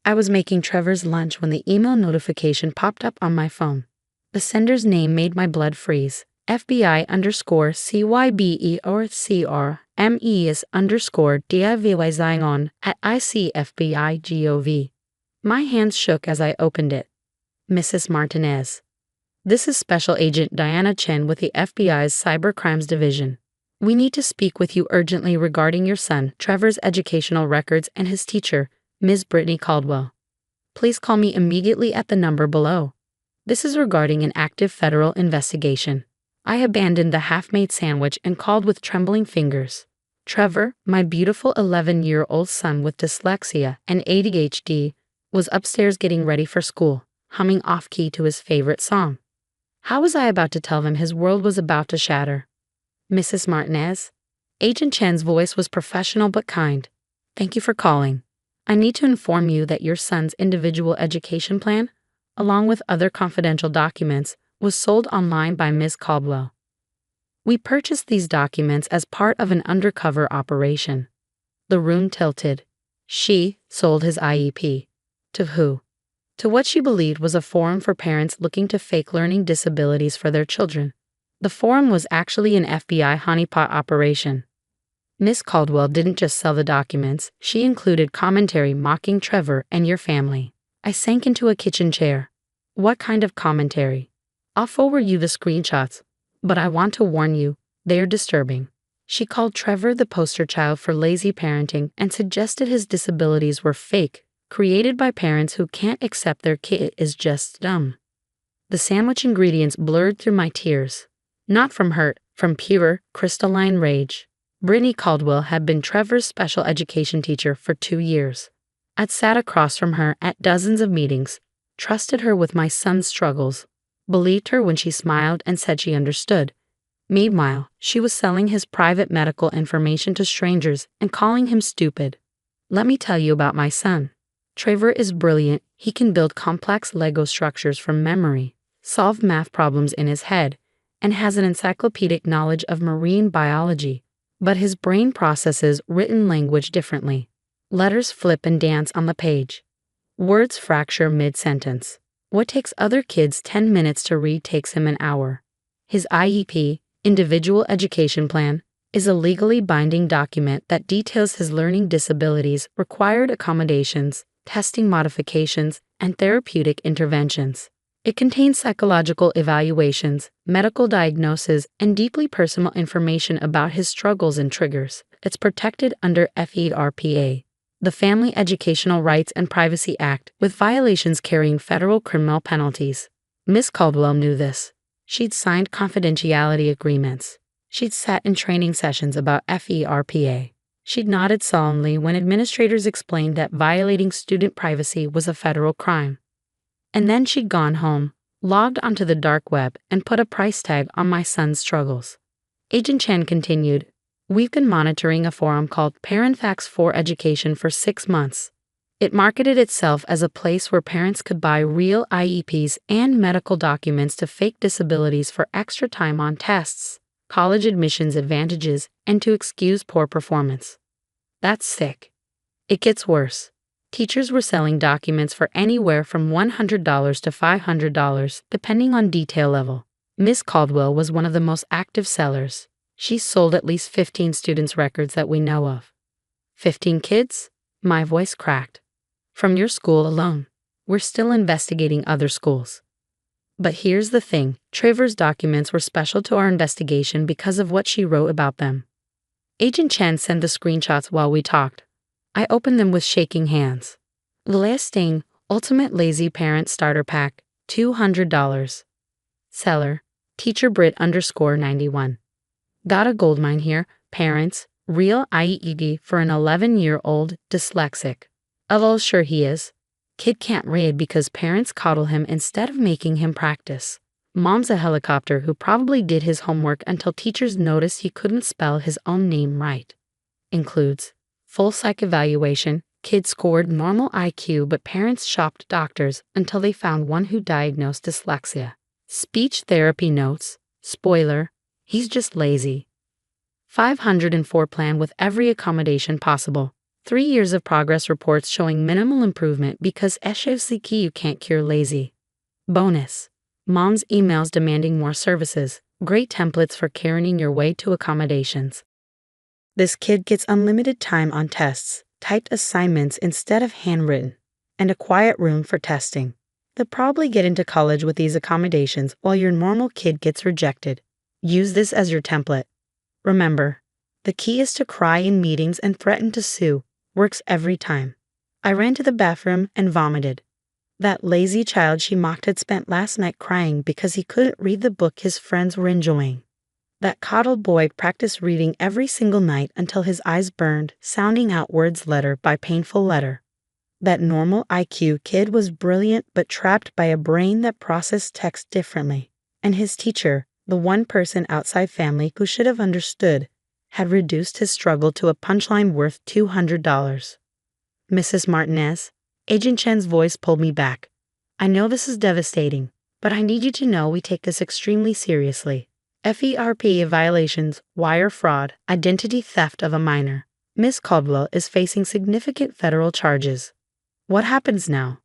I was making Trevor's lunch when the email notification popped up on my phone. The sender's name made my blood freeze. FBI_CYBE or CRMES_DIVYZION at ICFBIGOV. My hands shook as I opened it. Mrs. Martinez. This is Special Agent Diana Chen with the FBI's Cybercrimes Division. We need to speak with you urgently regarding your son, Trevor's educational records, and his teacher, Ms. Brittany Caldwell. Please call me immediately at the number below. This is regarding an active federal investigation. I abandoned the half-made sandwich and called with trembling fingers. Trevor, my beautiful 11-year-old son with dyslexia and ADHD, was upstairs getting ready for school, humming off-key to his favorite song. How was I about to tell him his world was about to shatter? Mrs. Martinez? Agent Chen's voice was professional but kind. Thank you for calling. I need to inform you that your son's individual education plan, along with other confidential documents, was sold online by Ms. Caldwell. We purchased these documents as part of an undercover operation. The room tilted. She sold his IEP. To who? To what she believed was a forum for parents looking to fake learning disabilities for their children. The forum was actually an FBI honeypot operation. Miss Caldwell didn't just sell the documents, she included commentary mocking Trevor and your family. I sank into a kitchen chair. What kind of commentary? I'll forward you the screenshots, but I want to warn you, they're disturbing. She called Trevor the poster child for lazy parenting and suggested his disabilities were fake, created by parents who can't accept their kid is just dumb. The sandwich ingredients blurred through my tears. Not from hurt, from pure, crystalline rage. Brittany Caldwell had been Trevor's special education teacher for 2 years. I'd sat across from her at dozens of meetings, trusted her with my son's struggles, believed her when she smiled and said she understood. Meanwhile, she was selling his private medical information to strangers and calling him stupid. Let me tell you about my son. Trevor is brilliant. He can build complex Lego structures from memory, solve math problems in his head, and has an encyclopedic knowledge of marine biology. But his brain processes written language differently. Letters flip and dance on the page. Words fracture mid-sentence. What takes other kids 10 minutes to read takes him an hour. His IEP, Individual Education Plan, is a legally binding document that details his learning disabilities, required accommodations, testing modifications, and therapeutic interventions. It contains psychological evaluations, medical diagnoses, and deeply personal information about his struggles and triggers. It's protected under FERPA, the Family Educational Rights and Privacy Act, with violations carrying federal criminal penalties. Miss Caldwell knew this. She'd signed confidentiality agreements. She'd sat in training sessions about FERPA. She'd nodded solemnly when administrators explained that violating student privacy was a federal crime. And then she'd gone home, logged onto the dark web, and put a price tag on my son's struggles. Agent Chen continued, "We've been monitoring a forum called ParentFacts for Education for 6 months. It marketed itself as a place where parents could buy real IEPs and medical documents to fake disabilities for extra time on tests, college admissions advantages, and to excuse poor performance. That's sick. It gets worse. Teachers were selling documents for anywhere from $100 to $500, depending on detail level. Miss Caldwell was one of the most active sellers. She sold at least 15 students' records that we know of. 15 kids? My voice cracked. From your school alone. We're still investigating other schools. But here's the thing, Trevor's documents were special to our investigation because of what she wrote about them. Agent Chen sent the screenshots while we talked. I opened them with shaking hands. The last thing, Ultimate Lazy Parent Starter Pack, $200. Seller, Teacher Brit_91. Got a goldmine here, parents, real IED for an 11-year-old dyslexic. Lol, sure he is. Kid can't read because parents coddle him instead of making him practice. Mom's a helicopter who probably did his homework until teachers noticed he couldn't spell his own name right. Includes full psych evaluation, kid scored normal IQ but parents shopped doctors until they found one who diagnosed dyslexia. Speech therapy notes, spoiler, he's just lazy. 504 plan with every accommodation possible. 3 years of progress reports showing minimal improvement because you can't cure lazy. Bonus. Mom's emails demanding more services. Great templates for carrying your way to accommodations. This kid gets unlimited time on tests, typed assignments instead of handwritten, and a quiet room for testing. They'll probably get into college with these accommodations while your normal kid gets rejected. Use this as your template. Remember, the key is to cry in meetings and threaten to sue. Works every time. I ran to the bathroom and vomited. That lazy child she mocked had spent last night crying because he couldn't read the book his friends were enjoying. That coddled boy practiced reading every single night until his eyes burned, sounding out words letter by painful letter. That normal IQ kid was brilliant but trapped by a brain that processed text differently. And his teacher, the one person outside family who should have understood, had reduced his struggle to a punchline worth $200. Mrs. Martinez, Agent Chen's voice pulled me back. I know this is devastating, but I need you to know we take this extremely seriously. FERPA violations, wire fraud, identity theft of a minor. Miss Caldwell is facing significant federal charges. What happens now?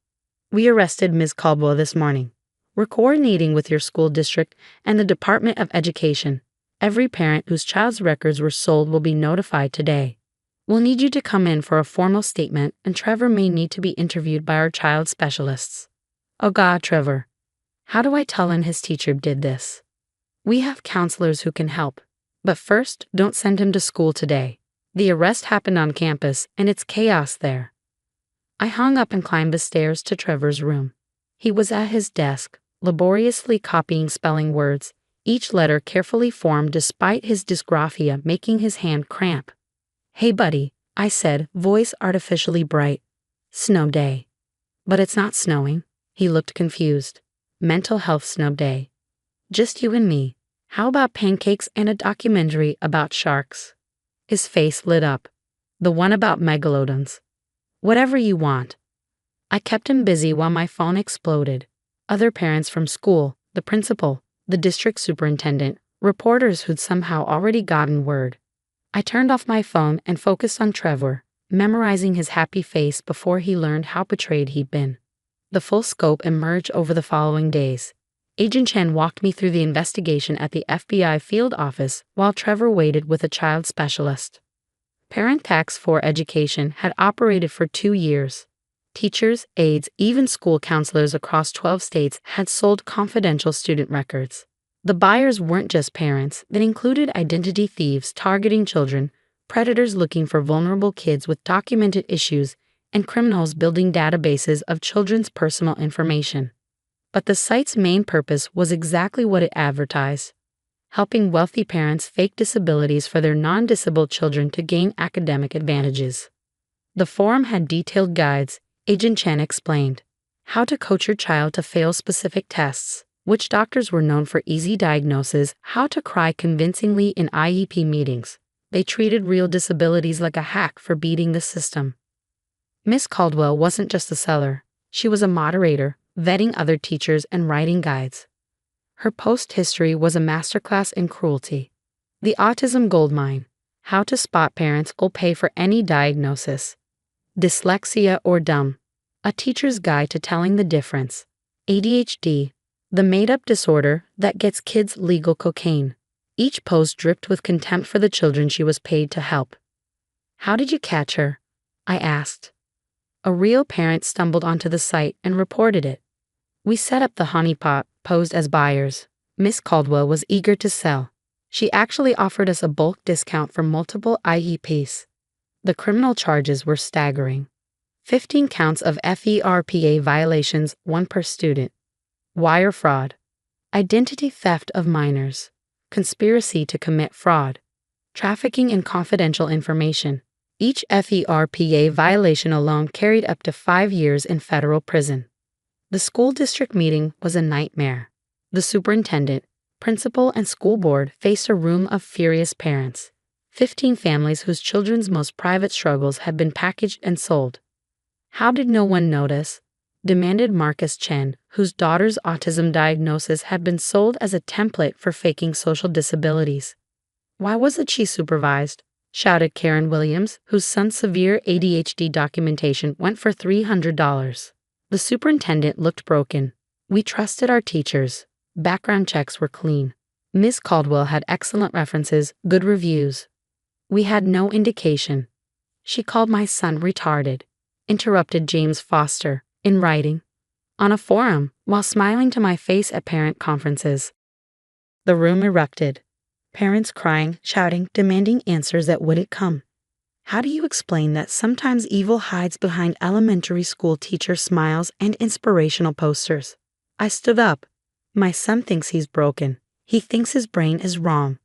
We arrested Ms. Caldwell this morning. We're coordinating with your school district and the Department of Education. Every parent whose child's records were sold will be notified today. We'll need you to come in for a formal statement, and Trevor may need to be interviewed by our child specialists. Oh God, Trevor. How do I tell him his teacher did this? We have counselors who can help. But first, don't send him to school today. The arrest happened on campus, and it's chaos there. I hung up and climbed the stairs to Trevor's room. He was at his desk, laboriously copying spelling words, each letter carefully formed despite his dysgraphia making his hand cramp. Hey buddy, I said, voice artificially bright. Snow day. But it's not snowing. He looked confused. Mental health snow day. Just you and me. How about pancakes and a documentary about sharks? His face lit up. The one about megalodons. Whatever you want. I kept him busy while my phone exploded. Other parents from school, the principal, the district superintendent, reporters who'd somehow already gotten word. I turned off my phone and focused on Trevor, memorizing his happy face before he learned how betrayed he'd been. The full scope emerged over the following days. Agent Chen walked me through the investigation at the FBI field office while Trevor waited with a child specialist. Parent Tax for Education had operated for 2 years. Teachers, aides, even school counselors across 12 states had sold confidential student records. The buyers weren't just parents, they included identity thieves targeting children, predators looking for vulnerable kids with documented issues, and criminals building databases of children's personal information. But the site's main purpose was exactly what it advertised: helping wealthy parents fake disabilities for their non-disabled children to gain academic advantages. The forum had detailed guides, Agent Chen explained. How to coach your child to fail specific tests, which doctors were known for easy diagnosis, how to cry convincingly in IEP meetings. They treated real disabilities like a hack for beating the system. Miss Caldwell wasn't just a seller. She was a moderator, vetting other teachers and writing guides. Her post history was a masterclass in cruelty. The Autism Goldmine: how to spot parents who'll pay for any diagnosis. Dyslexia or dumb: a teacher's guide to telling the difference. ADHD: the made-up disorder that gets kids legal cocaine. Each post dripped with contempt for the children she was paid to help. How did you catch her? I asked. A real parent stumbled onto the site and reported it. We set up the honeypot, posed as buyers. Miss Caldwell was eager to sell. She actually offered us a bulk discount for multiple IEPs. The criminal charges were staggering. 15 counts of FERPA violations, 1 per student. Wire fraud. Identity theft of minors. Conspiracy to commit fraud. Trafficking in confidential information. Each FERPA violation alone carried up to 5 years in federal prison. The school district meeting was a nightmare. The superintendent, principal, and school board faced a room of furious parents. 15 families whose children's most private struggles had been packaged and sold. How did no one notice? Demanded Marcus Chen, whose daughter's autism diagnosis had been sold as a template for faking social disabilities. Why wasn't she supervised? shouted Karen Williams, whose son's severe ADHD documentation went for $300. The superintendent looked broken. We trusted our teachers. Background checks were clean. Miss Caldwell had excellent references, good reviews. We had no indication. She called my son retarded, interrupted James Foster, in writing, on a forum, while smiling to my face at parent conferences. The room erupted. Parents crying, shouting, demanding answers that wouldn't come. How do you explain that sometimes evil hides behind elementary school teacher smiles and inspirational posters? I stood up. My son thinks he's broken. He thinks his brain is wrong.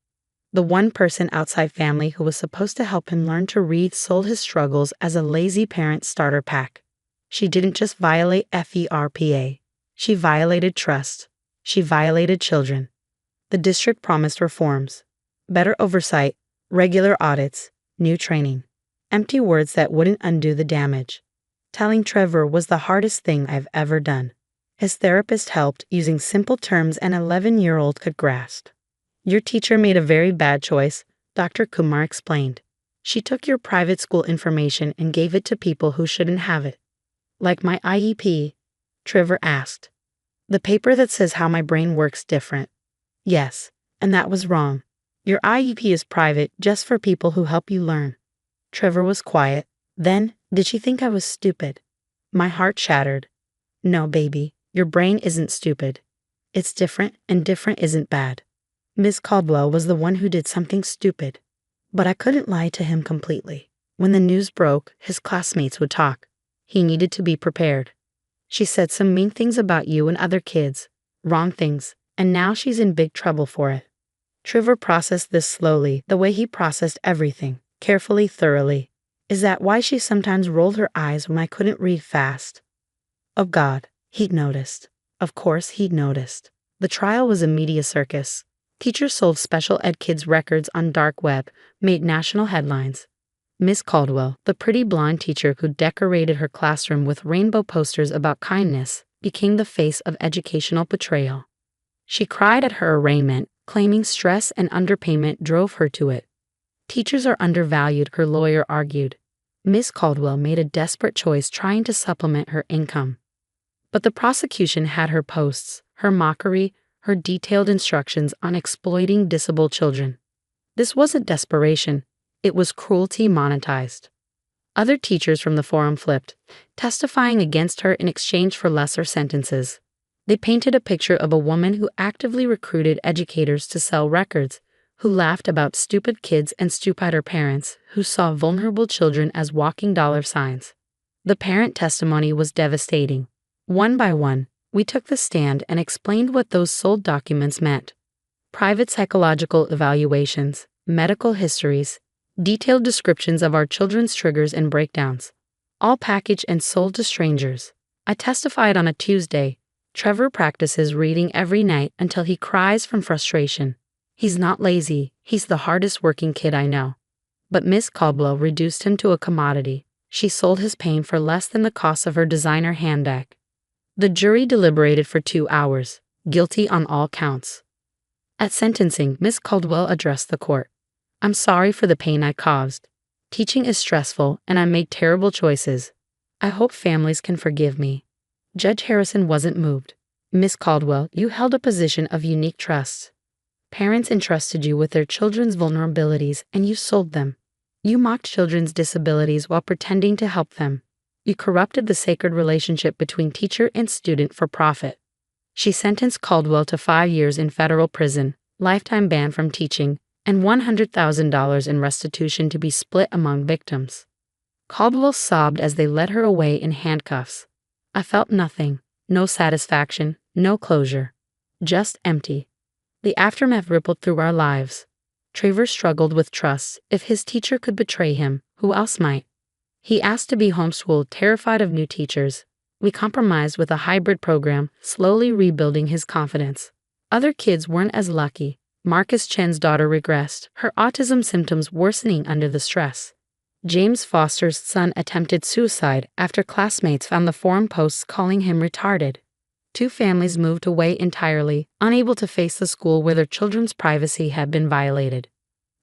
The one person outside family who was supposed to help him learn to read sold his struggles as a lazy parent starter pack. She didn't just violate FERPA. She violated trust. She violated children. The district promised reforms, better oversight, regular audits, new training. Empty words that wouldn't undo the damage. Telling Trevor was the hardest thing I've ever done. His therapist helped using simple terms an 11-year-old could grasp. Your teacher made a very bad choice, Dr. Kumar explained. She took your private school information and gave it to people who shouldn't have it. Like my IEP? Trevor asked. The paper that says how my brain works different. Yes, and that was wrong. Your IEP is private just for people who help you learn. Trevor was quiet. Then, did she think I was stupid? My heart shattered. No, baby, your brain isn't stupid. It's different, and different isn't bad. Miss Caldwell was the one who did something stupid. But I couldn't lie to him completely. When the news broke, his classmates would talk. He needed to be prepared. She said some mean things about you and other kids. Wrong things. And now she's in big trouble for it. Trevor processed this slowly, the way he processed everything, carefully, thoroughly. Is that why she sometimes rolled her eyes when I couldn't read fast? Oh God, he'd noticed. Of course he'd noticed. The trial was a media circus. Teachers sold special ed kids records on dark web, made national headlines. Miss Caldwell, the pretty blonde teacher who decorated her classroom with rainbow posters about kindness, became the face of educational betrayal. She cried at her arraignment, claiming stress and underpayment drove her to it. Teachers are undervalued, her lawyer argued. Miss Caldwell made a desperate choice trying to supplement her income. But the prosecution had her posts, her mockery, her detailed instructions on exploiting disabled children. This wasn't desperation, it was cruelty monetized. Other teachers from the forum flipped, testifying against her in exchange for lesser sentences. They painted a picture of a woman who actively recruited educators to sell records, who laughed about stupid kids and stupider parents, who saw vulnerable children as walking dollar signs. The parent testimony was devastating. One by one, we took the stand and explained what those sold documents meant. Private psychological evaluations, medical histories, detailed descriptions of our children's triggers and breakdowns, all packaged and sold to strangers. I testified on a Tuesday. Trevor practices reading every night until he cries from frustration. He's not lazy, he's the hardest working kid I know. But Miss Caldwell reduced him to a commodity. She sold his pain for less than the cost of her designer handbag. The jury deliberated for 2 hours, guilty on all counts. At sentencing, Miss Caldwell addressed the court. I'm sorry for the pain I caused. Teaching is stressful and I made terrible choices. I hope families can forgive me. Judge Harrison wasn't moved. Miss Caldwell, you held a position of unique trust. Parents entrusted you with their children's vulnerabilities and you sold them. You mocked children's disabilities while pretending to help them. You corrupted the sacred relationship between teacher and student for profit. She sentenced Caldwell to 5 years in federal prison, lifetime ban from teaching, and $100,000 in restitution to be split among victims. Caldwell sobbed as they led her away in handcuffs. I felt nothing, no satisfaction, no closure. Just empty. The aftermath rippled through our lives. Trevor struggled with trust. If his teacher could betray him, who else might? He asked to be homeschooled, terrified of new teachers. We compromised with a hybrid program, slowly rebuilding his confidence. Other kids weren't as lucky. Marcus Chen's daughter regressed, her autism symptoms worsening under the stress. James Foster's son attempted suicide after classmates found the forum posts calling him retarded. 2 families moved away entirely, unable to face the school where their children's privacy had been violated.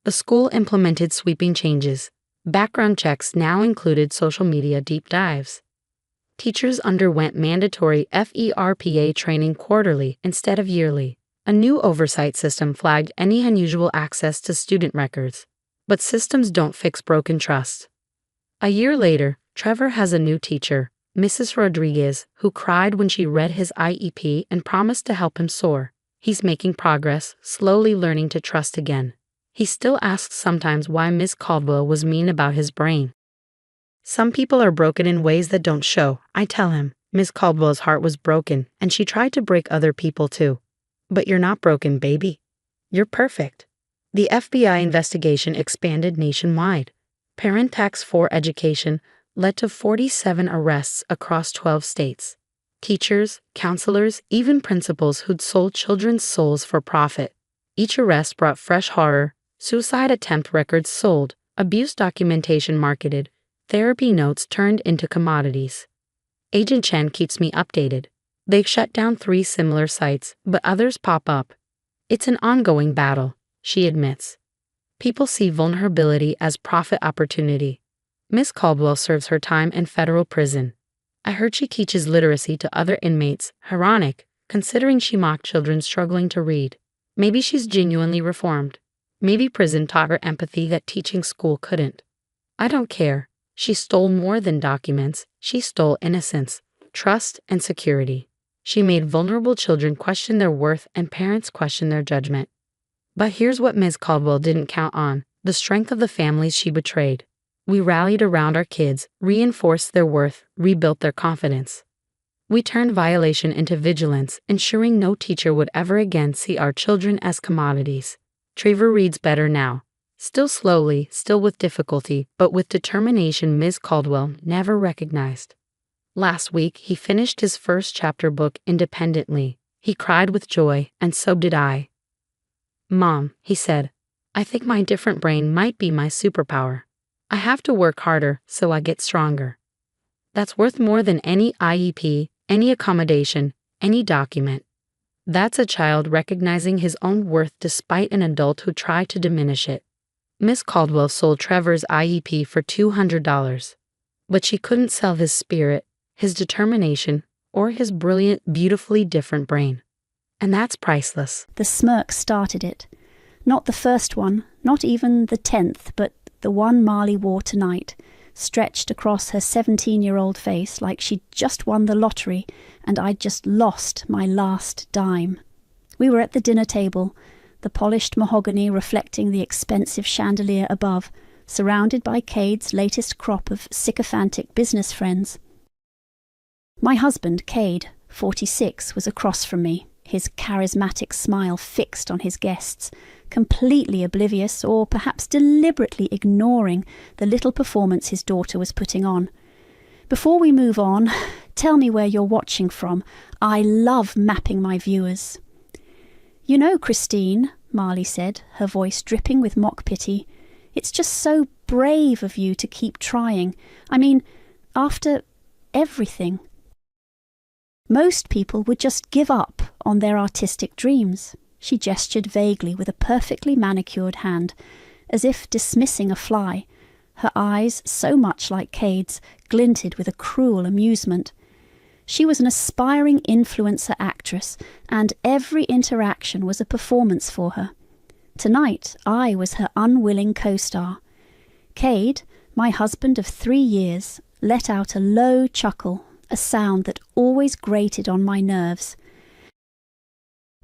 The school implemented sweeping changes. Background checks now included social media deep dives. Teachers underwent mandatory FERPA training quarterly instead of yearly. A new oversight system flagged any unusual access to student records. But systems don't fix broken trust. A year later, Trevor has a new teacher, Mrs. Rodriguez, who cried when she read his IEP and promised to help him soar. He's making progress, slowly learning to trust again. He still asks sometimes why Miss Caldwell was mean about his brain. Some people are broken in ways that don't show, I tell him. Miss Caldwell's heart was broken, and she tried to break other people too. But you're not broken, baby. You're perfect. The FBI investigation expanded nationwide. Parent Tax for Education led to 47 arrests across 12 states. Teachers, counselors, even principals who'd sold children's souls for profit. Each arrest brought fresh horror, suicide attempt records sold, abuse documentation marketed, therapy notes turned into commodities. Agent Chen keeps me updated. They've shut down 3 similar sites, but others pop up. It's an ongoing battle, she admits. People see vulnerability as profit opportunity. Miss Caldwell serves her time in federal prison. I heard she teaches literacy to other inmates, ironic, considering she mocked children struggling to read. Maybe she's genuinely reformed. Maybe prison taught her empathy that teaching school couldn't. I don't care. She stole more than documents. She stole innocence, trust, and security. She made vulnerable children question their worth and parents question their judgment. But here's what Ms. Caldwell didn't count on: the strength of the families she betrayed. We rallied around our kids, reinforced their worth, rebuilt their confidence. We turned violation into vigilance, ensuring no teacher would ever again see our children as commodities. Trevor reads better now. Still slowly, still with difficulty, but with determination Ms. Caldwell never recognized. Last week, he finished his first chapter book independently. He cried with joy, and so did I. "Mom," he said, "I think my different brain might be my superpower. I have to work harder so I get stronger." That's worth more than any IEP, any accommodation, any document. That's a child recognizing his own worth despite an adult who tried to diminish it. Miss Caldwell sold Trevor's IEP for $200. But she couldn't sell his spirit, his determination, or his brilliant, beautifully different brain. And that's priceless. The smirk started it. Not the first one, not even the 10th, but the one Marley wore tonight, stretched across her 17-year-old face like she'd just won the lottery and I'd just lost my last dime. We were at the dinner table, the polished mahogany reflecting the expensive chandelier above, surrounded by Cade's latest crop of sycophantic business friends. My husband, Cade, 46, was across from me, his charismatic smile fixed on his guests, completely oblivious or perhaps deliberately ignoring the little performance his daughter was putting on. "Before we move on, tell me where you're watching from. I love mapping my viewers." "You know, Christine," Marley said, her voice dripping with mock pity, "it's just so brave of you to keep trying. I mean, after everything. Most people would just give up on their artistic dreams." She gestured vaguely with a perfectly manicured hand, as if dismissing a fly. Her eyes, so much like Cade's, glinted with a cruel amusement. She was an aspiring influencer actress, and every interaction was a performance for her. Tonight, I was her unwilling co-star. Cade, my husband of 3 years, let out a low chuckle, a sound that always grated on my nerves.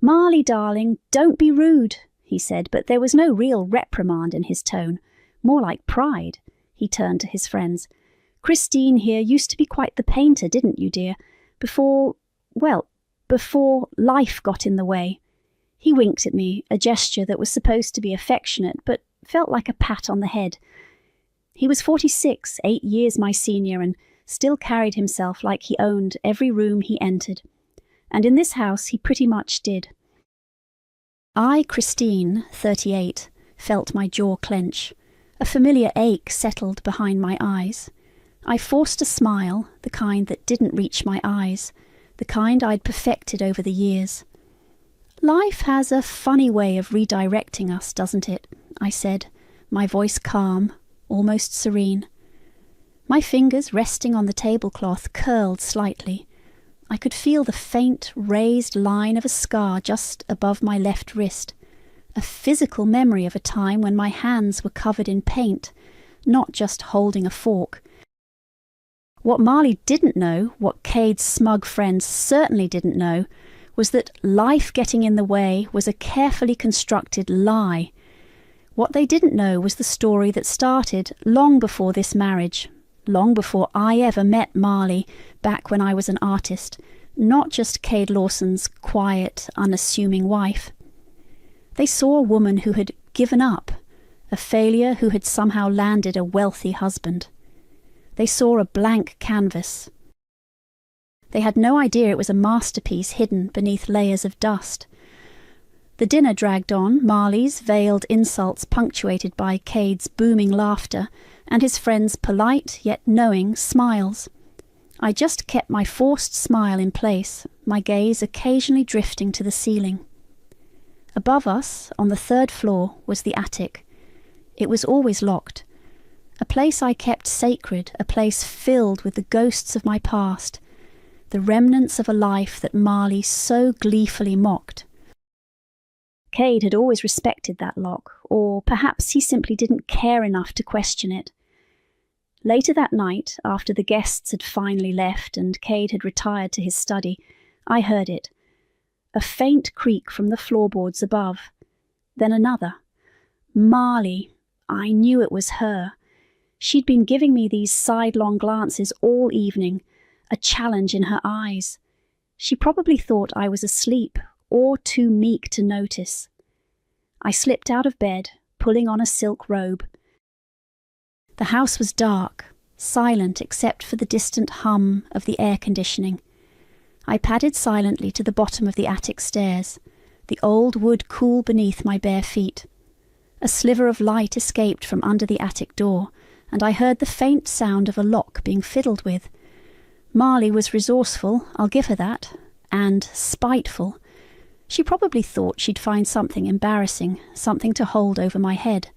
"Marley, darling, don't be rude," he said, but there was no real reprimand in his tone, more like pride. He turned to his friends. "Christine here used to be quite the painter, didn't you, dear? Before life got in the way." He winked at me, a gesture that was supposed to be affectionate, but felt like a pat on the head. He was 46, 8 years my senior, and still carried himself like he owned every room he entered. And in this house he pretty much did. I, Christine, 38, felt my jaw clench. A familiar ache settled behind my eyes. I forced a smile, the kind that didn't reach my eyes, the kind I'd perfected over the years. Life has a funny way of redirecting us, doesn't it? I said, my voice calm, almost serene. My fingers, resting on the tablecloth, curled slightly. I could feel the faint, raised line of a scar just above my left wrist, a physical memory of a time when my hands were covered in paint, not just holding a fork. What Marley didn't know, what Cade's smug friends certainly didn't know, was that life getting in the way was a carefully constructed lie. What they didn't know was the story that started long before this marriage, long before I ever met Marley back when I was an artist, not just Cade Lawson's quiet, unassuming wife. They saw a woman who had given up, a failure who had somehow landed a wealthy husband. They saw a blank canvas. They had no idea it was a masterpiece hidden beneath layers of dust. The dinner dragged on, Marley's veiled insults punctuated by Cade's booming laughter and his friends' polite yet knowing smiles. I just kept my forced smile in place, my gaze occasionally drifting to the ceiling. Above us, on the 3rd floor, was the attic. It was always locked. A place I kept sacred, a place filled with the ghosts of my past, the remnants of a life that Marley so gleefully mocked. Cade had always respected that lock, or perhaps he simply didn't care enough to question it. Later that night, after the guests had finally left and Cade had retired to his study, I heard it. A faint creak from the floorboards above. Then another. Marley. I knew it was her. She'd been giving me these sidelong glances all evening, a challenge in her eyes. She probably thought I was asleep or too meek to notice. I slipped out of bed, pulling on a silk robe. The house was dark, silent except for the distant hum of the air conditioning. I padded silently to the bottom of the attic stairs, the old wood cool beneath my bare feet. A sliver of light escaped from under the attic door, and I heard the faint sound of a lock being fiddled with. Marley was resourceful, I'll give her that, and spiteful. She probably thought she'd find something embarrassing, something to hold over my head.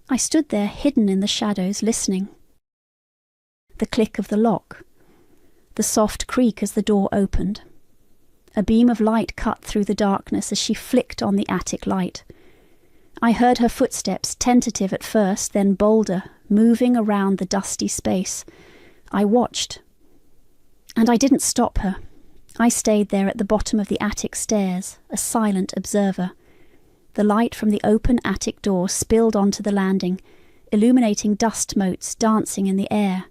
I stood there hidden in the shadows, listening. The click of the lock. The soft creak as the door opened. A beam of light cut through the darkness as she flicked on the attic light. I heard her footsteps, tentative at first, then bolder, moving around the dusty space. I watched. And I didn't stop her. I stayed there at the bottom of the attic stairs, a silent observer. The light from the open attic door spilled onto the landing, illuminating dust motes dancing in the air.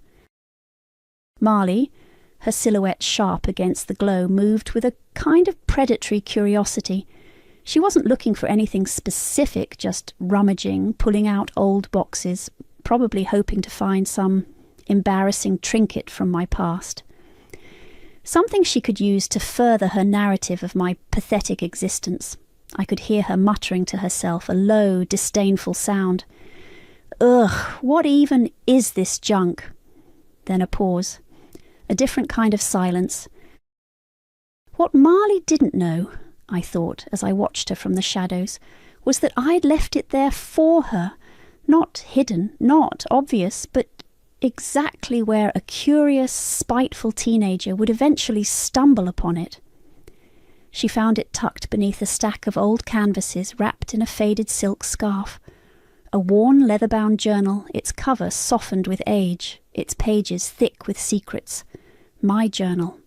Marley, her silhouette sharp against the glow, moved with a kind of predatory curiosity. She wasn't looking for anything specific, just rummaging, pulling out old boxes, probably hoping to find some embarrassing trinket from my past. Something she could use to further her narrative of my pathetic existence. I could hear her muttering to herself, a low, disdainful sound. Ugh, what even is this junk? Then a pause. A different kind of silence. What Marley didn't know, I thought as I watched her from the shadows, was that I'd left it there for her. Not hidden, not obvious, but exactly where a curious, spiteful teenager would eventually stumble upon it. She found it tucked beneath a stack of old canvases wrapped in a faded silk scarf. A worn leather-bound journal, its cover softened with age, its pages thick with secrets. My journal.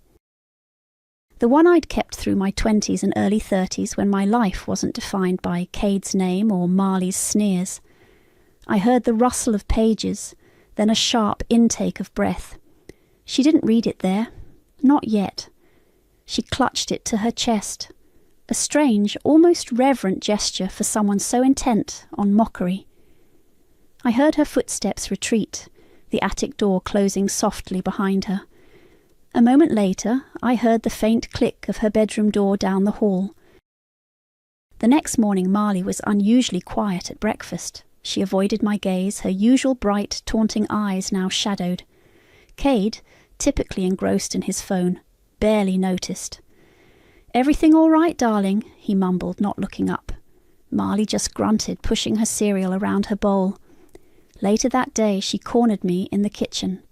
The one I'd kept through my 20s and early 30s when my life wasn't defined by Cade's name or Marley's sneers. I heard the rustle of pages, then a sharp intake of breath. She didn't read it there. Not yet. She clutched it to her chest. A strange, almost reverent gesture for someone so intent on mockery. I heard her footsteps retreat, the attic door closing softly behind her. A moment later, I heard the faint click of her bedroom door down the hall. The next morning Marley was unusually quiet at breakfast. She avoided my gaze, her usual bright, taunting eyes now shadowed. Cade, typically engrossed in his phone, barely noticed. "Everything all right, darling?" he mumbled, not looking up. Marley just grunted, pushing her cereal around her bowl. Later that day, she cornered me in the kitchen.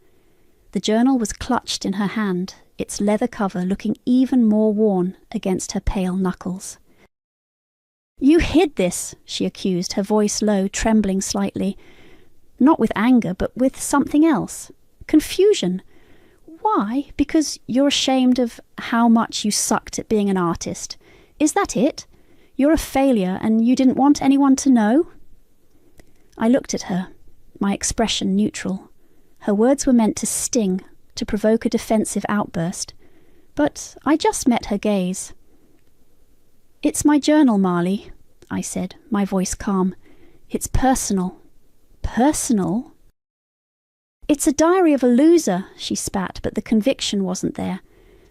The journal was clutched in her hand, its leather cover looking even more worn against her pale knuckles. "You hid this," she accused, her voice low, trembling slightly. Not with anger, but with something else. Confusion. Why? Because you're ashamed of how much you sucked at being an artist. Is that it? You're a failure and you didn't want anyone to know? I looked at her, my expression neutral. Her words were meant to sting, to provoke a defensive outburst. But I just met her gaze. "It's my journal, Marley," I said, my voice calm. "It's personal." "Personal?" "It's a diary of a loser," she spat, but the conviction wasn't there.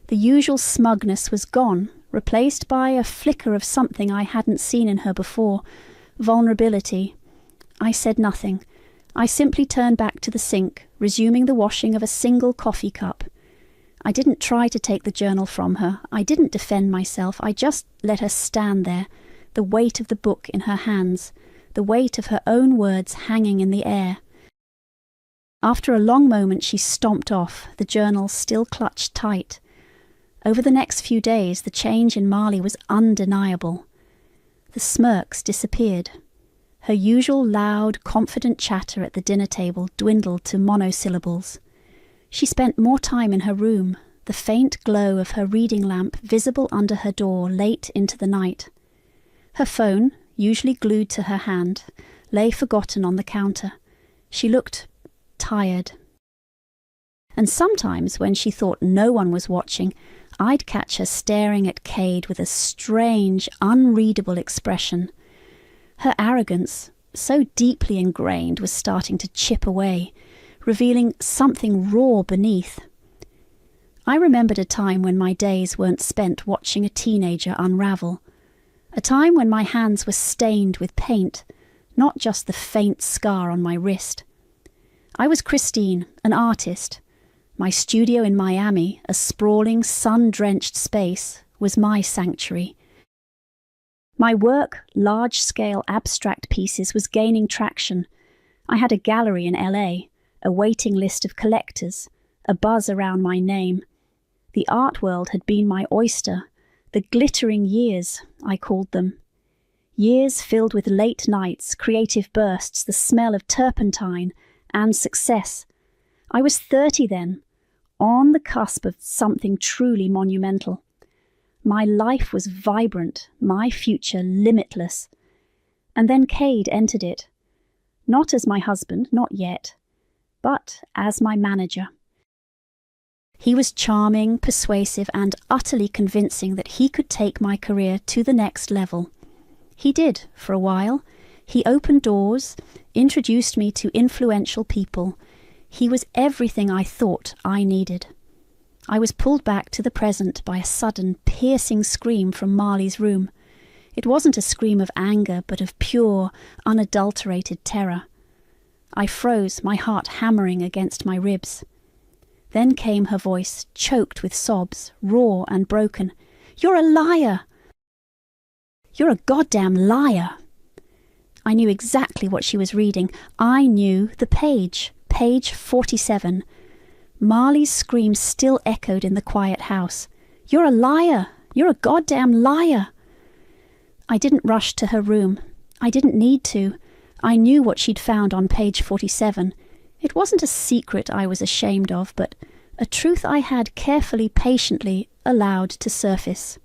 The usual smugness was gone, replaced by a flicker of something I hadn't seen in her before. Vulnerability. I said nothing. I simply turned back to the sink, resuming the washing of a single coffee cup. I didn't try to take the journal from her. I didn't defend myself. I just let her stand there, the weight of the book in her hands, the weight of her own words hanging in the air. After a long moment she stomped off, the journal still clutched tight. Over the next few days the change in Marley was undeniable. The smirks disappeared. Her usual loud, confident chatter at the dinner table dwindled to monosyllables. She spent more time in her room, the faint glow of her reading lamp visible under her door late into the night. Her phone, usually glued to her hand, lay forgotten on the counter. She looked tired. And sometimes, when she thought no one was watching, I'd catch her staring at Cade with a strange, unreadable expression. Her arrogance, so deeply ingrained, was starting to chip away, revealing something raw beneath. I remembered a time when my days weren't spent watching a teenager unravel, a time when my hands were stained with paint, not just the faint scar on my wrist. I was Christine, an artist. My studio in Miami, a sprawling, sun-drenched space, was my sanctuary. My work, large-scale abstract pieces, was gaining traction. I had a gallery in LA, a waiting list of collectors, a buzz around my name. The art world had been my oyster, the glittering years, I called them. Years filled with late nights, creative bursts, the smell of turpentine, and success. I was 30 then, on the cusp of something truly monumental. My life was vibrant, my future limitless. And then Cade entered it. Not as my husband, not yet, but as my manager. He was charming, persuasive, and utterly convincing that he could take my career to the next level. He did, for a while. He opened doors, introduced me to influential people. He was everything I thought I needed. I was pulled back to the present by a sudden, piercing scream from Marley's room. It wasn't a scream of anger, but of pure, unadulterated terror. I froze, my heart hammering against my ribs. Then came her voice, choked with sobs, raw and broken. "You're a liar! You're a goddamn liar!" I knew exactly what she was reading. I knew the page 47. Marley's scream still echoed in the quiet house. "You're a liar! You're a goddamn liar!" I didn't rush to her room. I didn't need to. I knew what she'd found on page 47. It wasn't a secret I was ashamed of, but a truth I had carefully, patiently allowed to surface.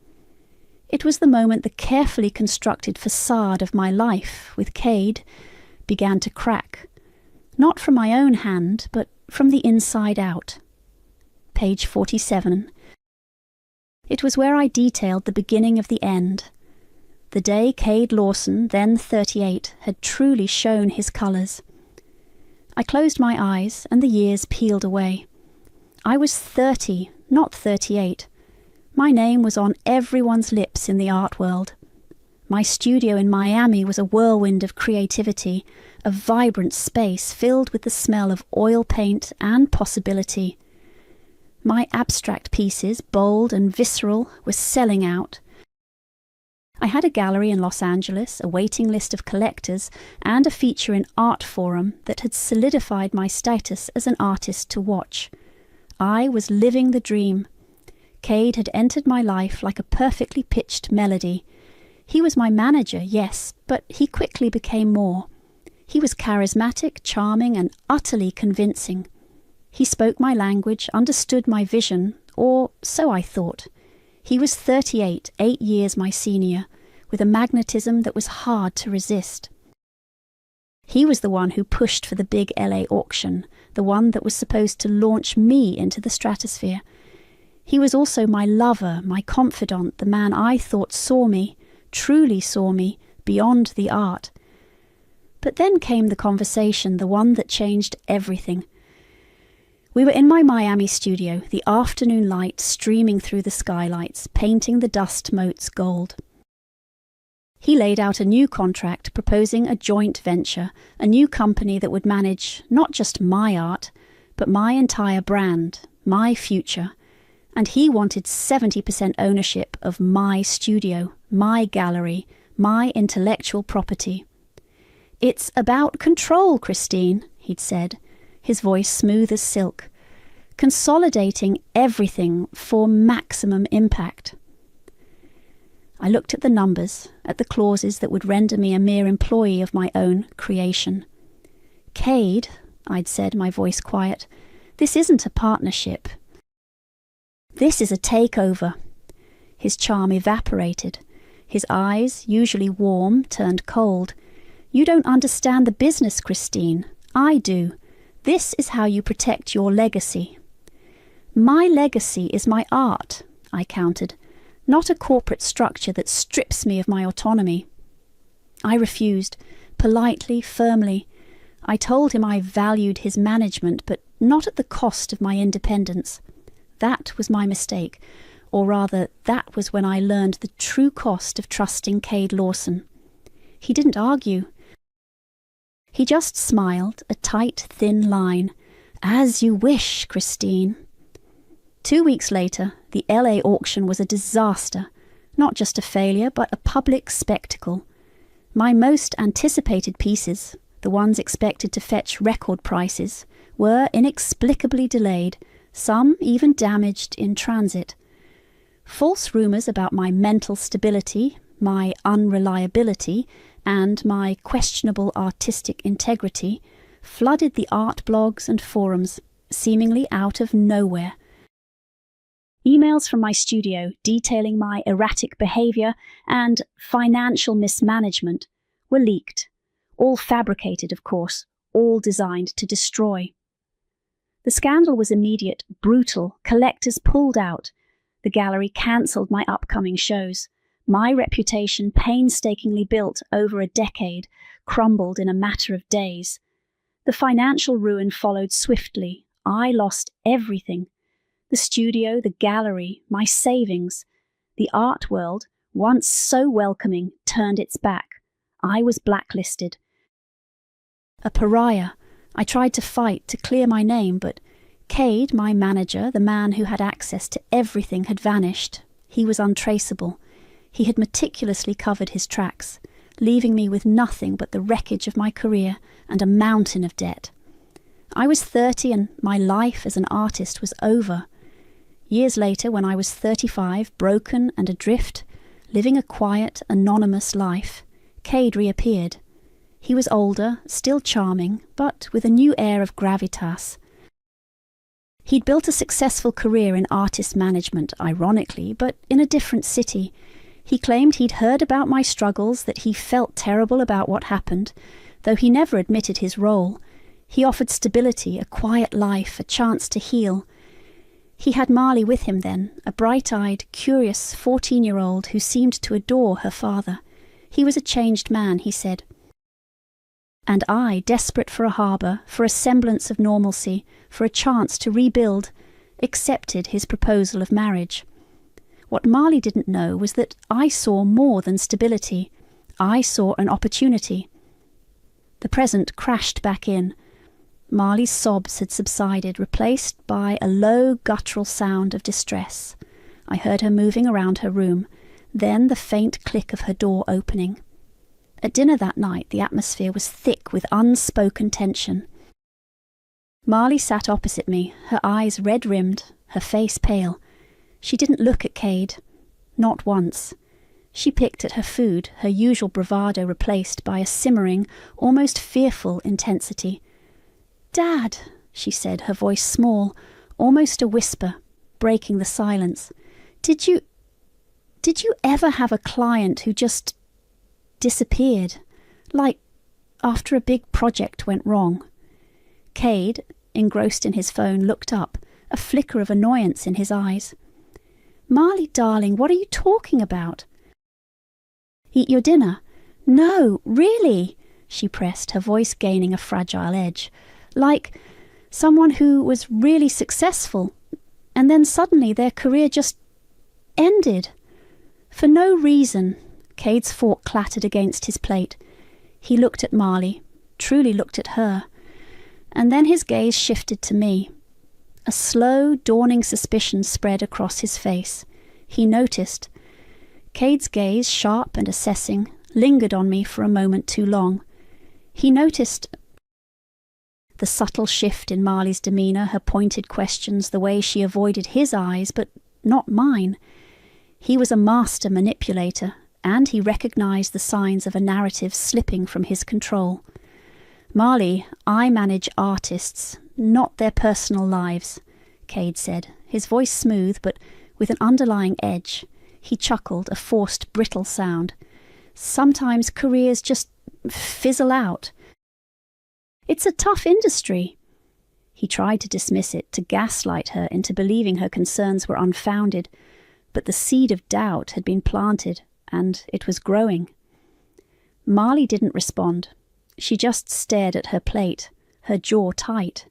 It was the moment the carefully constructed facade of my life with Cade began to crack. Not from my own hand, but from the inside out. Page 47. It was where I detailed the beginning of the end. The day Cade Lawson, then 38, had truly shown his colours. I closed my eyes and the years peeled away. I was 30, not 38. My name was on everyone's lips in the art world. My studio in Miami was a whirlwind of creativity, a vibrant space filled with the smell of oil paint and possibility. My abstract pieces, bold and visceral, were selling out. I had a gallery in Los Angeles, a waiting list of collectors, and a feature in Art Forum that had solidified my status as an artist to watch. I was living the dream. Cade had entered my life like a perfectly pitched melody. He was my manager, yes, but he quickly became more. He was charismatic, charming, and utterly convincing. He spoke my language, understood my vision, or so I thought. He was 38, 8 years my senior, with a magnetism that was hard to resist. He was the one who pushed for the big LA auction, the one that was supposed to launch me into the stratosphere. He was also my lover, my confidant, the man I thought saw me, truly saw me, beyond the art. But then came the conversation, the one that changed everything. We were in my Miami studio, the afternoon light streaming through the skylights, painting the dust motes gold. He laid out a new contract proposing a joint venture, a new company that would manage not just my art, but my entire brand, my future. And he wanted 70% ownership of my studio, my gallery, my intellectual property. "It's about control, Christine," he'd said, his voice smooth as silk. "Consolidating everything for maximum impact." I looked at the numbers, at the clauses that would render me a mere employee of my own creation. "Cade," I'd said, my voice quiet, "this isn't a partnership. This is a takeover." His charm evaporated. His eyes, usually warm, turned cold. "You don't understand the business, Christine. I do. This is how you protect your legacy." "My legacy is my art," I countered, "not a corporate structure that strips me of my autonomy." I refused, politely, firmly. I told him I valued his management, but not at the cost of my independence. That was my mistake, or rather, that was when I learned the true cost of trusting Cade Lawson. He didn't argue. He just smiled, a tight, thin line. "As you wish, Christine." 2 weeks later, the LA auction was a disaster, not just a failure, but a public spectacle. My most anticipated pieces, the ones expected to fetch record prices, were inexplicably delayed, some even damaged in transit. False rumours about my mental stability, my unreliability, and my questionable artistic integrity flooded the art blogs and forums, seemingly out of nowhere. Emails from my studio detailing my erratic behaviour and financial mismanagement were leaked, all fabricated, of course, all designed to destroy. The scandal was immediate, brutal. Collectors pulled out. The gallery cancelled my upcoming shows. My reputation, painstakingly built over a decade, crumbled in a matter of days. The financial ruin followed swiftly. I lost everything. The studio, the gallery, my savings. The art world, once so welcoming, turned its back. I was blacklisted. A pariah. I tried to fight to clear my name, but Cade, my manager, the man who had access to everything, had vanished. He was untraceable. He had meticulously covered his tracks, leaving me with nothing but the wreckage of my career and a mountain of debt. I was 30 and my life as an artist was over. Years later, when I was 35, broken and adrift, living a quiet, anonymous life, Cade reappeared. He was older, still charming, but with a new air of gravitas. He'd built a successful career in artist management, ironically, but in a different city. He claimed he'd heard about my struggles, that he felt terrible about what happened, though he never admitted his role. He offered stability, a quiet life, a chance to heal. He had Marley with him then, a bright-eyed, curious 14-year-old who seemed to adore her father. He was a changed man, he said. And I, desperate for a harbour, for a semblance of normalcy, for a chance to rebuild, accepted his proposal of marriage. What Marley didn't know was that I saw more than stability. I saw an opportunity. The present crashed back in. Marley's sobs had subsided, replaced by a low guttural sound of distress. I heard her moving around her room, then the faint click of her door opening. At dinner that night, the atmosphere was thick with unspoken tension. Marley sat opposite me, her eyes red-rimmed, her face pale. She didn't look at Cade. Not once. She picked at her food, her usual bravado replaced by a simmering, almost fearful intensity. "Dad," she said, her voice small, almost a whisper, breaking the silence. Did you ever have a client who just disappeared? Like after a big project went wrong?" Cade, engrossed in his phone, looked up, a flicker of annoyance in his eyes. "Marley, darling, what are you talking about?" "Eat your dinner." "No, really," she pressed, her voice gaining a fragile edge. "Like someone who was really successful, and then suddenly their career just ended. For no reason." Cade's fork clattered against his plate. He looked at Marley, truly looked at her, and then his gaze shifted to me. A slow, dawning suspicion spread across his face. He noticed. Cade's gaze, sharp and assessing, lingered on me for a moment too long. He noticed the subtle shift in Marley's demeanour, her pointed questions, the way she avoided his eyes, but not mine. He was a master manipulator, and he recognised the signs of a narrative slipping from his control. "Marley, I manage artists, not their personal lives," Cade said, his voice smooth but with an underlying edge. He chuckled, a forced, brittle sound. "Sometimes careers just fizzle out. It's a tough industry." He tried to dismiss it, to gaslight her into believing her concerns were unfounded, but the seed of doubt had been planted, and it was growing. Marley didn't respond. She just stared at her plate, her jaw tight.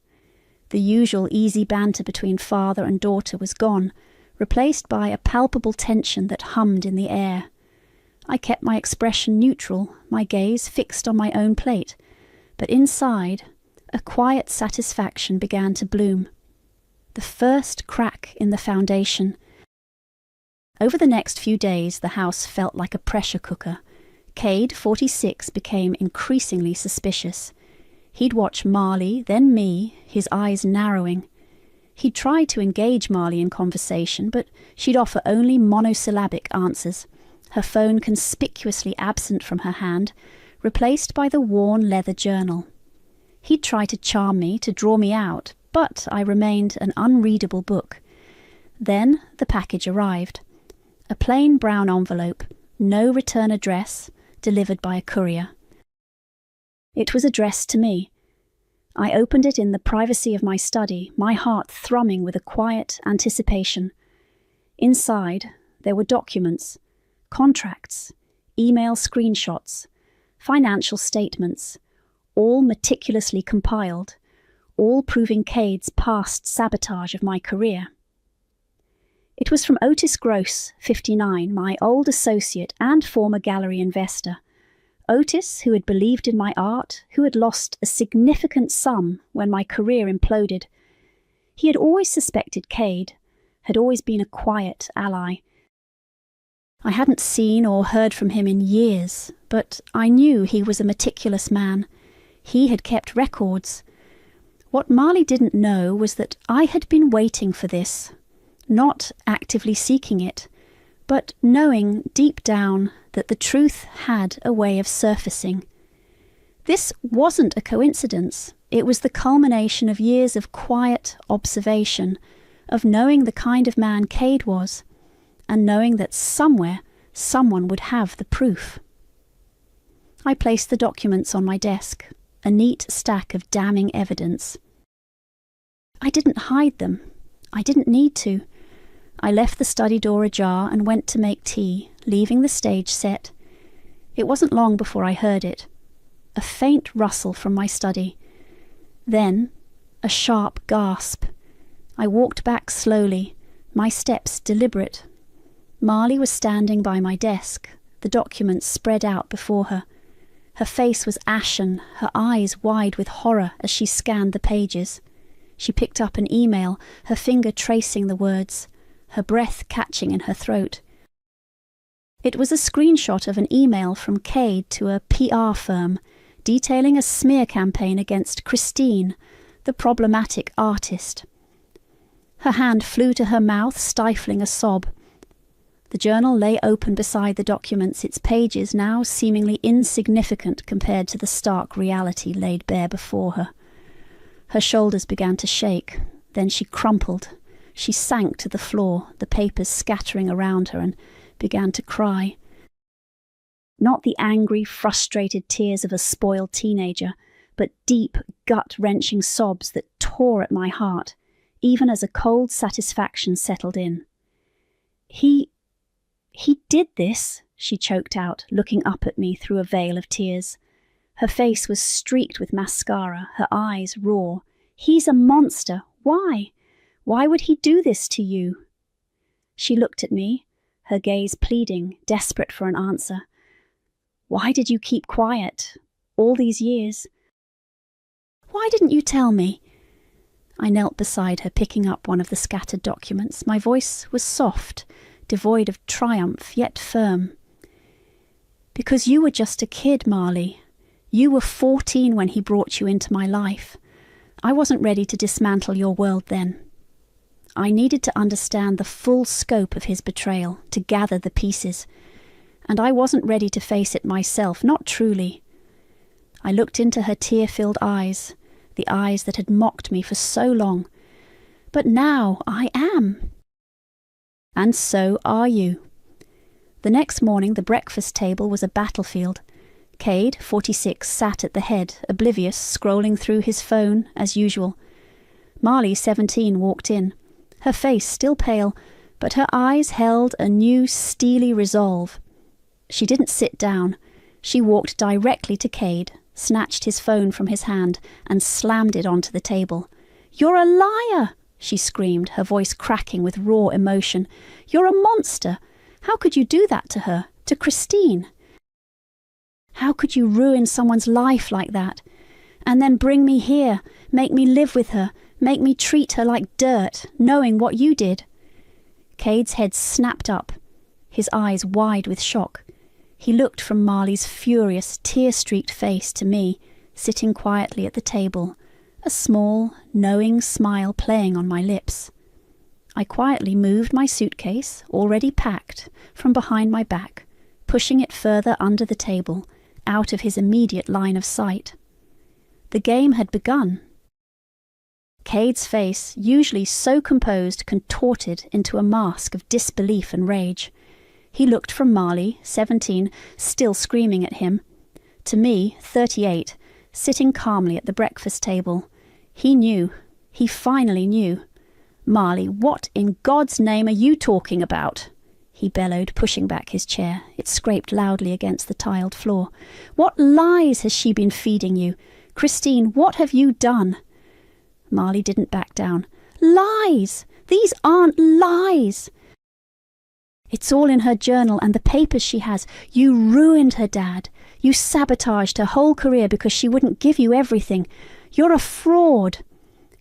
The usual easy banter between father and daughter was gone, replaced by a palpable tension that hummed in the air. I kept my expression neutral, my gaze fixed on my own plate, but inside, a quiet satisfaction began to bloom. The first crack in the foundation. Over the next few days, the house felt like a pressure cooker. Cade, 46, became increasingly suspicious. He'd watch Marley, then me, his eyes narrowing. He'd try to engage Marley in conversation, but she'd offer only monosyllabic answers, her phone conspicuously absent from her hand, replaced by the worn leather journal. He'd try to charm me, to draw me out, but I remained an unreadable book. Then the package arrived. A plain brown envelope, no return address, delivered by a courier. It was addressed to me. I opened it in the privacy of my study, my heart thrumming with a quiet anticipation. Inside, there were documents, contracts, email screenshots, financial statements, all meticulously compiled, all proving Cade's past sabotage of my career. It was from Otis Gross, 59, my old associate and former gallery investor. Otis, who had believed in my art, who had lost a significant sum when my career imploded. He had always suspected Cade, had always been a quiet ally. I hadn't seen or heard from him in years, but I knew he was a meticulous man. He had kept records. What Marley didn't know was that I had been waiting for this, not actively seeking it, but knowing deep down that the truth had a way of surfacing. This wasn't a coincidence. It was the culmination of years of quiet observation, of knowing the kind of man Cade was, and knowing that somewhere someone would have the proof. I placed the documents on my desk, a neat stack of damning evidence. I didn't hide them. I didn't need to. I left the study door ajar and went to make tea, leaving the stage set. It wasn't long before I heard it. A faint rustle from my study. Then, a sharp gasp. I walked back slowly, my steps deliberate. Marley was standing by my desk, the documents spread out before her. Her face was ashen, her eyes wide with horror as she scanned the pages. She picked up an email, her finger tracing the words, her breath catching in her throat. It was a screenshot of an email from Cade to a PR firm, detailing a smear campaign against Christine, the problematic artist. Her hand flew to her mouth, stifling a sob. The journal lay open beside the documents, its pages now seemingly insignificant compared to the stark reality laid bare before her. Her shoulders began to shake, then she crumpled. She sank to the floor, the papers scattering around her, and began to cry. Not the angry, frustrated tears of a spoiled teenager, but deep, gut-wrenching sobs that tore at my heart, even as a cold satisfaction settled in. He did this, she choked out, looking up at me through a veil of tears. Her face was streaked with mascara, her eyes raw. He's a monster. Why? Why would he do this to you? She looked at me, her gaze pleading, desperate for an answer. Why did you keep quiet all these years? Why didn't you tell me? I knelt beside her, picking up one of the scattered documents. My voice was soft, devoid of triumph, yet firm. Because you were just a kid, Marley. You were 14 when he brought you into my life. I wasn't ready to dismantle your world then. I needed to understand the full scope of his betrayal, to gather the pieces. And I wasn't ready to face it myself, not truly. I looked into her tear-filled eyes, the eyes that had mocked me for so long. But now I am. And so are you. The next morning the breakfast table was a battlefield. Cade, 46, sat at the head, oblivious, scrolling through his phone as usual. Marley, 17, walked in, her face still pale, but her eyes held a new steely resolve. She didn't sit down. She walked directly to Cade, snatched his phone from his hand, and slammed it onto the table. "You're a liar!" she screamed, her voice cracking with raw emotion. "You're a monster! How could you do that to her, to Christine? How could you ruin someone's life like that? And then bring me here, make me live with her, make me treat her like dirt, knowing what you did?" Cade's head snapped up, his eyes wide with shock. He looked from Marley's furious, tear-streaked face to me, sitting quietly at the table, a small, knowing smile playing on my lips. I quietly moved my suitcase, already packed, from behind my back, pushing it further under the table, out of his immediate line of sight. The game had begun. Cade's face, usually so composed, contorted into a mask of disbelief and rage. He looked from Marley, 17, still screaming at him, to me, 38, sitting calmly at the breakfast table. He knew. He finally knew. "Marley, what in God's name are you talking about?" he bellowed, pushing back his chair. It scraped loudly against the tiled floor. "What lies has she been feeding you? Christine, what have you done?" Marley didn't back down. "Lies! These aren't lies! It's all in her journal and the papers she has. You ruined her, Dad. You sabotaged her whole career because she wouldn't give you everything. You're a fraud."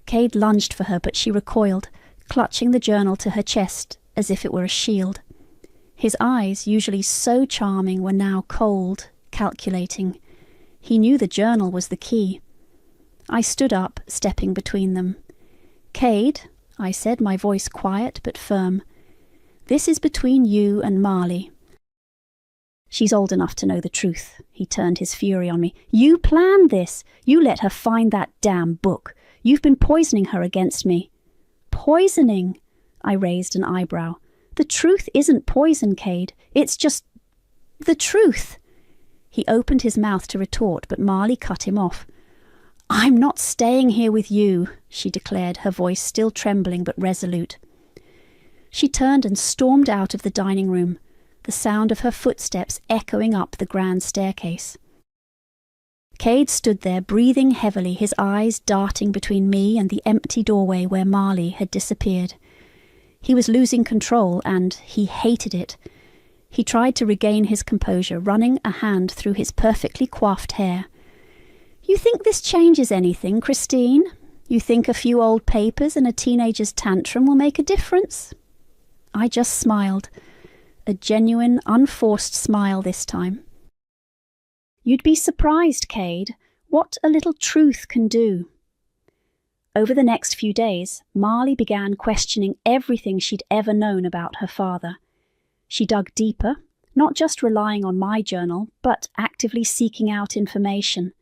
Cade lunged for her, but she recoiled, clutching the journal to her chest as if it were a shield. His eyes, usually so charming, were now cold, calculating. He knew the journal was the key. I stood up, stepping between them. "Cade," I said, my voice quiet but firm, "this is between you and Marley." "She's old enough to know the truth." He turned his fury on me. "You planned this. You let her find that damn book. You've been poisoning her against me." "Poisoning?" I raised an eyebrow. "The truth isn't poison, Cade. It's just the truth." He opened his mouth to retort, but Marley cut him off. "I'm not staying here with you," she declared, her voice still trembling but resolute. She turned and stormed out of the dining room, the sound of her footsteps echoing up the grand staircase. Cade stood there, breathing heavily, his eyes darting between me and the empty doorway where Marley had disappeared. He was losing control, and he hated it. He tried to regain his composure, running a hand through his perfectly coiffed hair. "You think this changes anything, Christine? You think a few old papers and a teenager's tantrum will make a difference?" I just smiled. A genuine, unforced smile this time. "You'd be surprised, Cade, what a little truth can do." Over the next few days, Marley began questioning everything she'd ever known about her father. She dug deeper, not just relying on my journal, but actively seeking out information.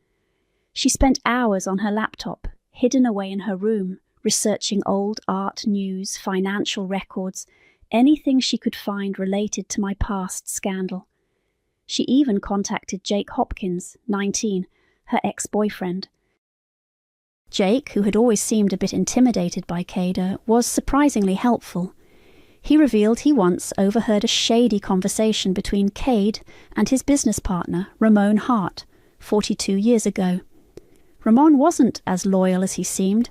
She spent hours on her laptop, hidden away in her room, researching old art news, financial records, anything she could find related to my past scandal. She even contacted Jake Hopkins, 19, her ex-boyfriend. Jake, who had always seemed a bit intimidated by Cade, was surprisingly helpful. He revealed he once overheard a shady conversation between Cade and his business partner, Ramon Hart, 42 years ago. Ramon wasn't as loyal as he seemed,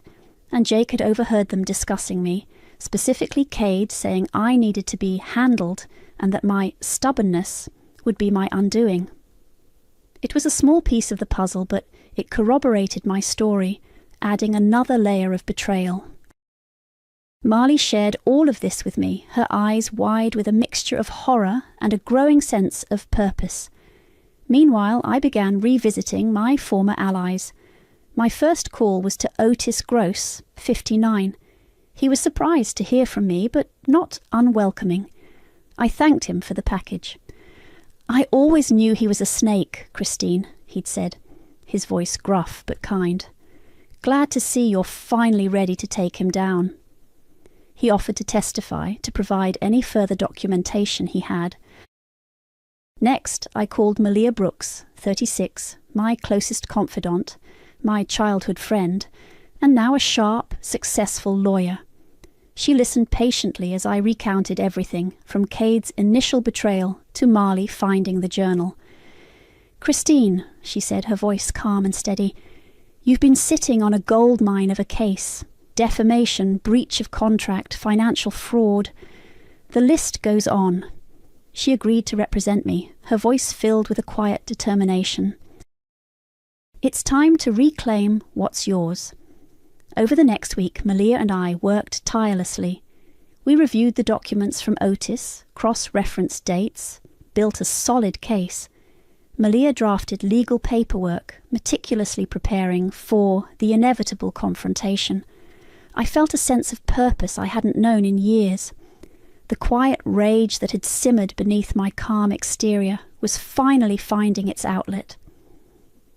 and Jake had overheard them discussing me, specifically Cade saying I needed to be handled and that my stubbornness would be my undoing. It was a small piece of the puzzle, but it corroborated my story, adding another layer of betrayal. Marley shared all of this with me, her eyes wide with a mixture of horror and a growing sense of purpose. Meanwhile, I began revisiting my former allies. My first call was to Otis Gross, 59. He was surprised to hear from me, but not unwelcoming. I thanked him for the package. "I always knew he was a snake, Christine," he'd said, his voice gruff but kind. "Glad to see you're finally ready to take him down." He offered to testify, to provide any further documentation he had. Next, I called Malia Brooks, 36, my closest confidant, my childhood friend, and now a sharp, successful lawyer. She listened patiently as I recounted everything, from Cade's initial betrayal to Marley finding the journal. "Christine," she said, her voice calm and steady, "you've been sitting on a gold mine of a case. Defamation, breach of contract, financial fraud. The list goes on." She agreed to represent me, her voice filled with a quiet determination. "It's time to reclaim what's yours." Over the next week, Malia and I worked tirelessly. We reviewed the documents from Otis, cross-referenced dates, built a solid case. Malia drafted legal paperwork, meticulously preparing for the inevitable confrontation. I felt a sense of purpose I hadn't known in years. The quiet rage that had simmered beneath my calm exterior was finally finding its outlet.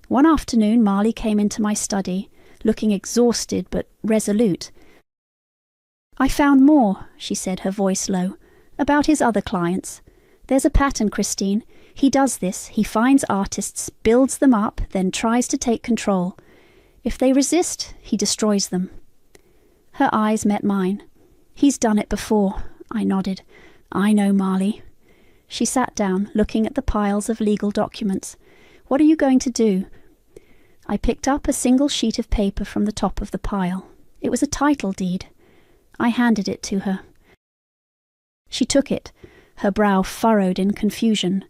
One afternoon, Marley came into my study, looking exhausted but resolute. "I found more," she said, her voice low, "about his other clients. There's a pattern, Christine. He does this. He finds artists, builds them up, then tries to take control. If they resist, he destroys them." Her eyes met mine. "He's done it before," I nodded. "I know, Marley." She sat down, looking at the piles of legal documents. "What are you going to do?" I picked up a single sheet of paper from the top of the pile. It was a title deed. I handed it to her. She took it, her brow furrowed in confusion.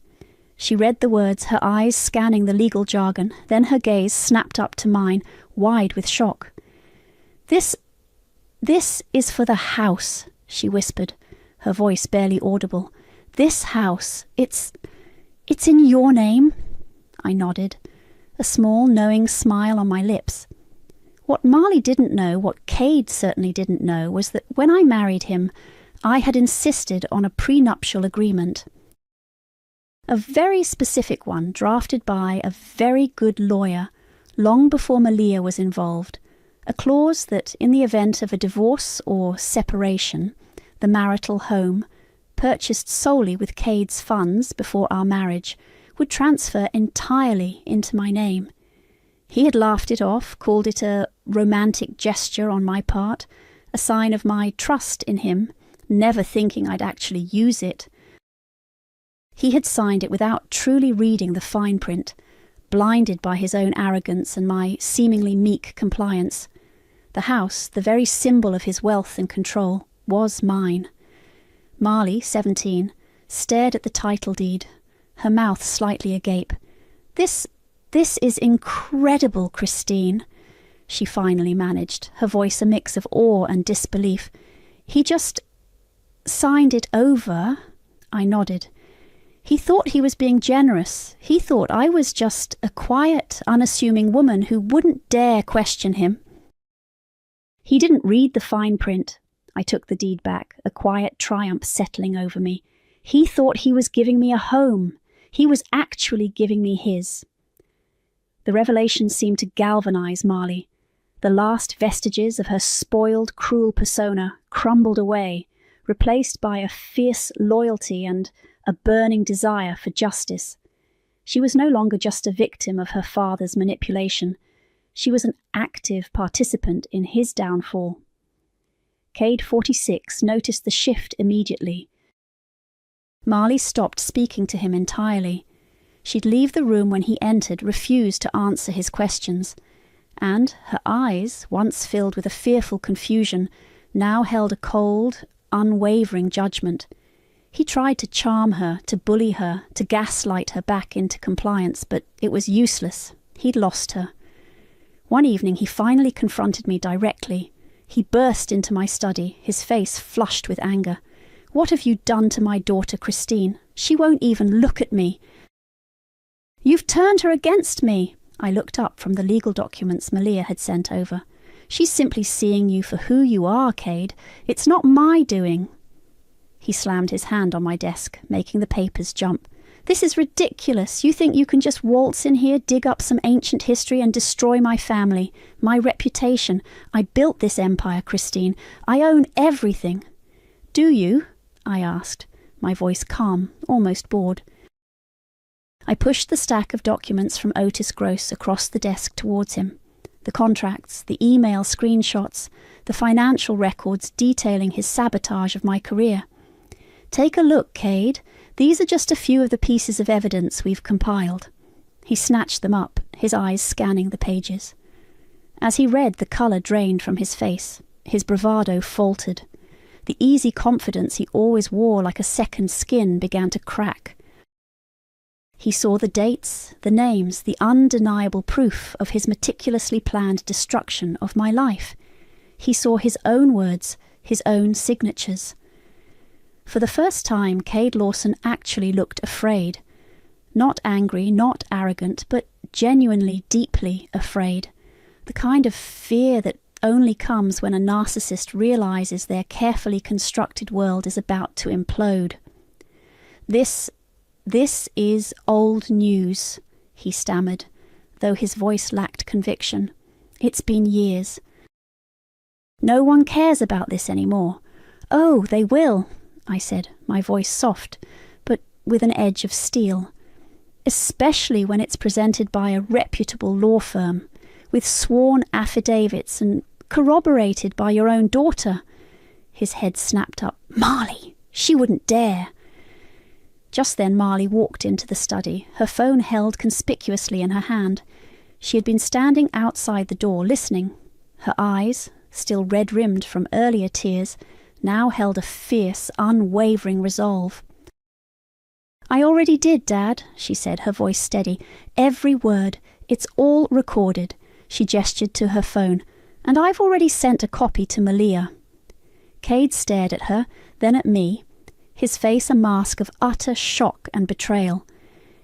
She read the words, her eyes scanning the legal jargon, then her gaze snapped up to mine, wide with shock. This is for the house," she whispered, her voice barely audible. "This house, it's in your name?" I nodded, a small, knowing smile on my lips. What Marley didn't know, what Cade certainly didn't know, was that when I married him, I had insisted on a prenuptial agreement. A very specific one, drafted by a very good lawyer, long before Malia was involved. A clause that, in the event of a divorce or separation, the marital home, purchased solely with Cade's funds before our marriage, would transfer entirely into my name. He had laughed it off, called it a romantic gesture on my part, a sign of my trust in him, never thinking I'd actually use it. He had signed it without truly reading the fine print, blinded by his own arrogance and my seemingly meek compliance. The house, the very symbol of his wealth and control, was mine. Marley, 17, stared at the title deed, her mouth slightly agape. This is incredible, Christine," she finally managed, her voice a mix of awe and disbelief. "He just signed it over." I nodded. "He thought he was being generous. He thought I was just a quiet, unassuming woman who wouldn't dare question him." He didn't read the fine print. I took the deed back, a quiet triumph settling over me. He thought he was giving me a home. He was actually giving me his. The revelation seemed to galvanize Marley. The last vestiges of her spoiled, cruel persona crumbled away, replaced by a fierce loyalty and a burning desire for justice. She was no longer just a victim of her father's manipulation. She was an active participant in his downfall. Cade 46 noticed the shift immediately. Marley stopped speaking to him entirely. She'd leave the room when he entered, refused to answer his questions, and her eyes, once filled with a fearful confusion, now held a cold, unwavering judgment. He tried to charm her, to bully her, to gaslight her back into compliance, but it was useless. He'd lost her. One evening he finally confronted me directly. He burst into my study, his face flushed with anger. "What have you done to my daughter, Christine? She won't even look at me. You've turned her against me." I looked up from the legal documents Malia had sent over. "She's simply seeing you for who you are, Cade. It's not my doing." He slammed his hand on my desk, making the papers jump. "This is ridiculous. You think you can just waltz in here, dig up some ancient history and destroy my family, my reputation. I built this empire, Christine. I own everything." "Do you?" I asked, my voice calm, almost bored. I pushed the stack of documents from Otis Gross across the desk towards him. The contracts, the email screenshots, the financial records detailing his sabotage of my career. "Take a look, Cade. These are just a few of the pieces of evidence we've compiled." He snatched them up, his eyes scanning the pages. As he read, the colour drained from his face. His bravado faltered. The easy confidence he always wore like a second skin began to crack. He saw the dates, the names, the undeniable proof of his meticulously planned destruction of my life. He saw his own words, his own signatures. For the first time, Cade Lawson actually looked afraid. Not angry, not arrogant, but genuinely, deeply afraid. The kind of fear that only comes when a narcissist realizes their carefully constructed world is about to implode. This is old news," he stammered, though his voice lacked conviction. "It's been years. No one cares about this anymore." "Oh, they will," I said, my voice soft, but with an edge of steel. "Especially when it's presented by a reputable law firm, with sworn affidavits and corroborated by your own daughter." His head snapped up. "Marley! She wouldn't dare." Just then Marley walked into the study, her phone held conspicuously in her hand. She had been standing outside the door listening. Her eyes, still red-rimmed from earlier tears, now held a fierce, unwavering resolve. "I already did, Dad," she said, her voice steady. "Every word. It's all recorded." She gestured to her phone. "And I've already sent a copy to Malia." Cade stared at her, then at me, his face a mask of utter shock and betrayal.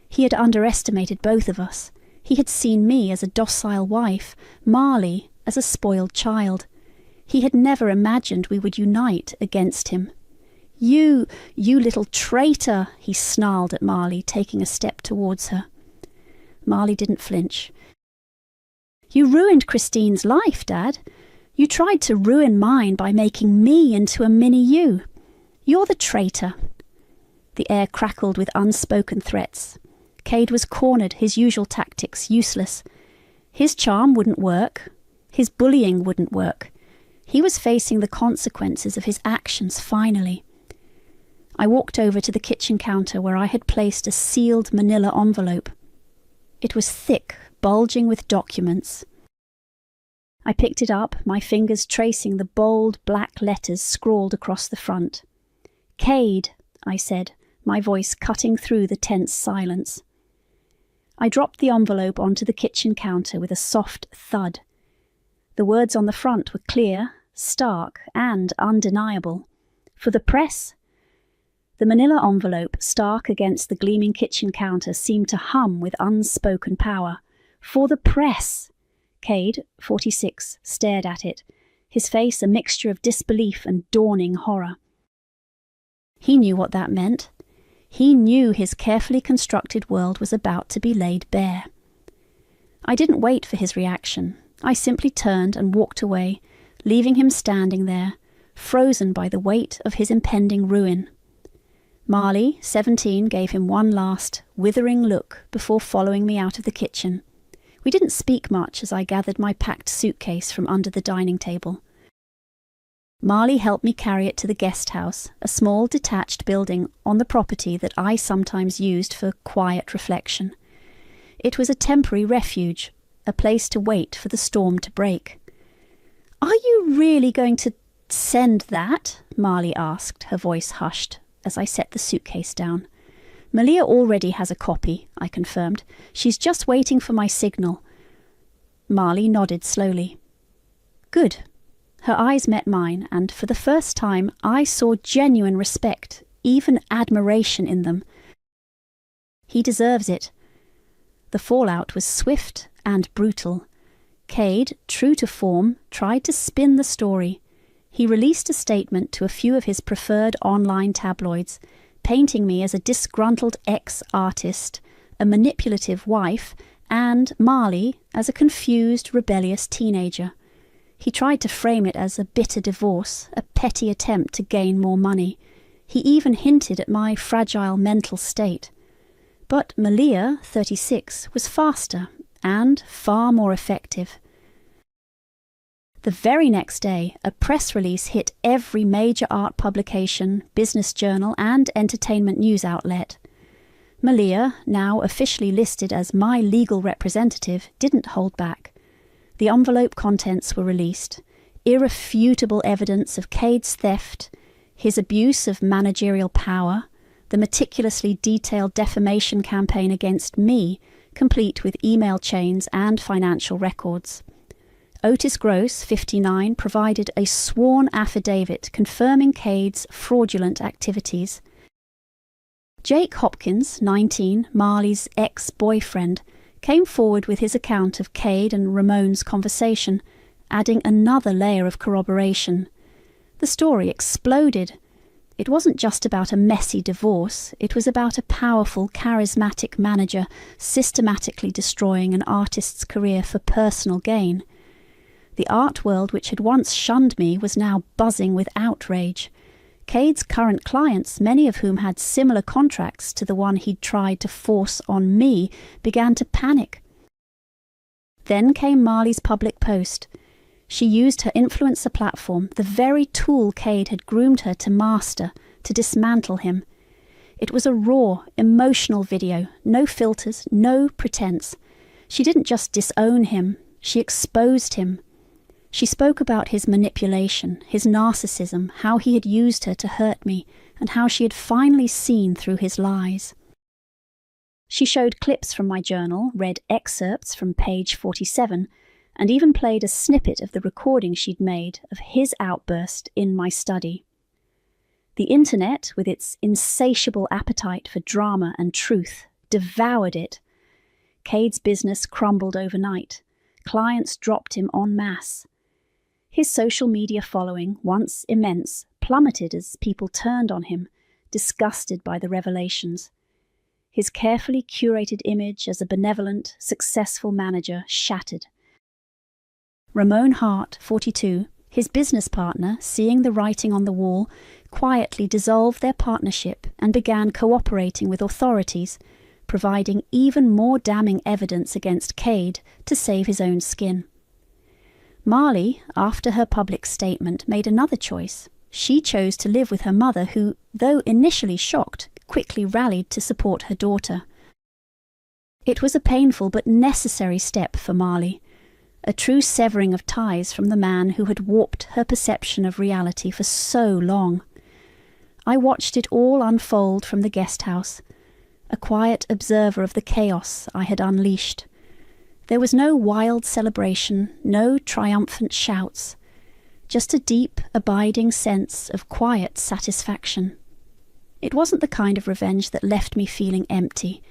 He had underestimated both of us. He had seen me as a docile wife, Marley as a spoiled child. He had never imagined we would unite against him. You little traitor," he snarled at Marley, taking a step towards her. Marley didn't flinch. "You ruined Christine's life, Dad. You tried to ruin mine by making me into a mini-you. You're the traitor." The air crackled with unspoken threats. Cade was cornered, his usual tactics useless. His charm wouldn't work. His bullying wouldn't work. He was facing the consequences of his actions finally. I walked over to the kitchen counter where I had placed a sealed manila envelope. It was thick, bulging with documents. I picked it up, my fingers tracing the bold black letters scrawled across the front. "Cade," I said, my voice cutting through the tense silence. I dropped the envelope onto the kitchen counter with a soft thud. The words on the front were clear, stark, and undeniable. For the press. The manila envelope, stark against the gleaming kitchen counter, seemed to hum with unspoken power. For the press! Cade, 46, stared at it, his face a mixture of disbelief and dawning horror. He knew what that meant. He knew his carefully constructed world was about to be laid bare. I didn't wait for his reaction. I simply turned and walked away, leaving him standing there, frozen by the weight of his impending ruin. Marley, 17, gave him one last, withering look before following me out of the kitchen. We didn't speak much as I gathered my packed suitcase from under the dining table. Marley helped me carry it to the guest house, a small detached building on the property that I sometimes used for quiet reflection. It was a temporary refuge, a place to wait for the storm to break. "Are you really going to send that?" Marley asked, her voice hushed, as I set the suitcase down. "Malia already has a copy," I confirmed. "She's just waiting for my signal." Marley nodded slowly. "Good." Her eyes met mine, and for the first time I saw genuine respect, even admiration in them. He deserves it. The fallout was swift and brutal. Cade, true to form, tried to spin the story. He released a statement to a few of his preferred online tabloids, painting me as a disgruntled ex-artist, a manipulative wife, and Marley as a confused, rebellious teenager. He tried to frame it as a bitter divorce, a petty attempt to gain more money. He even hinted at my fragile mental state. But Malia, 36, was faster and far more effective. The very next day, a press release hit every major art publication, business journal, and entertainment news outlet. Malia, now officially listed as my legal representative, didn't hold back. The envelope contents were released, irrefutable evidence of Cade's theft, his abuse of managerial power, the meticulously detailed defamation campaign against me, complete with email chains and financial records. Otis Gross, 59, provided a sworn affidavit confirming Cade's fraudulent activities. Jake Hopkins, 19, Marley's ex-boyfriend, came forward with his account of Cade and Ramon's conversation, adding another layer of corroboration. The story exploded. It wasn't just about a messy divorce, it was about a powerful, charismatic manager systematically destroying an artist's career for personal gain. The art world, which had once shunned me, was now buzzing with outrage. Cade's current clients, many of whom had similar contracts to the one he'd tried to force on me, began to panic. Then came Marley's public post. She used her influencer platform, the very tool Cade had groomed her to master, to dismantle him. It was a raw, emotional video, no filters, no pretense. She didn't just disown him, she exposed him. She spoke about his manipulation, his narcissism, how he had used her to hurt me, and how she had finally seen through his lies. She showed clips from my journal, read excerpts from page 47, and even played a snippet of the recording she'd made of his outburst in my study. The internet, with its insatiable appetite for drama and truth, devoured it. Cade's business crumbled overnight. Clients dropped him en masse. His social media following, once immense, plummeted as people turned on him, disgusted by the revelations. His carefully curated image as a benevolent, successful manager shattered. Ramon Hart, 42, his business partner, seeing the writing on the wall, quietly dissolved their partnership and began cooperating with authorities, providing even more damning evidence against Cade to save his own skin. Marley, after her public statement, made another choice. She chose to live with her mother, who, though initially shocked, quickly rallied to support her daughter. It was a painful but necessary step for Marley, a true severing of ties from the man who had warped her perception of reality for so long. I watched it all unfold from the guest house, a quiet observer of the chaos I had unleashed. There was no wild celebration, no triumphant shouts, just a deep, abiding sense of quiet satisfaction. It wasn't the kind of revenge that left me feeling empty.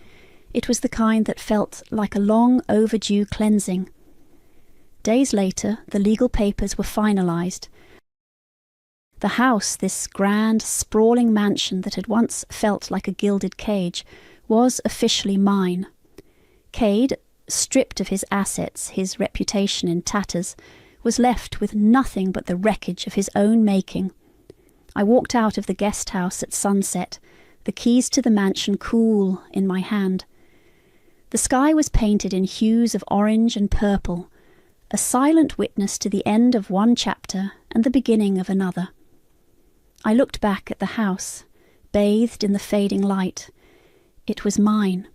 It was the kind that felt like a long overdue cleansing. Days later, the legal papers were finalised. The house, this grand, sprawling mansion that had once felt like a gilded cage, was officially mine. Cade, stripped of his assets, his reputation in tatters, was left with nothing but the wreckage of his own making. I walked out of the guest house at sunset, the keys to the mansion cool in my hand. The sky was painted in hues of orange and purple, a silent witness to the end of one chapter and the beginning of another. I looked back at the house, bathed in the fading light. It was mine.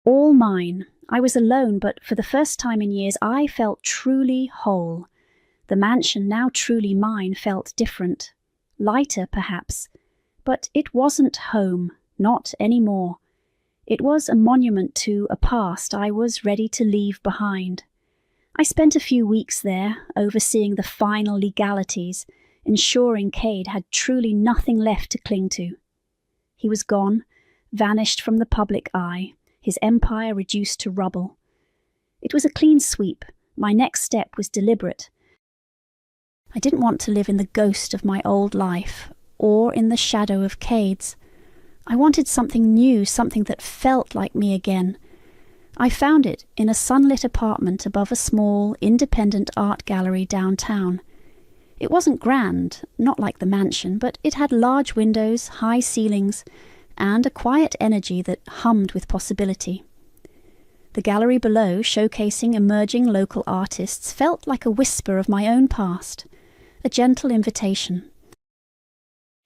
All mine. I was alone, but for the first time in years I felt truly whole. The mansion, now truly mine, felt different. Lighter, perhaps. But it wasn't home, not anymore. It was a monument to a past I was ready to leave behind. I spent a few weeks there, overseeing the final legalities, ensuring Cade had truly nothing left to cling to. He was gone, vanished from the public eye, his empire reduced to rubble. It was a clean sweep. My next step was deliberate. I didn't want to live in the ghost of my old life, or in the shadow of Cade's. I wanted something new, something that felt like me again. I found it in a sunlit apartment above a small, independent art gallery downtown. It wasn't grand, not like the mansion, but it had large windows, high ceilings, and a quiet energy that hummed with possibility. The gallery below, showcasing emerging local artists, felt like a whisper of my own past, a gentle invitation.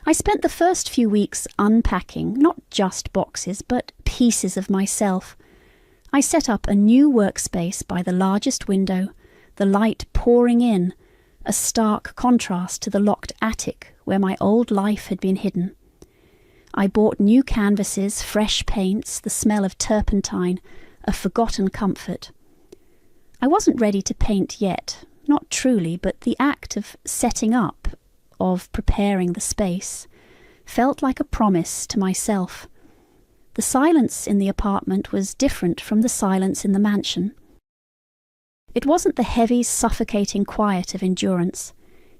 I spent the first few weeks unpacking, not just boxes, but pieces of myself. I set up a new workspace by the largest window, the light pouring in, a stark contrast to the locked attic where my old life had been hidden. I bought new canvases, fresh paints, the smell of turpentine, a forgotten comfort. I wasn't ready to paint yet, not truly, but the act of setting up, of preparing the space, felt like a promise to myself. The silence in the apartment was different from the silence in the mansion. It wasn't the heavy, suffocating quiet of endurance.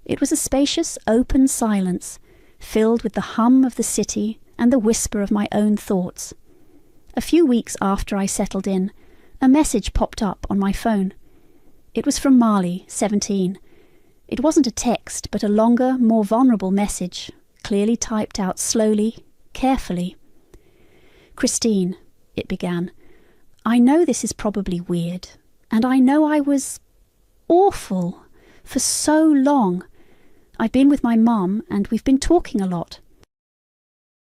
It was a spacious, open silence, filled with the hum of the city and the whisper of my own thoughts. A few weeks after I settled in, a message popped up on my phone. It was from Marley, 17. It wasn't a text, but a longer, more vulnerable message, clearly typed out slowly, carefully. "Christine," it began, "I know this is probably weird, and I know I was awful for so long. I've been with my mum, and we've been talking a lot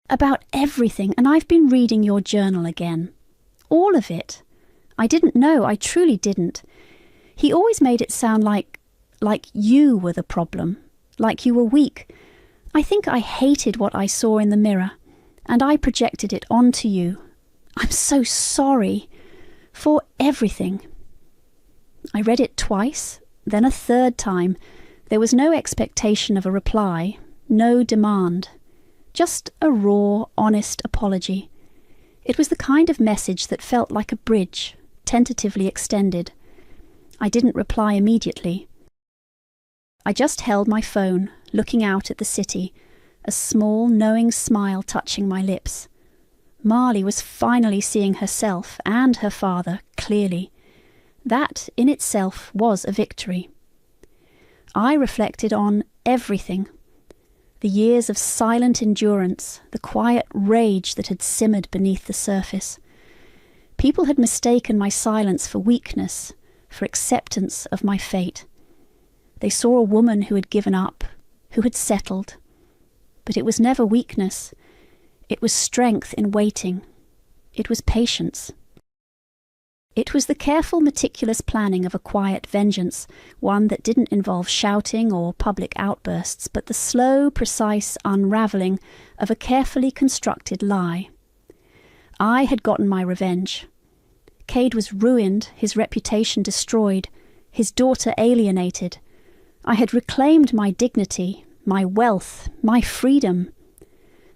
about everything, and I've been reading your journal again. All of it. I didn't know, I truly didn't. He always made it sound like you were the problem, like you were weak. I think I hated what I saw in the mirror, and I projected it onto you. I'm so sorry for everything." I read it twice, then a third time. There was no expectation of a reply, no demand. Just a raw, honest apology. It was the kind of message that felt like a bridge, tentatively extended. I didn't reply immediately. I just held my phone, looking out at the city, a small, knowing smile touching my lips. Marley was finally seeing herself and her father clearly. That, in itself, was a victory. I reflected on everything. The years of silent endurance, the quiet rage that had simmered beneath the surface. People had mistaken my silence for weakness, for acceptance of my fate. They saw a woman who had given up, who had settled. But it was never weakness. It was strength in waiting. It was patience. It was the careful, meticulous planning of a quiet vengeance, one that didn't involve shouting or public outbursts, but the slow, precise unravelling of a carefully constructed lie. I had gotten my revenge. Cade was ruined, his reputation destroyed, his daughter alienated. I had reclaimed my dignity, my wealth, my freedom.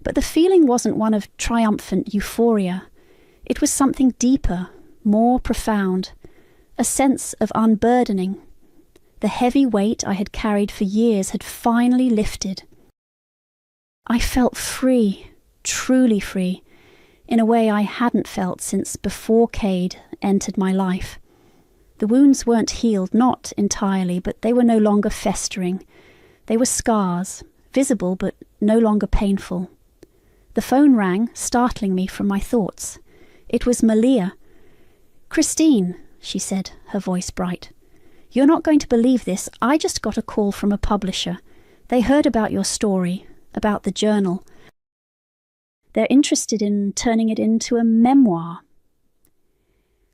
But the feeling wasn't one of triumphant euphoria. It was something deeper, more profound, a sense of unburdening. The heavy weight I had carried for years had finally lifted. I felt free, truly free, in a way I hadn't felt since before Cade entered my life. The wounds weren't healed, not entirely, but they were no longer festering. They were scars, visible but no longer painful. The phone rang, startling me from my thoughts. It was Malia. "Christine," she said, her voice bright. "You're not going to believe this. I just got a call from a publisher. They heard about your story, about the journal. They're interested in turning it into a memoir."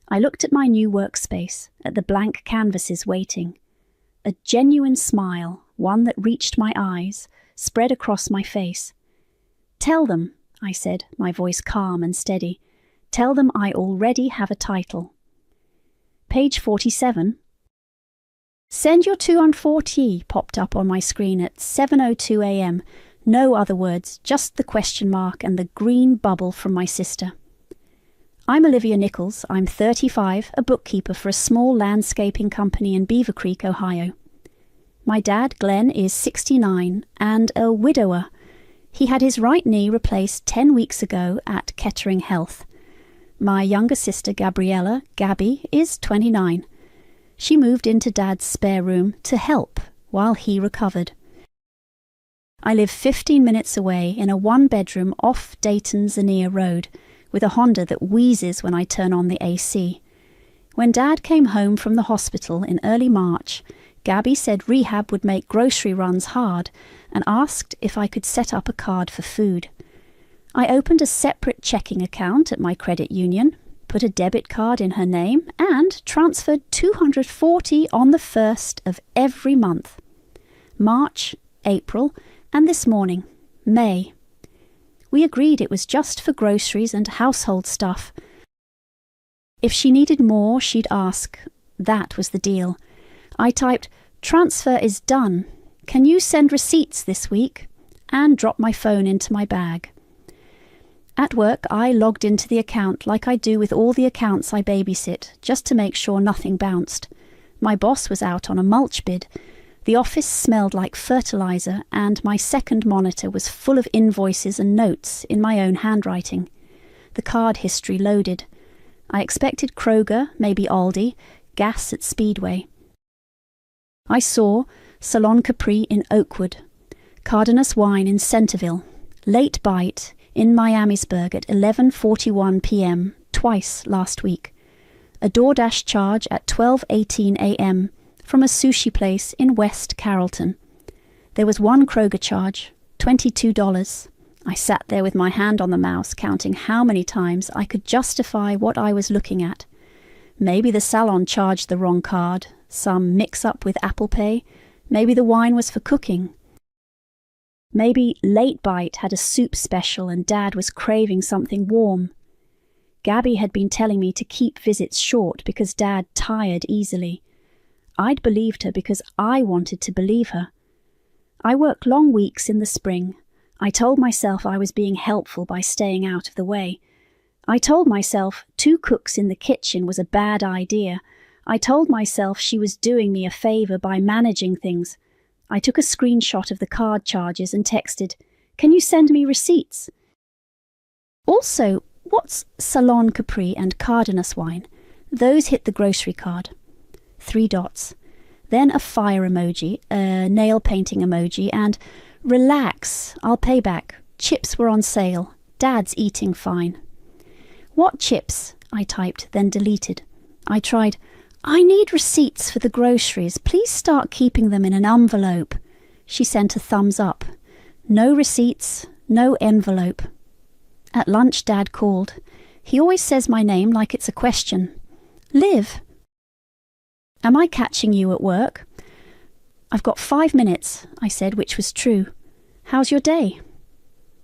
I looked at my new workspace, at the blank canvases waiting. A genuine smile, one that reached my eyes, spread across my face. "Tell them," I said, my voice calm and steady. "Tell them I already have a title." Page 47. "Send your 240 popped up on my screen at 7:02 a.m. No other words, just the question mark and the green bubble from my sister. "I'm Olivia Nichols. I'm 35, a bookkeeper for a small landscaping company in Beaver Creek, Ohio. My dad, Glenn, is 69 and a widower. He had his right knee replaced 10 weeks ago at Kettering Health. My younger sister, Gabriella, Gabby, is 29. She moved into Dad's spare room to help while he recovered. I live 15 minutes away in a one-bedroom off Dayton-Zania Road with a Honda that wheezes when I turn on the AC. When Dad came home from the hospital in early March, Gabby said rehab would make grocery runs hard and asked if I could set up a card for food. I opened a separate checking account at my credit union, put a debit card in her name, and transferred $240 on the 1st of every month. March, April, and this morning, May. We agreed it was just for groceries and household stuff. If she needed more, she'd ask. That was the deal. I typed, "Transfer is done. Can you send receipts this week?" and dropped my phone into my bag. At work, I logged into the account like I do with all the accounts I babysit, just to make sure nothing bounced. My boss was out on a mulch bid. The office smelled like fertilizer, and my second monitor was full of invoices and notes in my own handwriting. The card history loaded. I expected Kroger, maybe Aldi, gas at Speedway. I saw Salon Capri in Oakwood, Cardenas Wine in Centerville, Late Bite in Miamisburg at 11:41 p.m. twice last week, a DoorDash charge at 12:18 a.m. from a sushi place in West Carrollton. There was one Kroger charge, $22. I sat there with my hand on the mouse, counting how many times I could justify what I was looking at. Maybe the salon charged the wrong card, some mix-up with Apple Pay. Maybe the wine was for cooking. Maybe Late Bite had a soup special and Dad was craving something warm. Gabby had been telling me to keep visits short because Dad tired easily. I'd believed her because I wanted to believe her. I work long weeks in the spring. I told myself I was being helpful by staying out of the way. I told myself 2 cooks in the kitchen was a bad idea. I told myself she was doing me a favor by managing things. I took a screenshot of the card charges and texted, "Can you send me receipts?" Also, what's Salon Capri and Cardenas Wine? Those hit the grocery card. 3 dots. Then a fire emoji, a nail painting emoji, and "Relax, I'll pay back. Chips were on sale. Dad's eating fine." "What chips?" I typed, then deleted. I tried, "I need receipts for the groceries. Please start keeping them in an envelope." She sent a thumbs up. No receipts, no envelope. At lunch, Dad called. He always says my name like it's a question. Liv, am I catching you at work? I've got 5 minutes, I said, which was true. How's your day?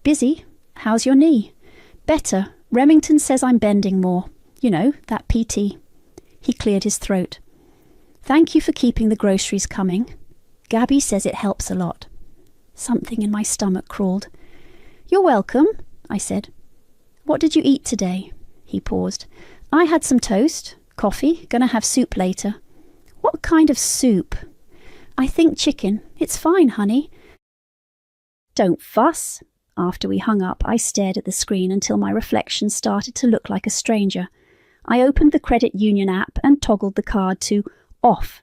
Busy. How's your knee? Better. Remington says I'm bending more. You know, that PT. He cleared his throat. Thank you for keeping the groceries coming. Gabby says it helps a lot. Something in my stomach crawled. You're welcome, I said. What did you eat today? He paused. I had some toast, coffee, gonna have soup later. What kind of soup? I think chicken. It's fine, honey. Don't fuss. After we hung up, I stared at the screen until my reflection started to look like a stranger. I opened the credit union app and toggled the card to off,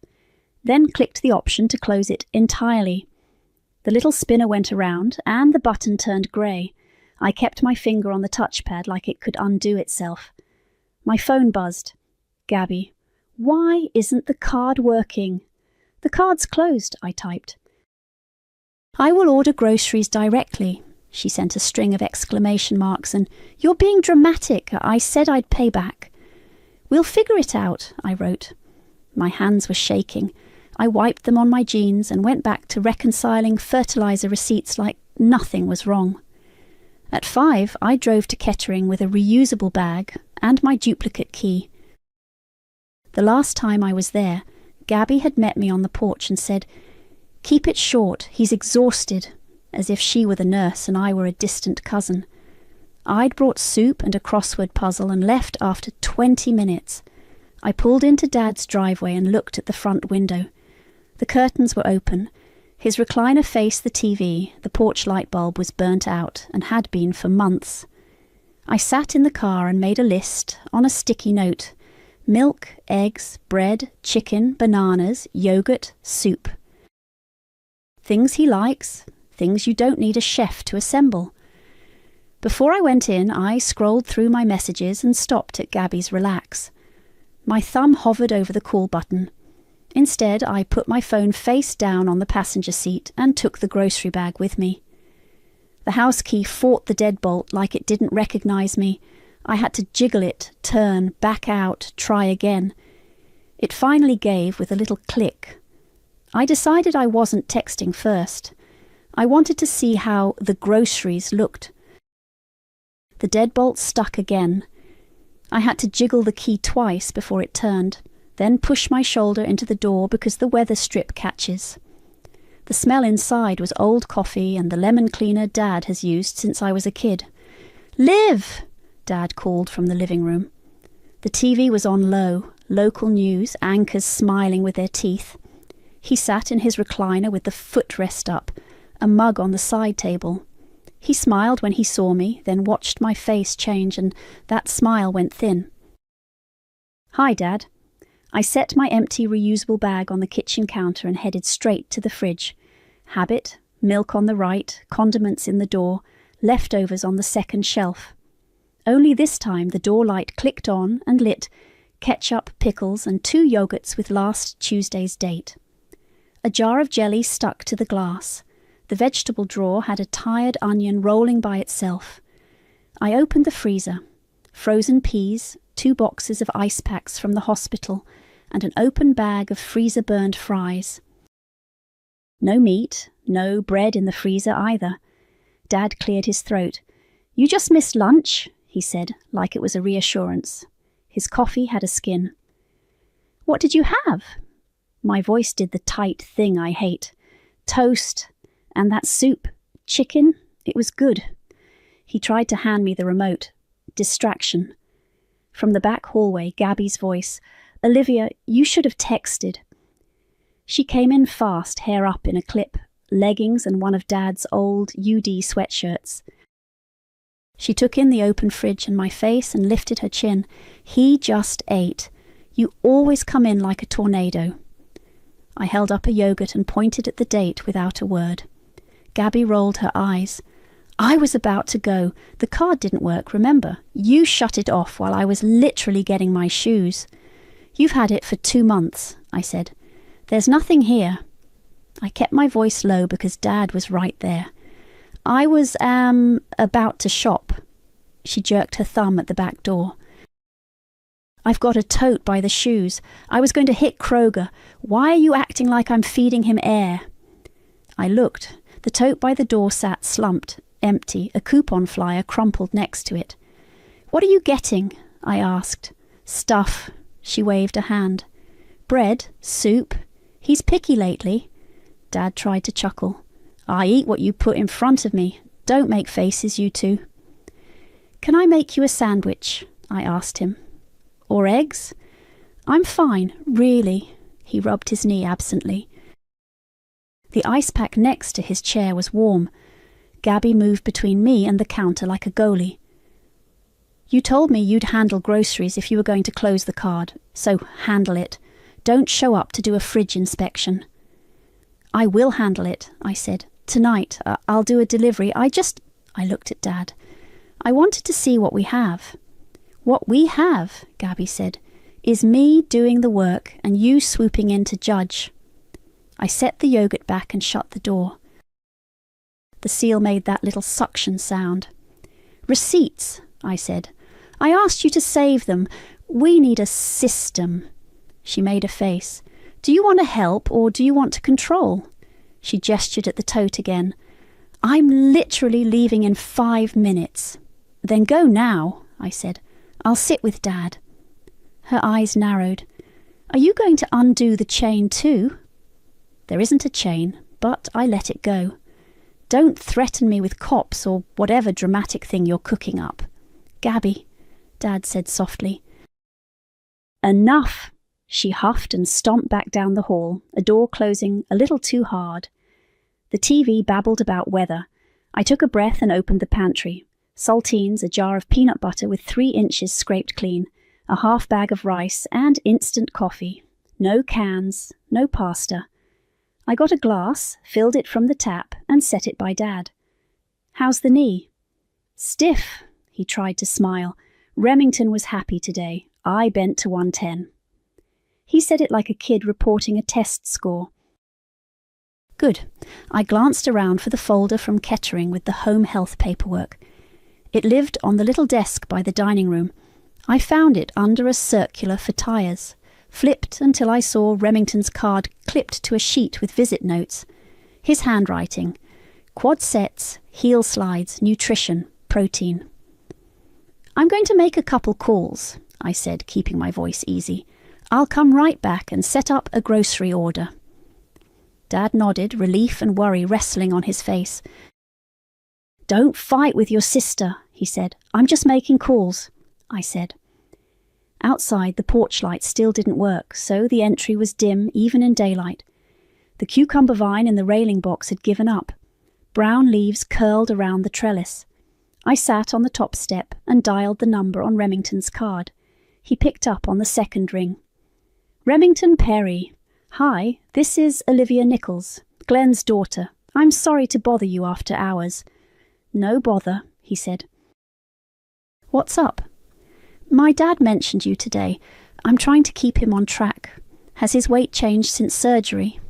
then clicked the option to close it entirely. The little spinner went around and the button turned grey. I kept my finger on the touchpad like it could undo itself. My phone buzzed. Gabby. Why isn't the card working? The card's closed, I typed. I will order groceries directly. She sent a string of exclamation marks and, you're being dramatic. I said I'd pay back. We'll figure it out, I wrote. My hands were shaking. I wiped them on my jeans and went back to reconciling fertilizer receipts like nothing was wrong. At 5, I drove to Kettering with a reusable bag and my duplicate key. The last time I was there, Gabby had met me on the porch and said, Keep it short, he's exhausted, as if she were the nurse and I were a distant cousin. I'd brought soup and a crossword puzzle and left after 20 minutes. I pulled into Dad's driveway and looked at the front window. The curtains were open. His recliner faced the TV. The porch light bulb was burnt out and had been for months. I sat in the car and made a list on a sticky note. Milk, eggs, bread, chicken, bananas, yogurt, soup. Things he likes, things you don't need a chef to assemble. Before I went in, I scrolled through my messages and stopped at Gabby's relax. My thumb hovered over the call button. Instead, I put my phone face down on the passenger seat and took the grocery bag with me. The house key fought the deadbolt like it didn't recognize me. I had to jiggle it, turn, back out, try again. It finally gave with a little click. I decided I wasn't texting first. I wanted to see how the groceries looked. The deadbolt stuck again. I had to jiggle the key twice before it turned, then push my shoulder into the door because the weather strip catches. The smell inside was old coffee and the lemon cleaner Dad has used since I was a kid. Liv! Dad called from the living room. The TV was on low, local news, anchors smiling with their teeth. He sat in his recliner with the footrest up, a mug on the side table. He smiled when he saw me, then watched my face change, and that smile went thin. Hi, Dad. I set my empty reusable bag on the kitchen counter and headed straight to the fridge. Habit, milk on the right, condiments in the door, leftovers on the second shelf. Only this time the door light clicked on and lit, ketchup, pickles, and 2 yogurts with last Tuesday's date. A jar of jelly stuck to the glass. The vegetable drawer had a tired onion rolling by itself. I opened the freezer. Frozen peas, 2 boxes of ice packs from the hospital, and an open bag of freezer-burned fries. No meat, no bread in the freezer either. Dad cleared his throat. You just missed lunch, he said, like it was a reassurance. His coffee had a skin. What did you have? My voice did the tight thing I hate. Toast. And that soup. Chicken. It was good. He tried to hand me the remote. Distraction. From the back hallway, Gabby's voice. Olivia, you should have texted. She came in fast, hair up in a clip, leggings and one of Dad's old UD sweatshirts. She took in the open fridge and my face and lifted her chin. He just ate. You always come in like a tornado. I held up a yogurt and pointed at the date without a word. Gabby rolled her eyes. I was about to go. The card didn't work, remember? You shut it off while I was literally getting my shoes. You've had it for 2 months, I said. There's nothing here. I kept my voice low because Dad was right there. I was, about to shop. She jerked her thumb at the back door. I've got a tote by the shoes. I was going to hit Kroger. Why are you acting like I'm feeding him air? I looked. The tote by the door sat slumped, empty, a coupon flyer crumpled next to it. What are you getting? I asked. Stuff. She waved a hand. Bread? Soup? He's picky lately. Dad tried to chuckle. I eat what you put in front of me. Don't make faces, you two. Can I make you a sandwich? I asked him. Or eggs? I'm fine, really. He rubbed his knee absently. The ice pack next to his chair was warm. Gabby moved between me and the counter like a goalie. You told me you'd handle groceries if you were going to close the card, so handle it. Don't show up to do a fridge inspection. I will handle it, I said. Tonight, I'll do a delivery. I looked at Dad. I wanted to see what we have. What we have, Gabby said, is me doing the work and you swooping in to judge. I set the yogurt back and shut the door. The seal made that little suction sound. Receipts, I said. I asked you to save them. We need a system. She made a face. Do you want to help or do you want to control? She gestured at the tote again. I'm literally leaving in 5 minutes. Then go now, I said. I'll sit with Dad. Her eyes narrowed. Are you going to undo the chain too? There isn't a chain, but I let it go. Don't threaten me with cops or whatever dramatic thing you're cooking up. Gabby, Dad said softly. Enough! She huffed and stomped back down the hall, a door closing a little too hard. The TV babbled about weather. I took a breath and opened the pantry. Saltines, a jar of peanut butter with 3 inches scraped clean, a half bag of rice, and instant coffee. No cans, no pasta. I got a glass, filled it from the tap, and set it by Dad. How's the knee? Stiff, he tried to smile. Remington was happy today. I bent to 110. He said it like a kid reporting a test score. Good. I glanced around for the folder from Kettering with the home health paperwork. It lived on the little desk by the dining room. I found it under a circular for tyres, flipped until I saw Remington's card clipped to a sheet with visit notes. His handwriting. Quad sets, heel slides, nutrition, protein. I'm going to make a couple calls, I said, keeping my voice easy. I'll come right back and set up a grocery order. Dad nodded, relief and worry wrestling on his face. Don't fight with your sister, he said. I'm just making calls, I said. Outside, the porch light still didn't work, so the entry was dim even in daylight. The cucumber vine in the railing box had given up. Brown leaves curled around the trellis. I sat on the top step and dialed the number on Remington's card. He picked up on the second ring. Remington Perry. Hi, this is Olivia Nichols, Glenn's daughter. I'm sorry to bother you after hours. No bother, he said. What's up? My dad mentioned you today. I'm trying to keep him on track. Has his weight changed since surgery?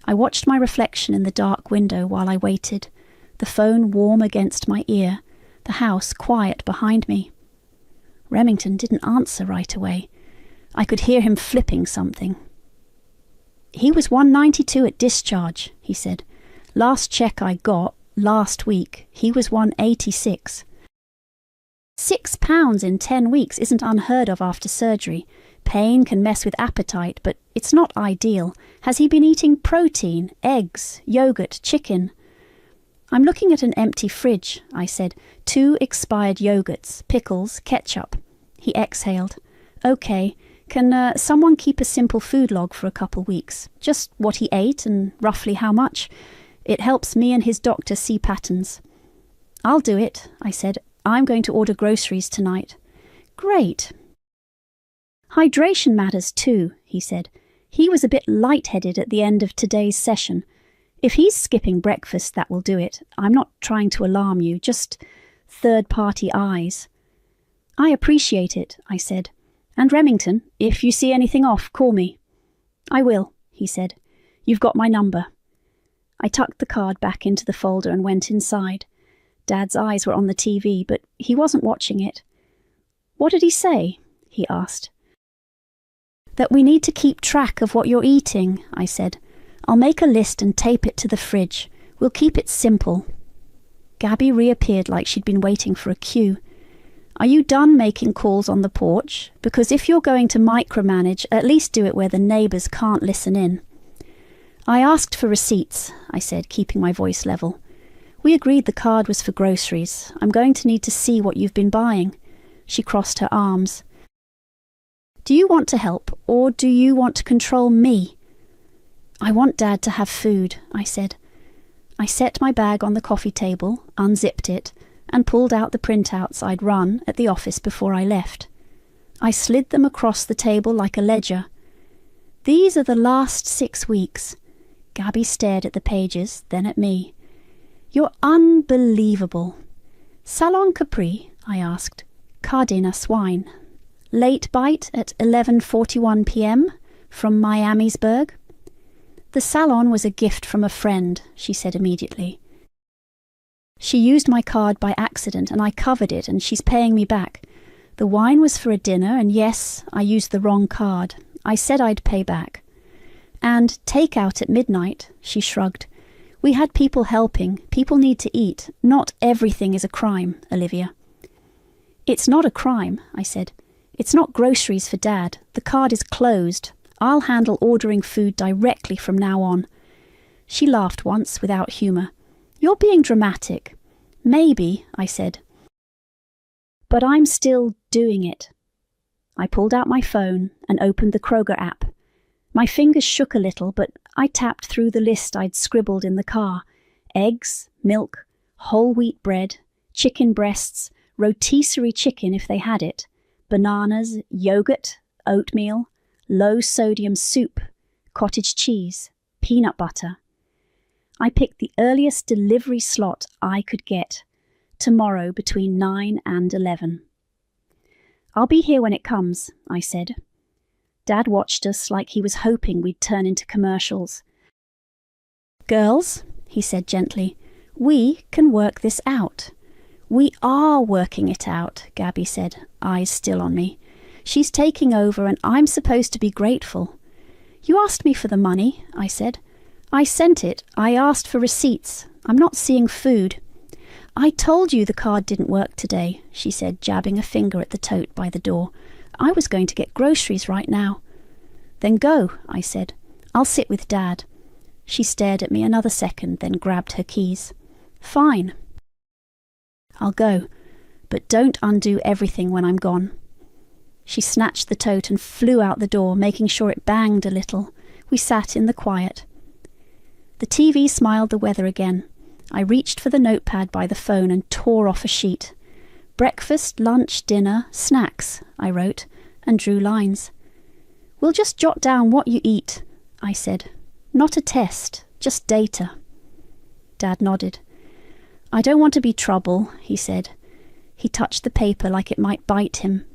I watched my reflection in the dark window while I waited, the phone warm against my ear, the house quiet behind me. Remington didn't answer right away. I could hear him flipping something. He was 192 at discharge, he said. Last check I got, last week, he was 186. 6 pounds in 10 weeks isn't unheard of after surgery. Pain can mess with appetite, but it's not ideal. Has he been eating protein, eggs, yogurt, chicken? I'm looking at an empty fridge, I said. 2 expired yogurts, pickles, ketchup. He exhaled. Okay, can someone keep a simple food log for a couple weeks? Just what he ate and roughly how much? It helps me and his doctor see patterns. I'll do it, I said. I'm going to order groceries tonight. Great. Hydration matters too, he said. He was a bit lightheaded at the end of today's session. If he's skipping breakfast, that will do it. I'm not trying to alarm you, just third-party eyes. I appreciate it, I said. And Remington, if you see anything off, call me. I will, he said. You've got my number. I tucked the card back into the folder and went inside. Dad's eyes were on the TV, but he wasn't watching it. What did he say? He he asked. That we need to keep track of what you're eating, I said. I'll make a list and tape it to the fridge. We'll keep it simple. Gabby reappeared like she'd been waiting for a cue. Are you done making calls on the porch? Because if you're going to micromanage, at least do it where the neighbours can't listen in. I asked for receipts, I said, keeping my voice level. We agreed the card was for groceries. I'm going to need to see what you've been buying. She crossed her arms. Do you want to help, or do you want to control me? I want Dad to have food, I said. I set my bag on the coffee table, unzipped it, and pulled out the printouts I'd run at the office before I left. I slid them across the table like a ledger. These are the last 6 weeks. Gabby stared at the pages, then at me. You're unbelievable. Salon Capri? I asked. Cardena swine. Late bite at 11:41 p.m. from Miamisburg. The salon was a gift from a friend, she said immediately. She used my card by accident and I covered it and she's paying me back. The wine was for a dinner and yes, I used the wrong card. I said I'd pay back. And takeout at midnight, she shrugged. We had people helping. People need to eat. Not everything is a crime, Olivia. It's not a crime, I said. It's not groceries for Dad. The card is closed. I'll handle ordering food directly from now on. She laughed once without humour. You're being dramatic. Maybe, I said. But I'm still doing it. I pulled out my phone and opened the Kroger app. My fingers shook a little, but I tapped through the list I'd scribbled in the car. Eggs, milk, whole wheat bread, chicken breasts, rotisserie chicken if they had it, bananas, yogurt, oatmeal, low-sodium soup, cottage cheese, peanut butter. I picked the earliest delivery slot I could get, tomorrow between 9 and 11. I'll be here when it comes, I said. Dad watched us like he was hoping we'd turn into commercials. Girls, he said gently, we can work this out. We are working it out, Gabby said, eyes still on me. She's taking over and I'm supposed to be grateful. You asked me for the money, I said. I sent it. I asked for receipts. I'm not seeing food. I told you the card didn't work today, she said, jabbing a finger at the tote by the door. I was going to get groceries right now. Then go, I said. I'll sit with Dad. She stared at me another second, then grabbed her keys. Fine. I'll go, but don't undo everything when I'm gone. She snatched the tote and flew out the door, making sure it banged a little. We sat in the quiet. The TV smiled the weather again. I reached for the notepad by the phone and tore off a sheet. Breakfast, lunch, dinner, snacks, I wrote, and drew lines. We'll just jot down what you eat, I said. Not a test, just data. Dad nodded. I don't want to be trouble, he said. He touched the paper like it might bite him.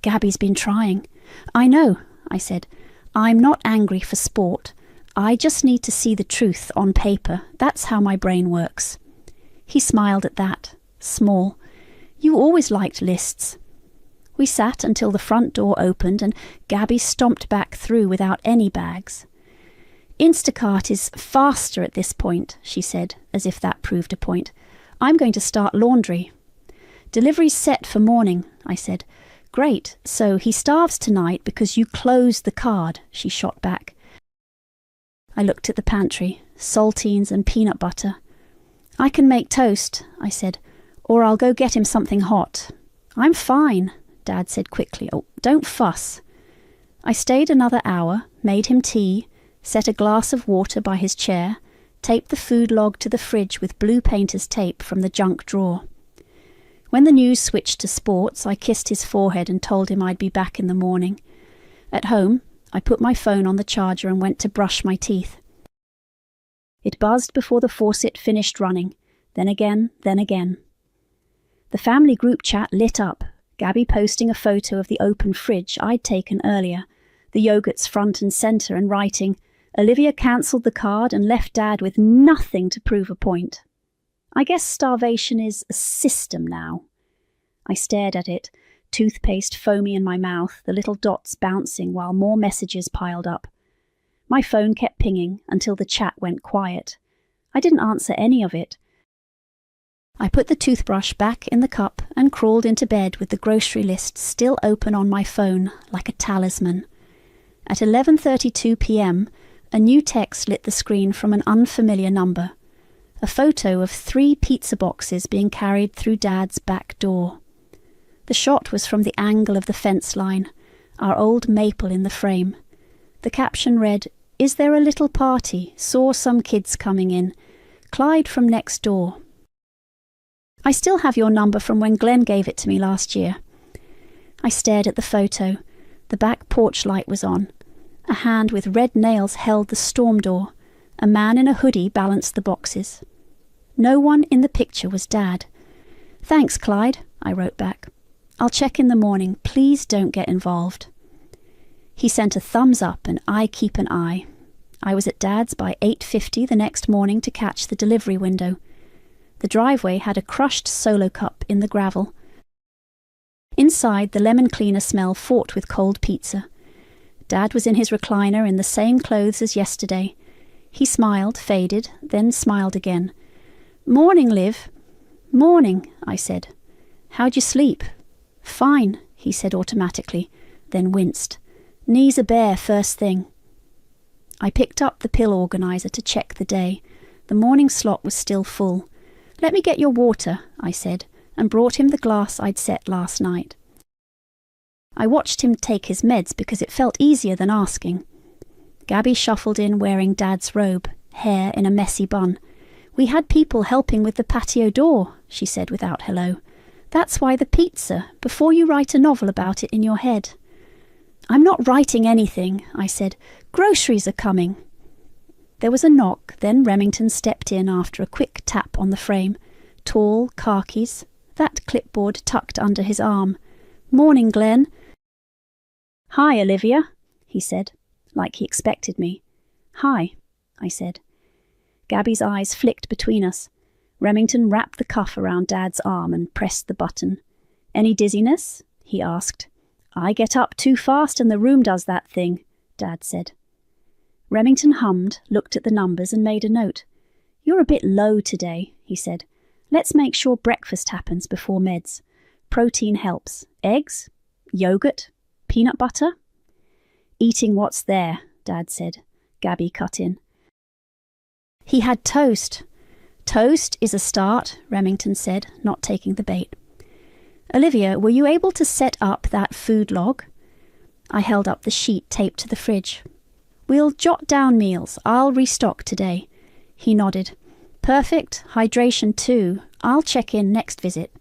Gabby's been trying. I know, I said. I'm not angry for sport. I just need to see the truth on paper. That's how my brain works. He smiled at that, small. You always liked lists. We sat until the front door opened and Gabby stomped back through without any bags. Instacart is faster at this point, she said, as if that proved a point. I'm going to start laundry. Delivery's set for morning, I said. Great, so he starves tonight because you closed the card, she shot back. I looked at the pantry, saltines and peanut butter. I can make toast, I said, or I'll go get him something hot. I'm fine, Dad said quickly. Oh, don't fuss. I stayed another hour, made him tea, set a glass of water by his chair, taped the food log to the fridge with blue painter's tape from the junk drawer. When the news switched to sports, I kissed his forehead and told him I'd be back in the morning. At home, I put my phone on the charger and went to brush my teeth. It buzzed before the faucet finished running, then again, then again. The family group chat lit up, Gabby posting a photo of the open fridge I'd taken earlier, the yogurts front and centre, and writing, Olivia cancelled the card and left Dad with nothing to prove a point. I guess starvation is a system now. I stared at it, toothpaste foamy in my mouth, the little dots bouncing while more messages piled up. My phone kept pinging until the chat went quiet. I didn't answer any of it. I put the toothbrush back in the cup and crawled into bed with the grocery list still open on my phone like a talisman. At 11:32 p.m, a new text lit the screen from an unfamiliar number. A photo of 3 pizza boxes being carried through Dad's back door. The shot was from the angle of the fence line, our old maple in the frame. The caption read, "Is there a little party? Saw some kids coming in. Clyde from next door." I still have your number from when Glenn gave it to me last year. I stared at the photo. The back porch light was on. A hand with red nails held the storm door. A man in a hoodie balanced the boxes. No one in the picture was Dad. "Thanks, Clyde," I wrote back. "I'll check in the morning. Please don't get involved." He sent a thumbs up and I keep an eye. I was at Dad's by 8:50 the next morning to catch the delivery window. The driveway had a crushed Solo cup in the gravel. Inside, the lemon cleaner smell fought with cold pizza. Dad was in his recliner in the same clothes as yesterday. He smiled, faded, then smiled again. "Morning, Liv." "Morning," I said. "How'd you sleep?" "Fine," he said automatically, then winced. "Knees are bare first thing." I picked up the pill organizer to check the day. The morning slot was still full. "Let me get your water," I said, and brought him the glass I'd set last night. I watched him take his meds because it felt easier than asking. Gabby shuffled in wearing Dad's robe, hair in a messy bun. "We had people helping with the patio door," she said without hello. "That's why the pizza, before you write a novel about it in your head." "I'm not writing anything," I said. "Groceries are coming." There was a knock, then Remington stepped in after a quick tap on the frame. Tall, khakis, that clipboard tucked under his arm. "Morning, Glenn." "Hi, Olivia," he said, like he expected me. "Hi," I said. Gabby's eyes flicked between us. Remington wrapped the cuff around Dad's arm and pressed the button. "Any dizziness?" he asked. "I get up too fast and the room does that thing," Dad said. Remington hummed, looked at the numbers and made a note. "You're a bit low today," he said. "Let's make sure breakfast happens before meds. Protein helps. Eggs? Yogurt? Peanut butter?" "Eating what's there," Dad said. Gabby cut in. "He had toast." "Toast is a start," Remington said, not taking the bait. "Olivia, were you able to set up that food log?" I held up the sheet taped to the fridge. "We'll jot down meals. I'll restock today." He nodded. "Perfect. Hydration too. I'll check in next visit."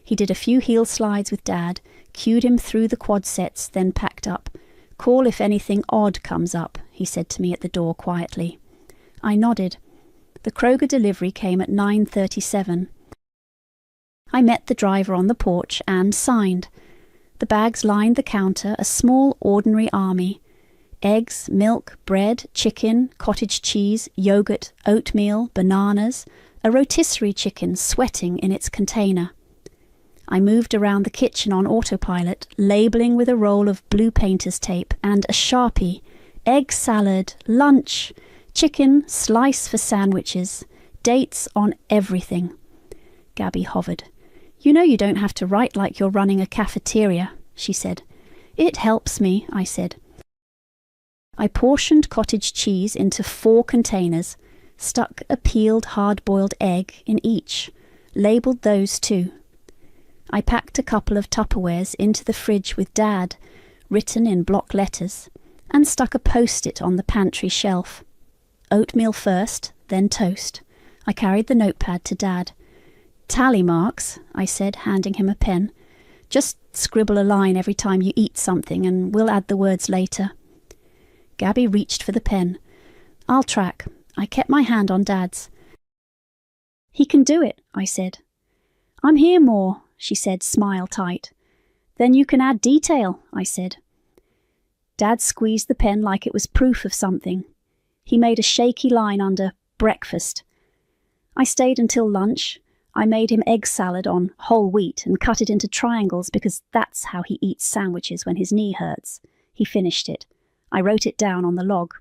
He did a few heel slides with Dad, cued him through the quad sets, then packed up. "Call if anything odd comes up," he said to me at the door quietly. I nodded. The Kroger delivery came at 9:37. I met the driver on the porch and signed. The bags lined the counter, a small, ordinary army. Eggs, milk, bread, chicken, cottage cheese, yogurt, oatmeal, bananas, a rotisserie chicken sweating in its container. I moved around the kitchen on autopilot, labeling with a roll of blue painter's tape and a Sharpie. Egg salad, lunch, chicken, slice for sandwiches, dates on everything. Gabby hovered. "You know you don't have to write like you're running a cafeteria," she said. "It helps me," I said. I portioned cottage cheese into 4 containers, stuck a peeled hard-boiled egg in each, labelled those too. I packed a couple of Tupperwares into the fridge with Dad, written in block letters, and stuck a post-it on the pantry shelf. Oatmeal first, then toast. I carried the notepad to Dad. "Tally marks," I said, handing him a pen. "Just scribble a line every time you eat something and we'll add the words later." Gabby reached for the pen. "I'll track." I kept my hand on Dad's. "He can do it," I said. "I'm here more," she said, smile tight. "Then you can add detail," I said. Dad squeezed the pen like it was proof of something. He made a shaky line under breakfast. I stayed until lunch. I made him egg salad on whole wheat and cut it into triangles because that's how he eats sandwiches when his knee hurts. He finished it. I wrote it down on the log.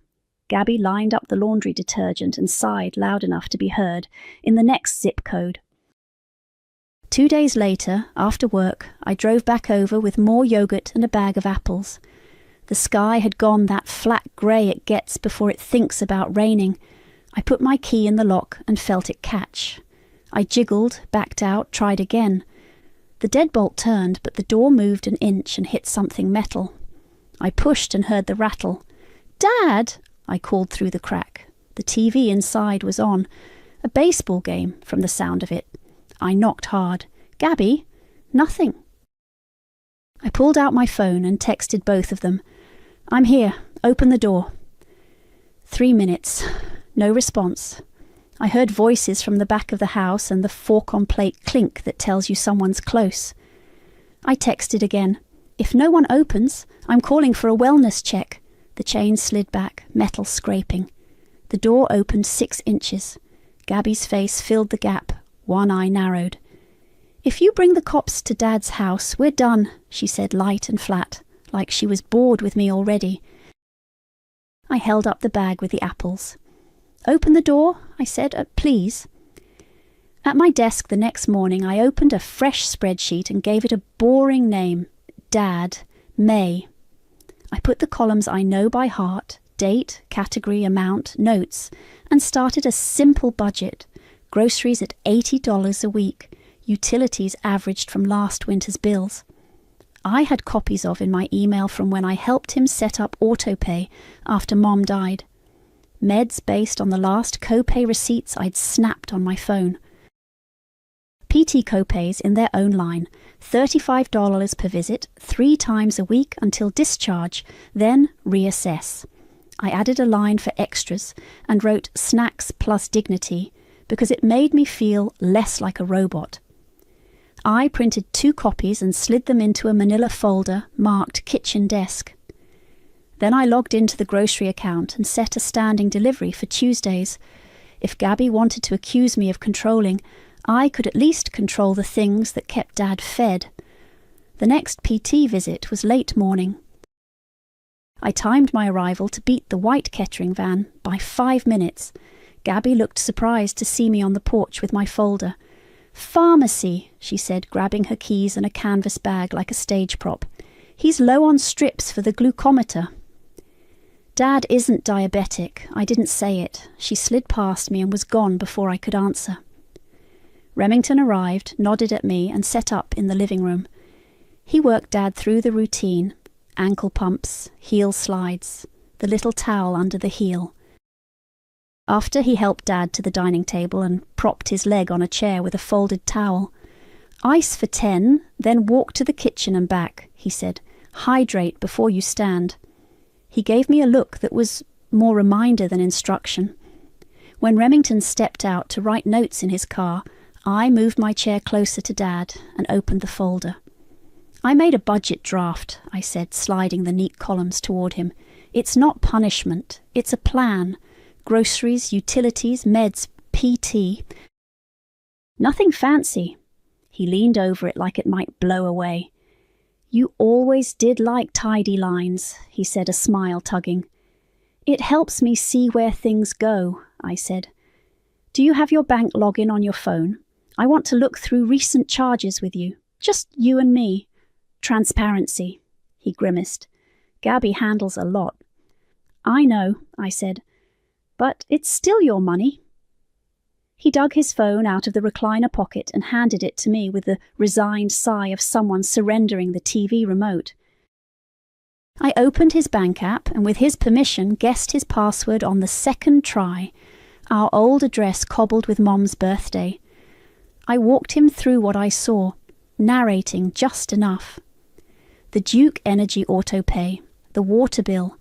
Gabby lined up the laundry detergent and sighed loud enough to be heard in the next zip code. 2 days later, after work, I drove back over with more yogurt and a bag of apples. The sky had gone that flat grey it gets before it thinks about raining. I put my key in the lock and felt it catch. I jiggled, backed out, tried again. The deadbolt turned, but the door moved an inch and hit something metal. I pushed and heard the rattle. "Dad!" I called through the crack. The TV inside was on. A baseball game, from the sound of it. I knocked hard. "Gabby?" "Nothing." I pulled out my phone and texted both of them. "I'm here. Open the door." 3 minutes. No response. I heard voices from the back of the house and the fork-on-plate clink that tells you someone's close. I texted again. "If no one opens, I'm calling for a wellness check." The chain slid back, metal scraping. The door opened 6 inches. Gabby's face filled the gap. One eye narrowed. "If you bring the cops to Dad's house, we're done," she said light and flat, like she was bored with me already. I held up the bag with the apples. "Open the door," I said, "please." At my desk the next morning, I opened a fresh spreadsheet and gave it a boring name. Dad, May. I put the columns I know by heart, date, category, amount, notes, and started a simple budget. Groceries at $80 a week. Utilities averaged from last winter's bills. I had copies of in my email from when I helped him set up autopay after Mom died. Meds based on the last copay receipts I'd snapped on my phone. PT copays in their own line, $35 per visit, 3 times a week until discharge, then reassess. I added a line for extras and wrote snacks plus dignity because it made me feel less like a robot. I printed 2 copies and slid them into a manila folder marked kitchen desk. Then I logged into the grocery account and set a standing delivery for Tuesdays. If Gabby wanted to accuse me of controlling, I could at least control the things that kept Dad fed. The next PT visit was late morning. I timed my arrival to beat the white Kettering van by 5 minutes. Gabby looked surprised to see me on the porch with my folder. "Pharmacy," she said, grabbing her keys and a canvas bag like a stage prop. "He's low on strips for the glucometer." "Dad isn't diabetic." I didn't say it. She slid past me and was gone before I could answer. Remington arrived, nodded at me, and set up in the living room. He worked Dad through the routine: ankle pumps, heel slides, the little towel under the heel. After he helped Dad to the dining table and propped his leg on a chair with a folded towel. "Ice for 10, then walk to the kitchen and back," he said. "Hydrate before you stand." He gave me a look that was more reminder than instruction. When Remington stepped out to write notes in his car, I moved my chair closer to Dad and opened the folder. "I made a budget draft," I said, sliding the neat columns toward him. "It's not punishment. It's a plan. Groceries, utilities, meds, PT. Nothing fancy." He leaned over it like it might blow away. "You always did like tidy lines," he said, a smile tugging. "It helps me see where things go," I said. "Do you have your bank login on your phone? I want to look through recent charges with you. Just you and me. Transparency." He grimaced. "Gabby handles a lot." "I know," I said. "But it's still your money." He dug his phone out of the recliner pocket and handed it to me with the resigned sigh of someone surrendering the TV remote. I opened his bank app and with his permission guessed his password on the second try, our old address cobbled with Mom's birthday. I walked him through what I saw, narrating just enough. The Duke Energy autopay, the water bill,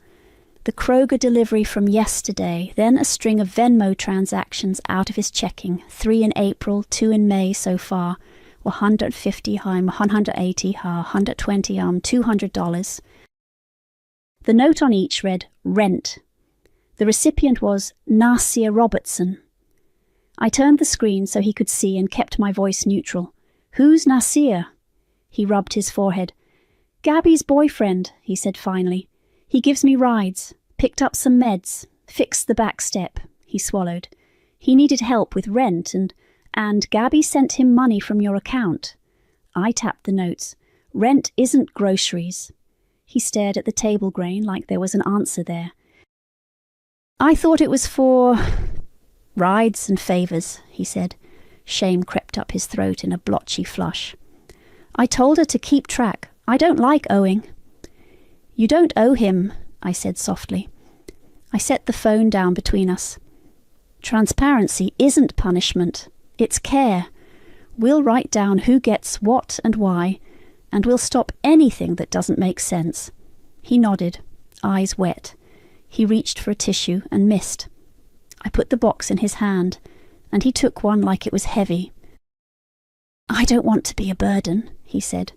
the Kroger delivery from yesterday, then a string of Venmo transactions out of his checking, 3 in April, 2 in May so far, 150 180 120 $200. The note on each read, "Rent." The recipient was Nasia Robertson. I turned the screen so he could see and kept my voice neutral. "Who's Nasir?" He rubbed his forehead. "Gabby's boyfriend," he said finally. "He gives me rides, picked up some meds, fixed the back step." He swallowed. "He needed help with rent and Gabby sent him money from your account." I tapped the notes. "Rent isn't groceries." He stared at the table grain like there was an answer there. "I thought it was for rides and favours," he said. Shame crept up his throat in a blotchy flush. "I told her to keep track. I don't like owing." "You don't owe him," I said softly. I set the phone down between us. "Transparency isn't punishment. It's care. We'll write down who gets what and why, and we'll stop anything that doesn't make sense." He nodded, eyes wet. He reached for a tissue and missed. I put the box in his hand, and he took one like it was heavy. "I don't want to be a burden," he said.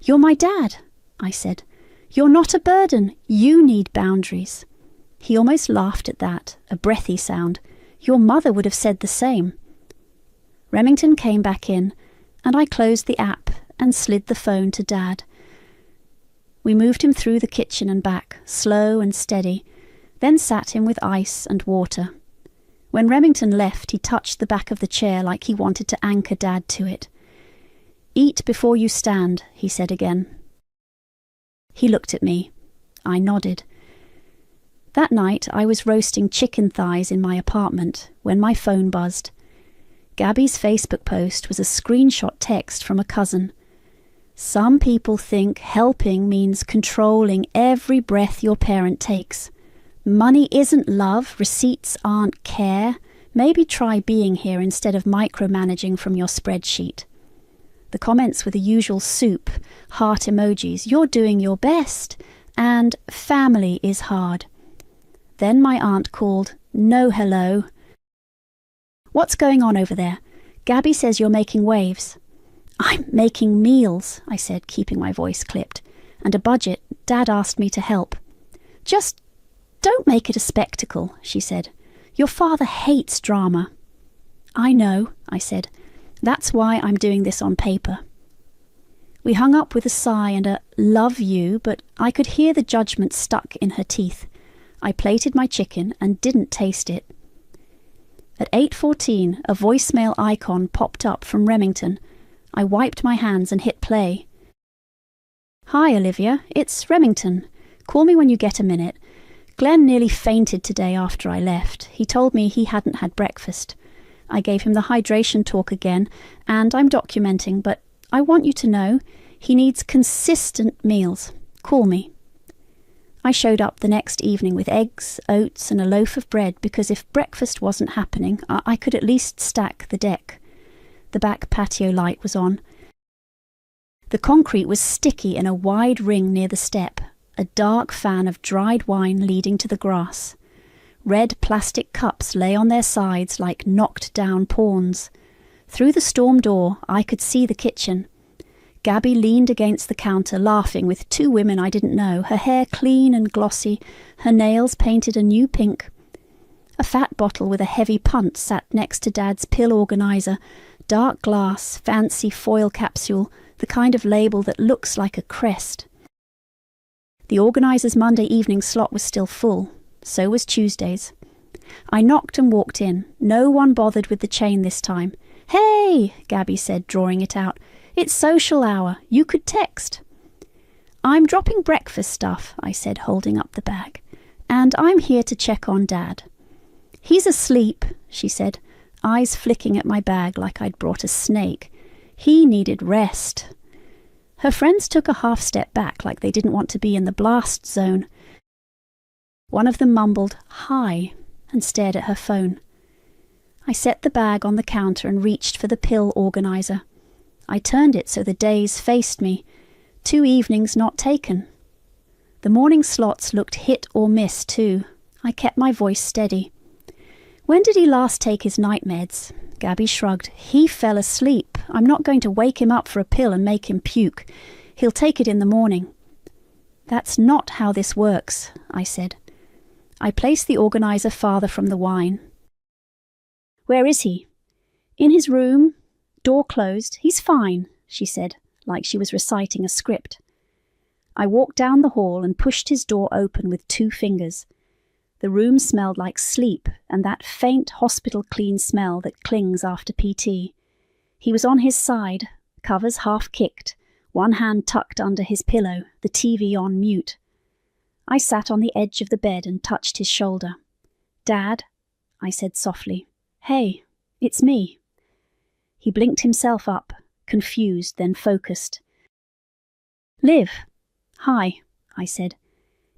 "You're my dad," I said. "You're not a burden. You need boundaries." He almost laughed at that, a breathy sound. "Your mother would have said the same." Remington came back in, and I closed the app and slid the phone to Dad. We moved him through the kitchen and back, slow and steady, then sat him with ice and water. When Remington left, he touched the back of the chair like he wanted to anchor Dad to it. "Eat before you stand," he said again. He looked at me. I nodded. That night I was roasting chicken thighs in my apartment when my phone buzzed. Gabby's Facebook post was a screenshot text from a cousin. "Some people think helping means controlling every breath your parent takes. Money isn't love, receipts aren't care. Maybe try being here instead of micromanaging from your spreadsheet." The comments were the usual soup, heart emojis, "You're doing your best," and "family is hard." Then my aunt called, "No hello." "What's going on over there? Gabby says you're making waves." "I'm making meals," I said, keeping my voice clipped. "And a budget. Dad asked me to help." "Just don't make it a spectacle," she said. "Your father hates drama." "I know," I said. "That's why I'm doing this on paper." We hung up with a sigh and a "love you," but I could hear the judgment stuck in her teeth. I plated my chicken and didn't taste it. At 8:14, a voicemail icon popped up from Remington. I wiped my hands and hit play. "Hi, Olivia. It's Remington. Call me when you get a minute. Glenn nearly fainted today after I left. He told me he hadn't had breakfast. I gave him the hydration talk again, and I'm documenting, but I want you to know he needs consistent meals. Call me." I showed up the next evening with eggs, oats, and a loaf of bread because if breakfast wasn't happening, I could at least stack the deck. The back patio light was on. The concrete was sticky in a wide ring near the step, a dark fan of dried wine leading to the grass. Red plastic cups lay on their sides like knocked-down pawns. Through the storm door, I could see the kitchen. Gabby leaned against the counter, laughing with two women I didn't know, her hair clean and glossy, her nails painted a new pink. A fat bottle with a heavy punt sat next to Dad's pill organizer, dark glass, fancy foil capsule, the kind of label that looks like a crest. The organizer's Monday evening slot was still full, so was Tuesday's. I knocked and walked in. No one bothered with the chain this time. "Hey," Gabby said, drawing it out. "It's social hour. You could text." "I'm dropping breakfast stuff," I said, holding up the bag. "And I'm here to check on Dad." "He's asleep," she said, eyes flicking at my bag like I'd brought a snake. "He needed rest." Her friends took a half step back like they didn't want to be in the blast zone. One of them mumbled, "Hi," and stared at her phone. I set the bag on the counter and reached for the pill organizer. I turned it so the days faced me. 2 evenings not taken. The morning slots looked hit or miss too. I kept my voice steady. "When did he last take his night meds?" Gabby shrugged. "He fell asleep. I'm not going to wake him up for a pill and make him puke. He'll take it in the morning." "That's not how this works," I said. I placed the organizer farther from the wine. "Where is he?" In his room, door closed. He's fine, she said, like she was reciting a script. I walked down the hall and pushed his door open with 2 fingers. The room smelled like sleep and that faint hospital-clean smell that clings after PT. He was on his side, covers half kicked, one hand tucked under his pillow, the TV on mute. I sat on the edge of the bed and touched his shoulder. "Dad," I said softly. "Hey, it's me." He blinked himself up, confused, then focused. "Liv." "Hi," I said.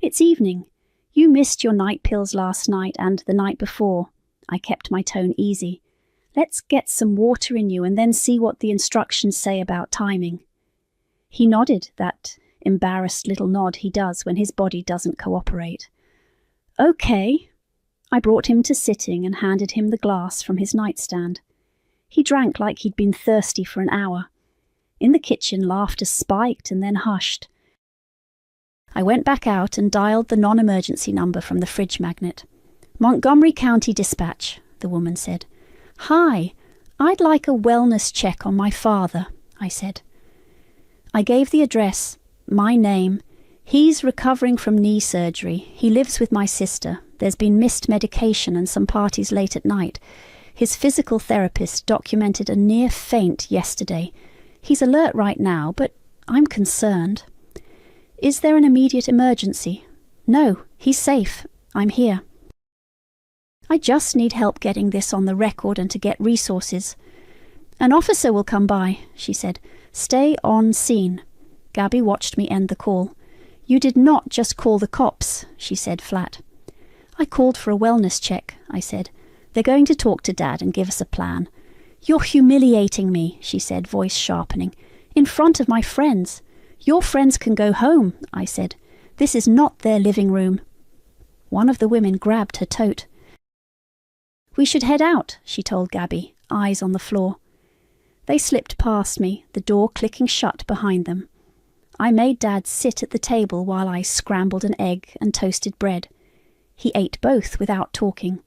"It's evening. You missed your night pills last night and the night before." I kept my tone easy. "Let's get some water in you and then see what the instructions say about timing." He nodded, that embarrassed little nod he does when his body doesn't cooperate. "Okay." I brought him to sitting and handed him the glass from his nightstand. He drank like he'd been thirsty for an hour. In the kitchen, laughter spiked and then hushed. I went back out and dialed the non-emergency number from the fridge magnet. "Montgomery County Dispatch," the woman said. "Hi, I'd like a wellness check on my father," I said. I gave the address, my name. "He's recovering from knee surgery. He lives with my sister. There's been missed medication and some parties late at night. His physical therapist documented a near faint yesterday. He's alert right now, but I'm concerned." "Is there an immediate emergency?" "No, he's safe. I'm here." "I just need help getting this on the record and to get resources." "An officer will come by," she said. "Stay on scene." Gabby watched me end the call. "You did not just call the cops," she said flat. "I called for a wellness check," I said. "They're going to talk to Dad and give us a plan." "You're humiliating me," she said, voice sharpening. "In front of my friends." "Your friends can go home," I said. "This is not their living room." One of the women grabbed her tote. "We should head out," she told Gabby, eyes on the floor. They slipped past me, the door clicking shut behind them. I made Dad sit at the table while I scrambled an egg and toasted bread. He ate both without talking.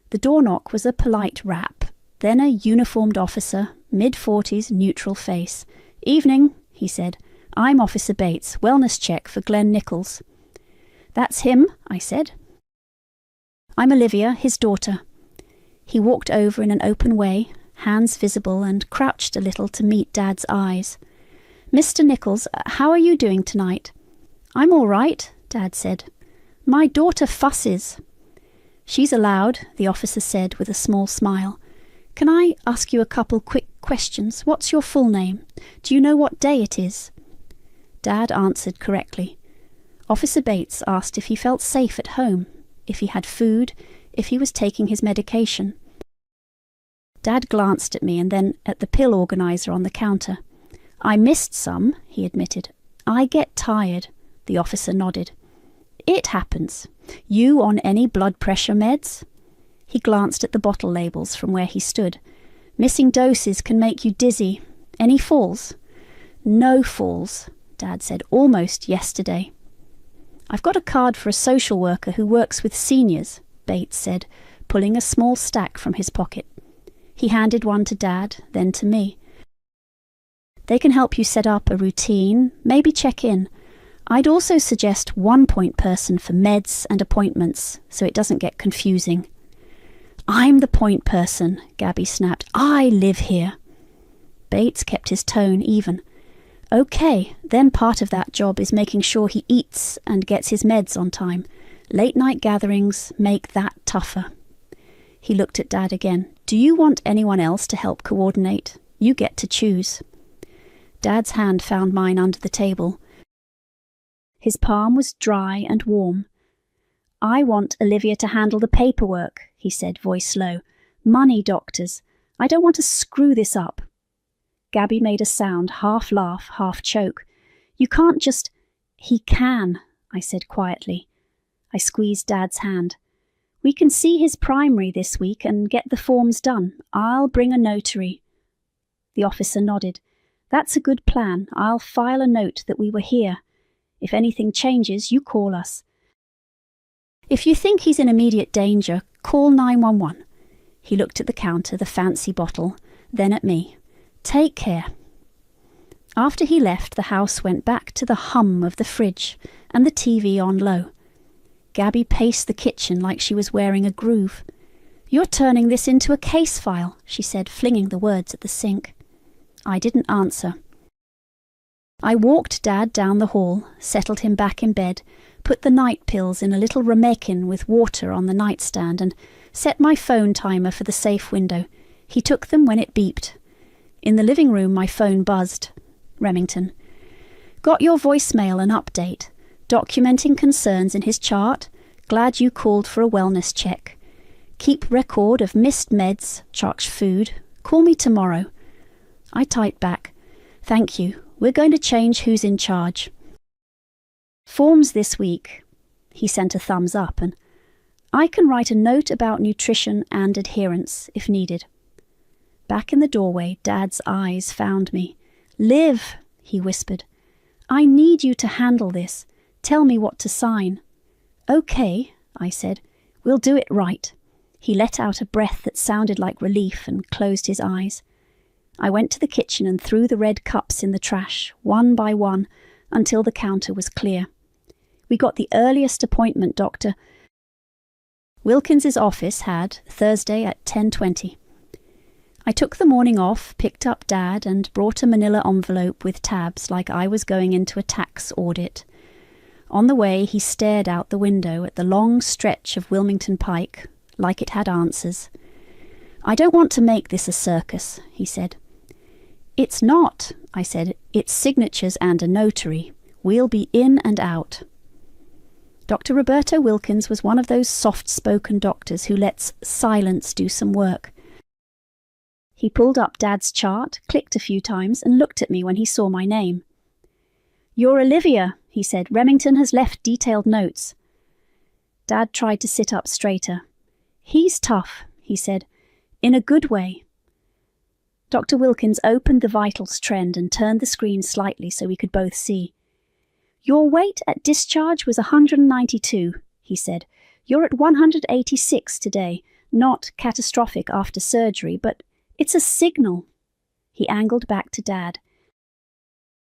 The door knock was a polite rap, then a uniformed officer, mid-40s, neutral face. "Evening," he said. "I'm Officer Bates, wellness check for Glenn Nichols." "That's him," I said. "I'm Olivia, his daughter." He walked over in an open way, hands visible, and crouched a little to meet Dad's eyes. "Mr. Nichols, how are you doing tonight?" "I'm all right," Dad said. "My daughter fusses." "She's allowed," the officer said with a small smile. "Can I ask you a couple quick questions? What's your full name? Do you know what day it is?" Dad answered correctly. Officer Bates asked if he felt safe at home, if he had food, if he was taking his medication. Dad glanced at me and then at the pill organizer on the counter. "I missed some," he admitted. "I get tired," the officer nodded. "It happens. You on any blood pressure meds?" He glanced at the bottle labels from where he stood. "Missing doses can make you dizzy. Any falls?" "No falls," Dad said. "Almost yesterday." "I've got a card for a social worker who works with seniors," Bates said, pulling a small stack from his pocket. He handed one to Dad, then to me. "They can help you set up a routine, maybe check in. I'd also suggest one point person for meds and appointments, so it doesn't get confusing." "I'm the point person," Gabby snapped. "I live here." Bates kept his tone even. "Okay, then part of that job is making sure he eats and gets his meds on time. Late night gatherings make that tougher." He looked at Dad again. "Do you want anyone else to help coordinate? You get to choose." Dad's hand found mine under the table. His palm was dry and warm. "I want Olivia to handle the paperwork," he said, voice low. "Money doctors. I don't want to screw this up." Gabby made a sound, half laugh, half choke. "You can't just—" "He can," I said quietly. I squeezed Dad's hand. "We can see his primary this week and get the forms done. I'll bring a notary." The officer nodded. "That's a good plan. I'll file a note that we were here. If anything changes, you call us. If you think he's in immediate danger, call 911. He looked at the counter, the fancy bottle. then at me. Take care. After he left, the house went back to the hum of the fridge and the TV on low. Gabby paced the kitchen like she was wearing a groove. "You're turning this into a case file," she said, flinging the words at the sink. I didn't answer. I walked Dad down the hall, settled him back in bed, put the night pills in a little ramekin with water on the nightstand, and set my phone timer for the safe window. He took them when it beeped. In the living room, my phone buzzed. Remington. "Got your voicemail and update. Documenting concerns in his chart. Glad you called for a wellness check. Keep record of missed meds, charged food. Call me tomorrow." I typed back, "Thank you. We're going to change who's in charge. Forms this week." He sent a thumbs up, and I can write a note about nutrition and adherence if needed. Back in the doorway, Dad's eyes found me. "Liv," he whispered, "I need you to handle this. Tell me what to sign." "Okay," I said. "We'll do it right." He let out a breath that sounded like relief and closed his eyes. I went to the kitchen and threw the red cups in the trash, one by one, until the counter was clear. "We got the earliest appointment, Doctor." Wilkins's office had Thursday at 10:20. I took the morning off, picked up Dad, and brought a manila envelope with tabs like I was going into a tax audit. On the way, he stared out the window at the long stretch of Wilmington Pike, like it had answers. "I don't want to make this a circus," he said. "It's not," I said. "It's signatures and a notary. We'll be in and out." Dr. Roberto Wilkins was one of those soft-spoken doctors who lets silence do some work. He pulled up Dad's chart, clicked a few times, and looked at me when he saw my name. "You're Olivia," he said. "Remington has left detailed notes." Dad tried to sit up straighter. "He's tough," he said, "in a good way." Dr. Wilkins opened the vitals trend and turned the screen slightly so we could both see. "Your weight at discharge was 192, he said. "You're at 186 today. Not catastrophic after surgery, but it's a signal." He angled back to Dad.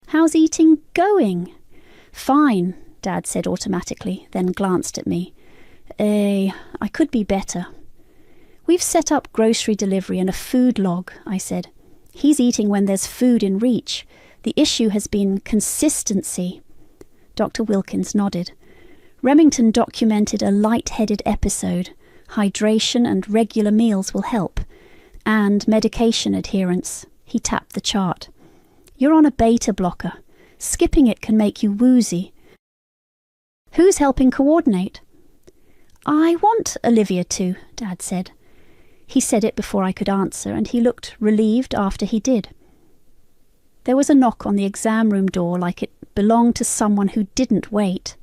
"How's eating going?" "Fine," Dad said automatically, then glanced at me. I could be better." "We've set up grocery delivery and a food log," I said. "He's eating when there's food in reach. The issue has been consistency." Dr. Wilkins nodded. "Remington documented a light-headed episode. Hydration and regular meals will help. And medication adherence." He tapped the chart. "You're on a beta blocker. Skipping it can make you woozy." "Who's helping coordinate?" "I want Olivia to," Dad said. He said it before I could answer, and he looked relieved after he did. There was a knock on the exam room door like it belonged to someone who didn't wait.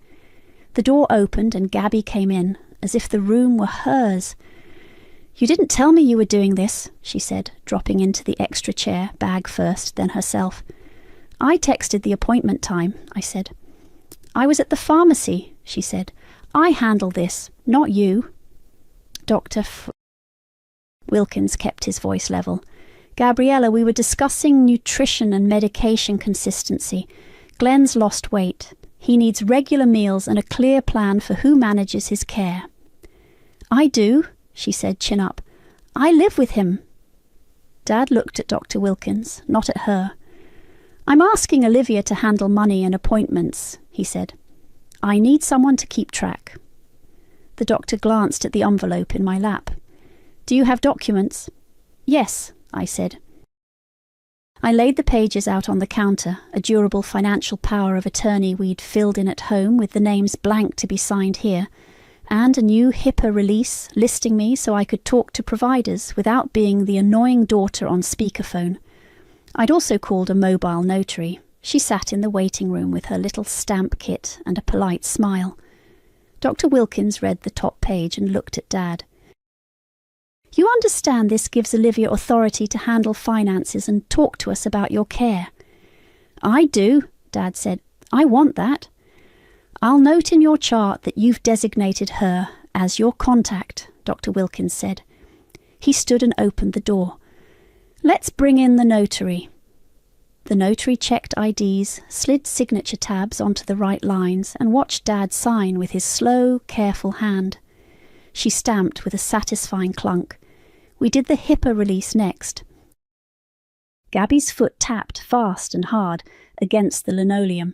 The door opened and Gabby came in, as if the room were hers. "You didn't tell me you were doing this," she said, dropping into the extra chair, bag first, then herself. "I texted the appointment time," I said. "I was at the pharmacy," she said. "I handle this, not you." Dr. Wilkins kept his voice level. "Gabriella, we were discussing nutrition and medication consistency. Glenn's lost weight. He needs regular meals and a clear plan for who manages his care." "I do," she said, chin up. "I live with him." Dad looked at Dr. Wilkins, not at her. "I'm asking Olivia to handle money and appointments," he said. "I need someone to keep track." The doctor glanced at the envelope in my lap. "Do you have documents?" "Yes," I said. I laid the pages out on the counter, a durable financial power of attorney we'd filled in at home with the names blank to be signed here, and a new HIPAA release listing me so I could talk to providers without being the annoying daughter on speakerphone. I'd also called a mobile notary. She sat in the waiting room with her little stamp kit and a polite smile. Dr. Wilkins read the top page and looked at Dad. "You understand this gives Olivia authority to handle finances and talk to us about your care?" "I do," Dad said. "I want that." "I'll note in your chart that you've designated her as your contact," Dr. Wilkins said. He stood and opened the door. Let's bring in the notary. The notary checked IDs, slid signature tabs onto the right lines, and watched Dad sign with his slow, careful hand. She stamped with a satisfying clunk. We did the HIPAA release next. Gabby's foot tapped fast and hard against the linoleum.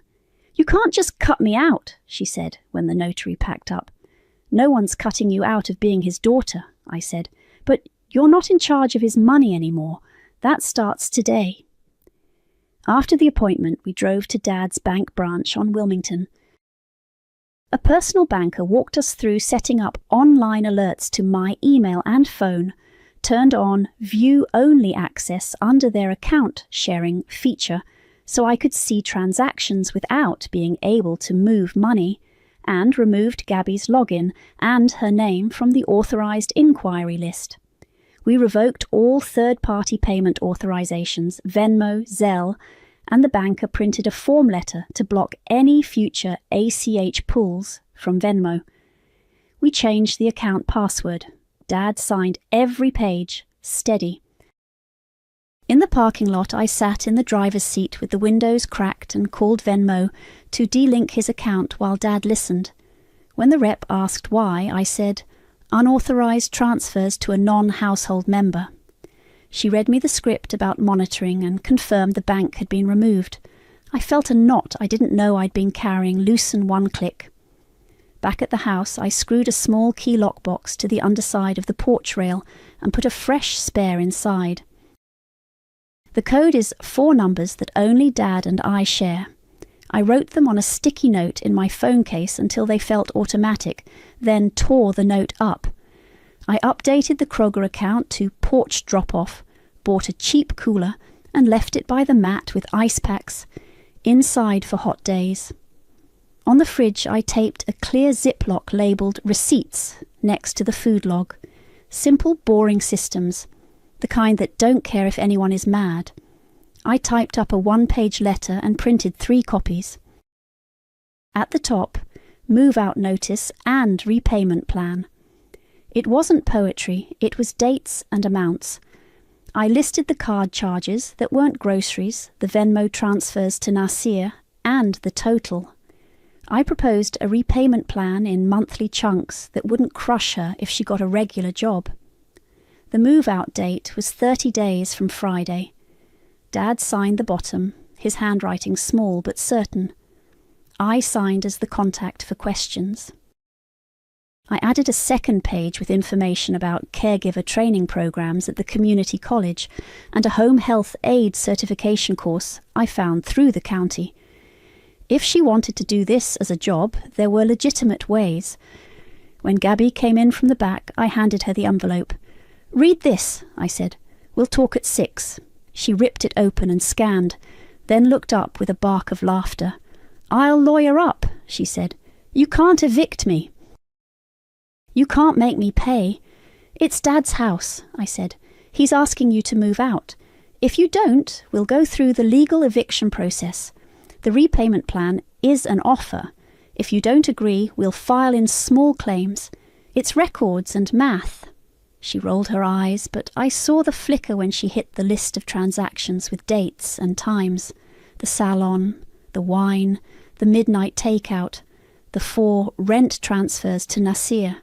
"You can't just cut me out," she said when the notary packed up. "No one's cutting you out of being his daughter," I said, "but you're not in charge of his money anymore. That starts today." After the appointment, we drove to Dad's bank branch on Wilmington. A personal banker walked us through setting up online alerts to my email and phone, turned on view-only access under their account sharing feature so I could see transactions without being able to move money, and removed Gabby's login and her name from the authorized inquiry list. We revoked all third-party payment authorizations, Venmo, Zelle, and the banker printed a form letter to block any future ACH pulls from Venmo. We changed the account password. Dad signed every page, steady. In the parking lot, I sat in the driver's seat with the windows cracked and called Venmo to delink his account while Dad listened. When the rep asked why, I said, "Unauthorized transfers to a non-household member." She read me the script about monitoring and confirmed the bank had been removed. I felt a knot I didn't know I'd been carrying loose in one click. Back at the house, I screwed a small key lockbox to the underside of the porch rail and put a fresh spare inside. The code is 4 numbers that only Dad and I share. I wrote them on a sticky note in my phone case until they felt automatic, then tore the note up. I updated the Kroger account to porch drop-off, bought a cheap cooler, and left it by the mat with ice packs, inside for hot days. On the fridge, I taped a clear Ziploc labelled receipts next to the food log. Simple, boring systems, the kind that don't care if anyone is mad. I typed up a 1-page letter and printed 3 copies. At the top, move-out notice and repayment plan. It wasn't poetry, it was dates and amounts. I listed the card charges that weren't groceries, the Venmo transfers to Nasir, and the total. I proposed a repayment plan in monthly chunks that wouldn't crush her if she got a regular job. The move-out date was 30 days from Friday. Dad signed the bottom, his handwriting small but certain. I signed as the contact for questions. I added a second page with information about caregiver training programs at the community college and a home health aid certification course I found through the county. If she wanted to do this as a job, there were legitimate ways. When Gabby came in from the back, I handed her the envelope. "Read this," I said. "We'll talk at 6. She ripped it open and scanned, then looked up with a bark of laughter. "I'll lawyer up," she said. "You can't evict me." "You can't make me pay." "It's Dad's house," I said. "He's asking you to move out. If you don't, we'll go through the legal eviction process. The repayment plan is an offer. If you don't agree, we'll file in small claims. It's records and math." She rolled her eyes, but I saw the flicker when she hit the list of transactions with dates and times. The salon, the wine, the midnight takeout, the 4 rent transfers to Nasir.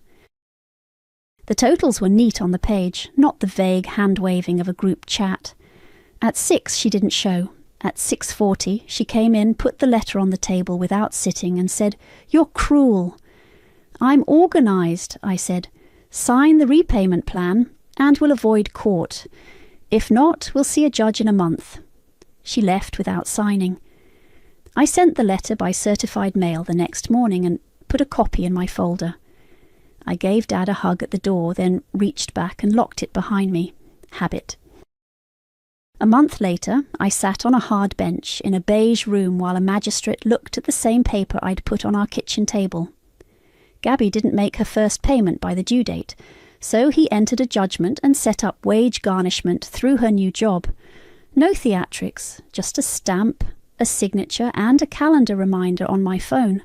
The totals were neat on the page, not the vague hand-waving of a group chat. At 6 she didn't show. At 6:40 she came in, put the letter on the table without sitting, and said, "You're cruel." "I'm organised," I said. "Sign the repayment plan, and we'll avoid court. If not, we'll see a judge in a month." She left without signing. I sent the letter by certified mail the next morning and put a copy in my folder. I gave Dad a hug at the door, then reached back and locked it behind me. Habit. A month later, I sat on a hard bench in a beige room while a magistrate looked at the same paper I'd put on our kitchen table. Gabby didn't make her first payment by the due date, so he entered a judgment and set up wage garnishment through her new job. No theatrics, just a stamp, a signature, and a calendar reminder on my phone.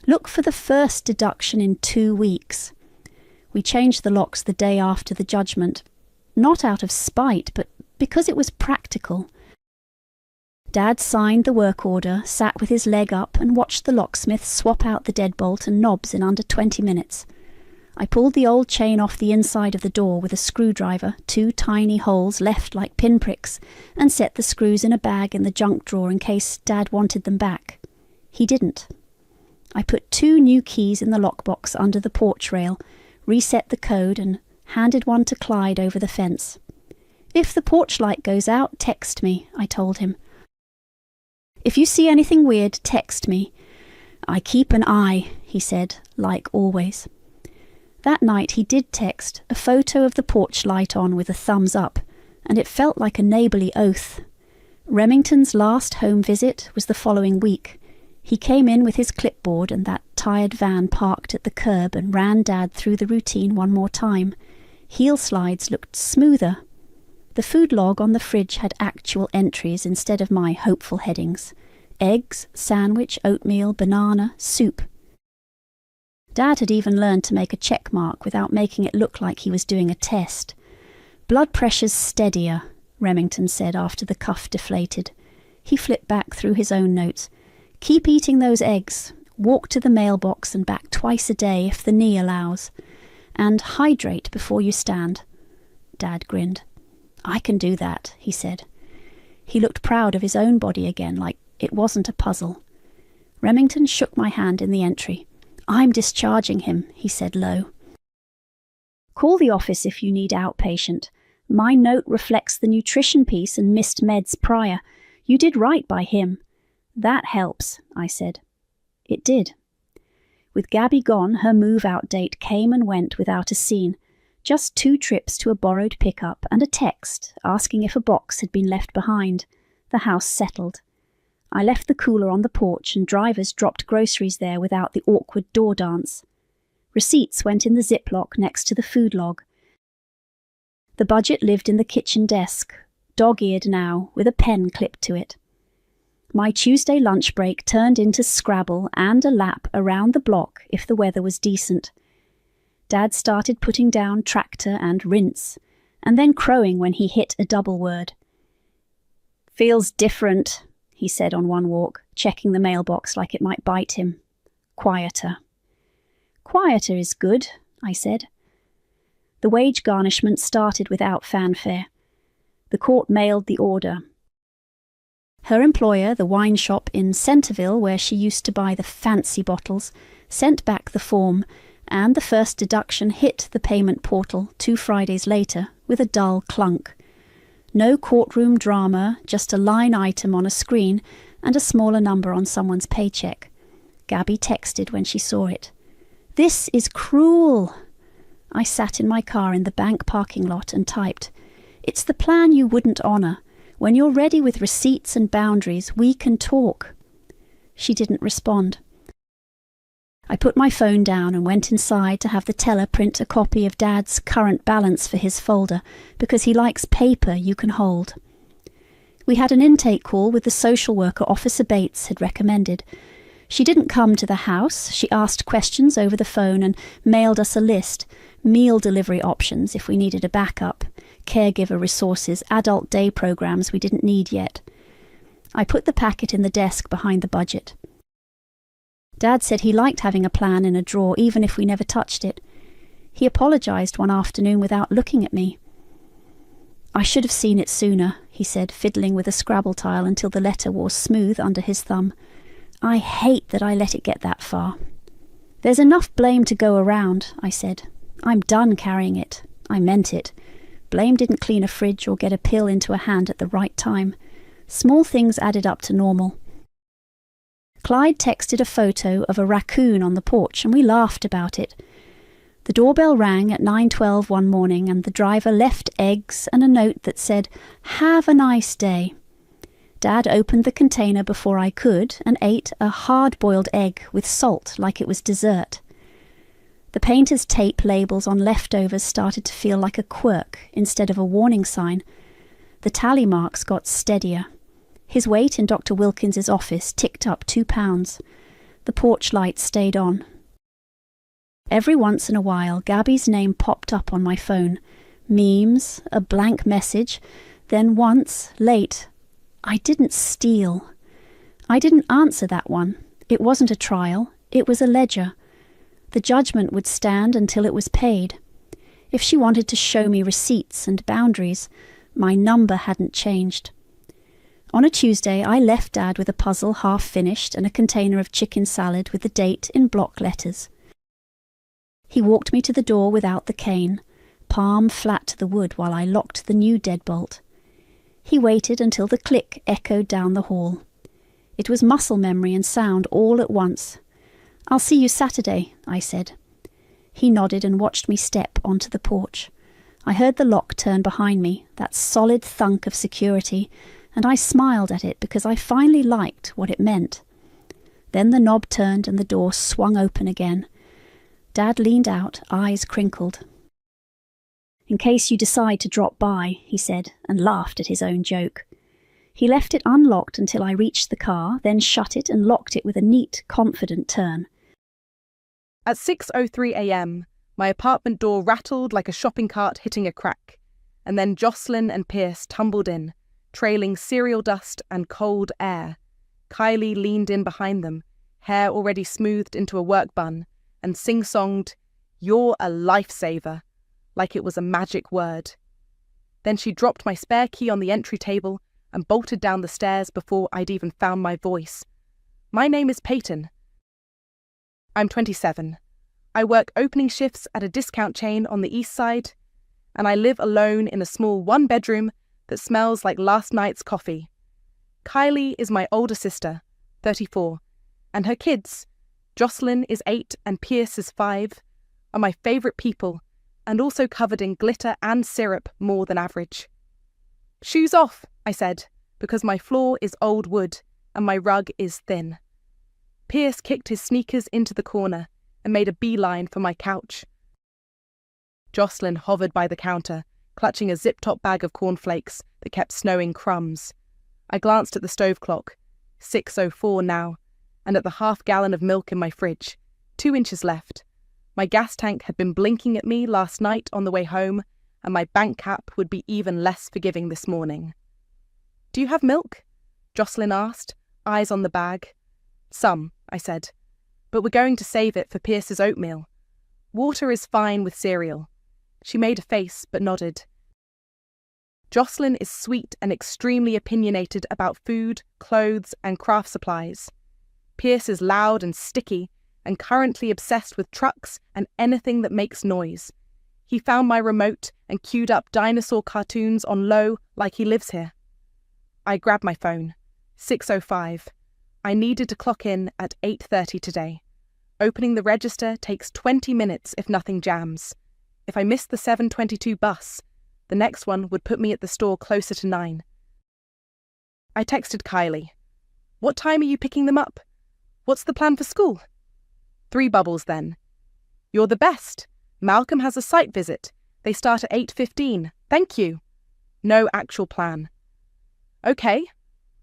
Look for the first deduction in 2 weeks. We changed the locks the day after the judgment, not out of spite, but because it was practical. Dad signed the work order, sat with his leg up and watched the locksmith swap out the deadbolt and knobs in under 20 minutes. I pulled the old chain off the inside of the door with a screwdriver, 2 tiny holes left like pinpricks, and set the screws in a bag in the junk drawer in case Dad wanted them back. He didn't. I put 2 new keys in the lockbox under the porch rail, reset the code and handed one to Clyde over the fence. "If the porch light goes out, text me," I told him. "If you see anything weird, text me. I keep an eye," he said, like always. That night he did text, a photo of the porch light on with a thumbs up, and it felt like a neighbourly oath. Remington's last home visit was the following week. He came in with his clipboard and that tired van parked at the curb and ran Dad through the routine one more time. Heel slides looked smoother. The food log on the fridge had actual entries instead of my hopeful headings. Eggs, sandwich, oatmeal, banana, soup. Dad had even learned to make a check mark without making it look like he was doing a test. "Blood pressure's steadier," Remington said after the cuff deflated. He flipped back through his own notes. "Keep eating those eggs. Walk to the mailbox and back twice a day if the knee allows. And hydrate before you stand." Dad grinned. "I can do that," he said. He looked proud of his own body again, like it wasn't a puzzle. Remington shook my hand in the entry. "I'm discharging him," he said low. "Call the office if you need outpatient. My note reflects the nutrition piece and missed meds prior. You did right by him." "That helps," I said. It did. With Gabby gone, her move-out date came and went without a scene. Just 2 trips to a borrowed pickup and a text asking if a box had been left behind. The house settled. I left the cooler on the porch and drivers dropped groceries there without the awkward door dance. Receipts went in the Ziploc next to the food log. The budget lived in the kitchen desk, dog-eared now, with a pen clipped to it. My Tuesday lunch break turned into Scrabble and a lap around the block if the weather was decent. Dad started putting down tractor and rinse, and then crowing when he hit a double word. "Feels different," he said on one walk, checking the mailbox like it might bite him. "Quieter." "Quieter is good," I said. The wage garnishment started without fanfare. The court mailed the order. Her employer, the wine shop in Centerville where she used to buy the fancy bottles, sent back the form, and the first deduction hit the payment portal 2 Fridays later with a dull clunk. No courtroom drama, just a line item on a screen and a smaller number on someone's paycheck. Gabby texted when she saw it. "This is cruel." I sat in my car in the bank parking lot and typed, "It's the plan you wouldn't honour. When you're ready with receipts and boundaries, we can talk." She didn't respond. I put my phone down and went inside to have the teller print a copy of Dad's current balance for his folder, because he likes paper you can hold. We had an intake call with the social worker Officer Bates had recommended. She didn't come to the house. She asked questions over the phone and mailed us a list, meal delivery options if we needed a backup, caregiver resources, adult day programs we didn't need yet. I put the packet in the desk behind the budget. Dad said he liked having a plan in a drawer even if we never touched it. He apologised one afternoon without looking at me. "I should have seen it sooner," he said, fiddling with a Scrabble tile until the letter wore smooth under his thumb. "I hate that I let it get that far." "There's enough blame to go around," I said. "I'm done carrying it." I meant it. Blame didn't clean a fridge or get a pill into a hand at the right time. Small things added up to normal. Clyde texted a photo of a raccoon on the porch and we laughed about it. The doorbell rang at 9:12 one morning and the driver left eggs and a note that said, "Have a nice day." Dad opened the container before I could and ate a hard-boiled egg with salt like it was dessert. The painter's tape labels on leftovers started to feel like a quirk instead of a warning sign. The tally marks got steadier. His weight in Dr. Wilkins's office ticked up 2 pounds. The porch light stayed on. Every once in a while, Gabby's name popped up on my phone. Memes, a blank message, Then once, late, I didn't steal. I didn't answer that one. It wasn't a trial. It was a ledger. The judgment would stand until it was paid. If she wanted to show me receipts and boundaries, my number hadn't changed. On a Tuesday, I left Dad with a puzzle half finished and a container of chicken salad with the date in block letters. He walked me to the door without the cane, palm flat to the wood while I locked the new deadbolt. He waited until the click echoed down the hall. It was muscle memory and sound all at once. "I'll see you Saturday," I said. He nodded and watched me step onto the porch. I heard the lock turn behind me, that solid thunk of security, and I smiled at it because I finally liked what it meant. Then the knob turned and the door swung open again. Dad leaned out, eyes crinkled. "In case you decide to drop by," he said, and laughed at his own joke. He left it unlocked until I reached the car, then shut it and locked it with a neat, confident turn. At 6:03 a.m, my apartment door rattled like a shopping cart hitting a crack, and then Jocelyn and Pierce tumbled in, trailing cereal dust and cold air. Kylie leaned in behind them, hair already smoothed into a work bun, and sing-songed, "You're a lifesaver," like it was a magic word. Then she dropped my spare key on the entry table and bolted down the stairs before I'd even found my voice. "My name is Peyton. I'm 27. I work opening shifts at a discount chain on the east side, and I live alone in a small one-bedroom that smells like last night's coffee. Kylie is my older sister, 34, and her kids, Jocelyn is 8 and Pierce is 5, are my favourite people and also covered in glitter and syrup more than average. Shoes off, I said, because my floor is old wood and my rug is thin. Pierce kicked his sneakers into the corner and made a beeline for my couch. Jocelyn hovered by the counter, clutching a zip-top bag of cornflakes that kept snowing crumbs. I glanced at the stove clock, 6:04 now, and at the half-gallon of milk in my fridge, 2 inches left. My gas tank had been blinking at me last night on the way home, and my bank app would be even less forgiving this morning. "Do you have milk?" Jocelyn asked, eyes on the bag. "Some," I said, "but we're going to save it for Pierce's oatmeal. Water is fine with cereal." She made a face, but nodded. Jocelyn is sweet and extremely opinionated about food, clothes, and craft supplies. Pierce is loud and sticky, and currently obsessed with trucks and anything that makes noise. He found my remote and queued up dinosaur cartoons on low like he lives here. I grabbed my phone. 6:05. I needed to clock in at 8:30 today. Opening the register takes 20 minutes if nothing jams. If I missed the 7:22 bus, the next one would put me at the store closer to 9. I texted Kylie. "What time are you picking them up? What's the plan for school?" 3 bubbles then. "You're the best. Malcolm has a site visit. They start at 8:15. Thank you." No actual plan. "Okay."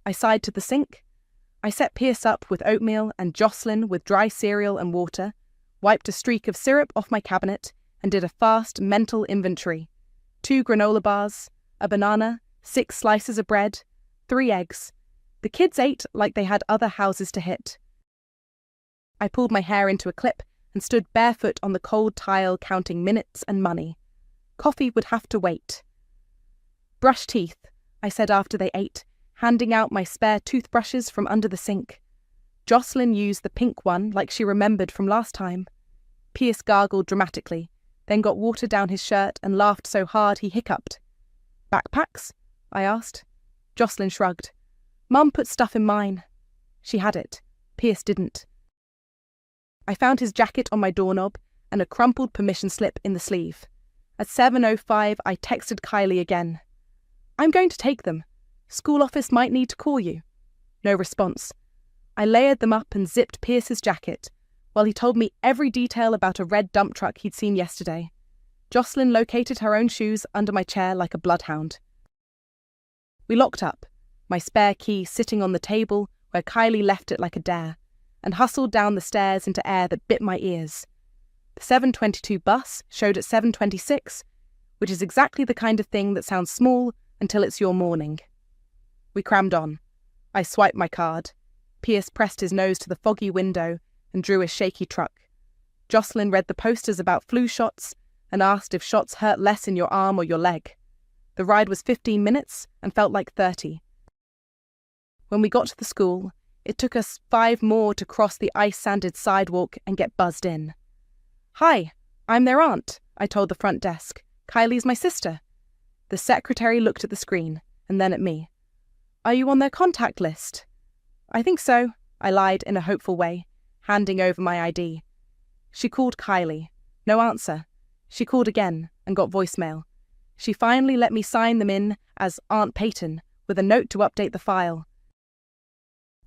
I sighed to the sink. I set Pierce up with oatmeal and Jocelyn with dry cereal and water, wiped a streak of syrup off my cabinet, and did a fast mental inventory. 2 granola bars, a banana, 6 slices of bread, 3 eggs. The kids ate like they had other houses to hit. I pulled my hair into a clip and stood barefoot on the cold tile counting minutes and money. Coffee would have to wait. "Brush teeth," I said after they ate, handing out my spare toothbrushes from under the sink. Jocelyn used the pink one like she remembered from last time. Pierce gargled dramatically, then got water down his shirt and laughed so hard he hiccuped. "Backpacks?" I asked. Jocelyn shrugged. "Mum put stuff in mine." She had it. Pierce didn't. I found his jacket on my doorknob and a crumpled permission slip in the sleeve. At 7:05, I texted Kylie again. "I'm going to take them. School office might need to call you." No response. I layered them up and zipped Pierce's jacket, while he told me every detail about a red dump truck he'd seen yesterday. Jocelyn located her own shoes under my chair like a bloodhound. We locked up, my spare key sitting on the table where Kylie left it like a dare, and hustled down the stairs into air that bit my ears. The 7:22 bus showed at 7:26, which is exactly the kind of thing that sounds small until it's your morning. We crammed on. I swiped my card. Pierce pressed his nose to the foggy window and drew a shaky truck. Jocelyn read the posters about flu shots and asked if shots hurt less in your arm or your leg. The ride was 15 minutes and felt like 30. When we got to the school, it took us 5 more to cross the ice-sanded sidewalk and get buzzed in. "Hi, I'm their aunt," I told the front desk. "Kylie's my sister." The secretary looked at the screen and then at me. "Are you on their contact list?" "I think so," I lied in a hopeful way, handing over my ID. She called Kylie. No answer. She called again and got voicemail. She finally let me sign them in as Aunt Peyton with a note to update the file.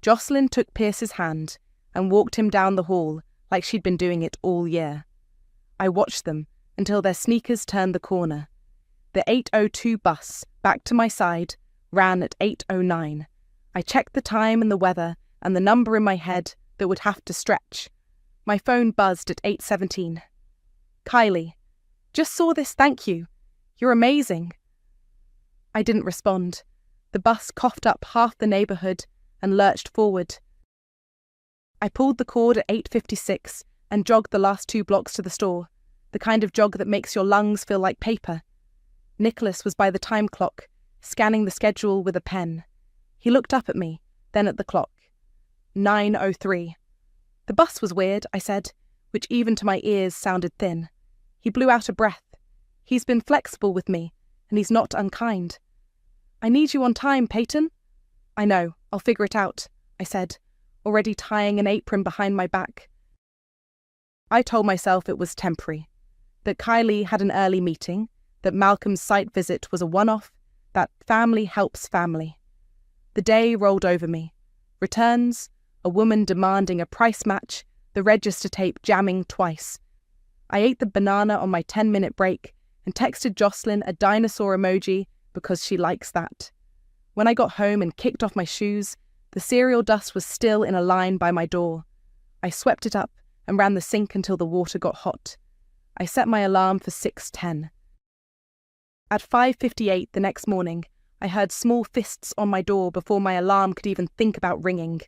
Jocelyn took Pierce's hand and walked him down the hall like she'd been doing it all year. I watched them until their sneakers turned the corner. The 8:02 bus, back to my side, ran at 8:09. I checked the time and the weather and the number in my head that would have to stretch. My phone buzzed at 8:17. "Kylie, just saw this, thank you. You're amazing." I didn't respond. The bus coughed up half the neighbourhood and lurched forward. I pulled the cord at 8:56 and jogged the last 2 blocks to the store, the kind of jog that makes your lungs feel like paper. Nicholas was by the time clock, scanning the schedule with a pen. He looked up at me, then at the clock. 9:03. "The bus was weird," I said, which even to my ears sounded thin. He blew out a breath. "He's been flexible with me, and he's not unkind." "I need you on time, Peyton." "I know, I'll figure it out," I said, already tying an apron behind my back. I told myself it was temporary, that Kylie had an early meeting, that Malcolm's site visit was a one-off, that family helps family. The day rolled over me. Returns, a woman demanding a price match, the register tape jamming twice. I ate the banana on my 10-minute break and texted Jocelyn a dinosaur emoji because she likes that. When I got home and kicked off my shoes, the cereal dust was still in a line by my door. I swept it up and ran the sink until the water got hot. I set my alarm for 6:10. At 5:58 the next morning, I heard small fists on my door before my alarm could even think about ringing.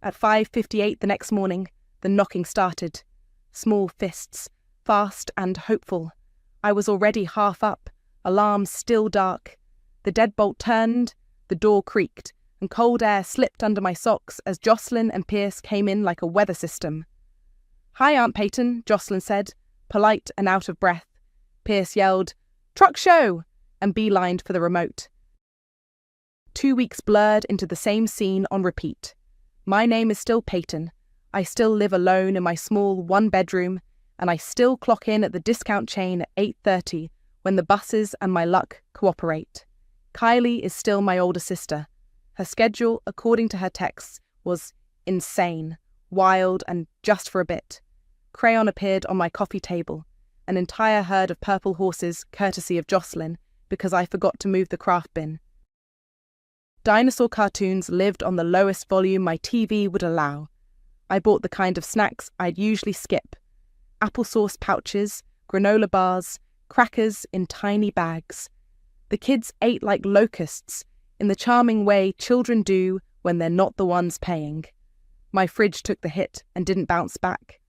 At 5:58 the next morning, the knocking started. Small fists, fast and hopeful. I was already half up, alarm still dark. The deadbolt turned, the door creaked, and cold air slipped under my socks as Jocelyn and Pierce came in like a weather system. "Hi, Aunt Peyton," Jocelyn said, polite and out of breath. Pierce yelled, "Truck show!" and beelined for the remote. 2 weeks blurred into the same scene on repeat. My name is still Peyton. I still live alone in my small one-bedroom, and I still clock in at the discount chain at 8:30 when the buses and my luck cooperate. Kylie is still my older sister. Her schedule, according to her texts, was insane, wild, and just for a bit. Crayon appeared on my coffee table, an entire herd of purple horses courtesy of Jocelyn, because I forgot to move the craft bin. Dinosaur cartoons lived on the lowest volume my TV would allow. I bought the kind of snacks I'd usually skip. Applesauce pouches, granola bars, crackers in tiny bags. The kids ate like locusts, in the charming way children do when they're not the ones paying. My fridge took the hit and didn't bounce back.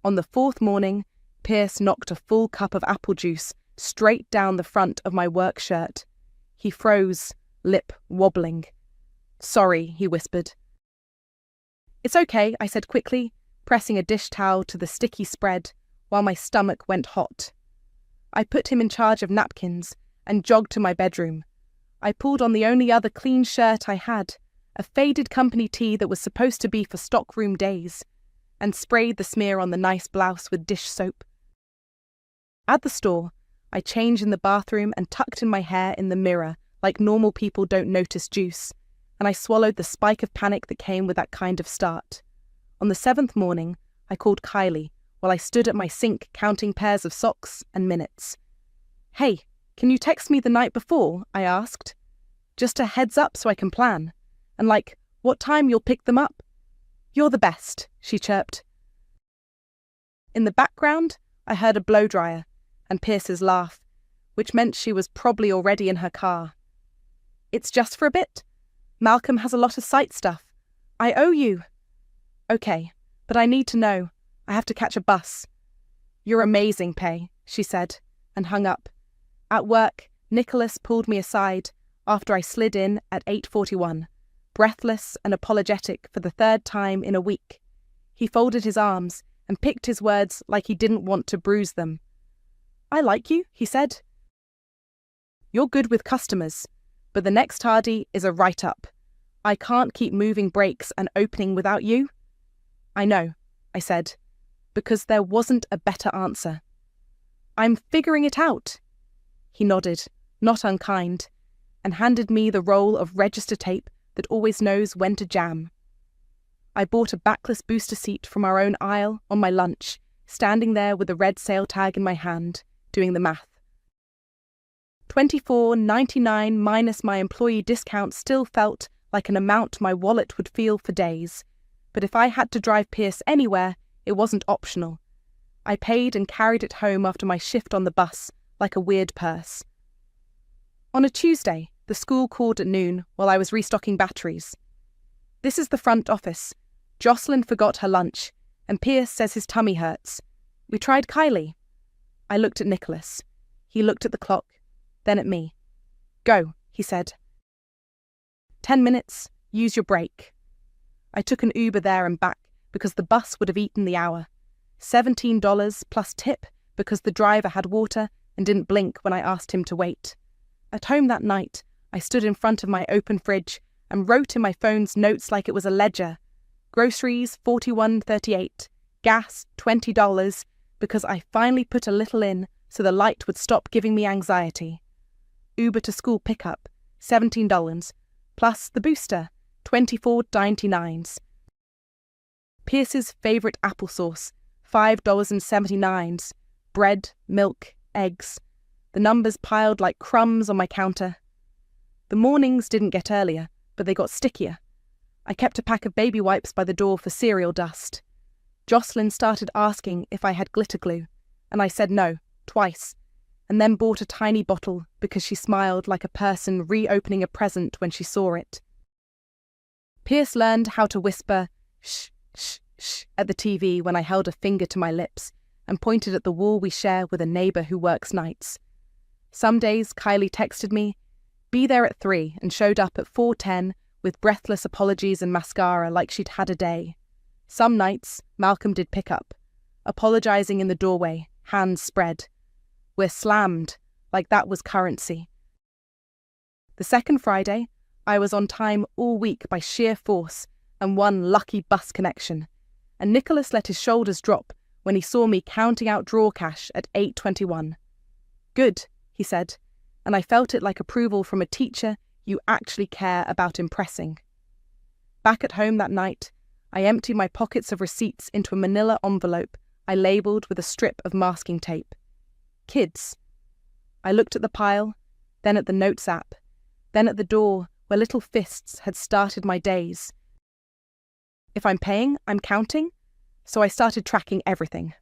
On the 4th morning, Pierce knocked a full cup of apple juice straight down the front of my work shirt. He froze, lip wobbling. "Sorry," he whispered. "It's okay," I said quickly, pressing a dish towel to the sticky spread while my stomach went hot. I put him in charge of napkins and jogged to my bedroom. I pulled on the only other clean shirt I had, a faded company tee that was supposed to be for stockroom days, and sprayed the smear on the nice blouse with dish soap. At the store, I changed in the bathroom and tucked in my hair in the mirror like normal people don't notice juice, and I swallowed the spike of panic that came with that kind of start. On the 7th morning, I called Kylie while I stood at my sink counting pairs of socks and minutes. "Hey, can you text me the night before?" I asked. "Just a heads up so I can plan. And what time you'll pick them up?" "You're the best," she chirped. In the background, I heard a blow dryer and Pierce's laugh, which meant she was probably already in her car. It's just for a bit. Malcolm has a lot of site stuff. I owe you. Okay, but I need to know. I have to catch a bus. You're amazing, Pay, she said, and hung up. At work, Nicholas pulled me aside after I slid in at 8:41, breathless and apologetic for the third time in a week. He folded his arms and picked his words like he didn't want to bruise them. I like you, he said. You're good with customers, but the next tardy is a write-up. I can't keep moving brakes and opening without you. I know, I said, because there wasn't a better answer. I'm figuring it out. He nodded, not unkind, and handed me the roll of register tape that always knows when to jam. I bought a backless booster seat from our own aisle on my lunch, standing there with a red sale tag in my hand, doing the math. $24.99 minus my employee discount still felt like an amount my wallet would feel for days, but if I had to drive Pierce anywhere, it wasn't optional. I paid and carried it home after my shift on the bus, like a weird purse. On a Tuesday, the school called at noon while I was restocking batteries. This is the front office. Jocelyn forgot her lunch, and Pierce says his tummy hurts. We tried Kylie. I looked at Nicholas. He looked at the clock, then at me. Go, he said. 10 minutes, use your break. I took an Uber there and back because the bus would have eaten the hour. $17 plus tip because the driver had water and didn't blink when I asked him to wait. At home that night, I stood in front of my open fridge and wrote in my phone's notes like it was a ledger. Groceries, $41.38. Gas, $20, because I finally put a little in so the light would stop giving me anxiety. Uber to school pickup, $17, plus the booster, $24.99. Pierce's favourite applesauce, $5.79. Bread, milk, eggs. The numbers piled like crumbs on my counter. The mornings didn't get earlier, but they got stickier. I kept a pack of baby wipes by the door for cereal dust. Jocelyn started asking if I had glitter glue, and I said no, twice, and then bought a tiny bottle because she smiled like a person reopening a present when she saw it. Pierce learned how to whisper shh, shh, shh at the TV when I held a finger to my lips and pointed at the wall we share with a neighbour who works nights. Some days Kylie texted me, be there at 3, and showed up at 4:10 with breathless apologies and mascara like she'd had a day. Some nights, Malcolm did pick up, apologising in the doorway, hands spread. We're slammed, like that was currency. The second Friday, I was on time all week by sheer force and one lucky bus connection, and Nicholas let his shoulders drop when he saw me counting out drawer cash at 8:21. Good, he said, and I felt it like approval from a teacher you actually care about impressing. Back at home that night, I emptied my pockets of receipts into a manila envelope I labelled with a strip of masking tape. Kids. I looked at the pile, then at the notes app, then at the door where little fists had started my days. If I'm paying, I'm counting, so I started tracking everything.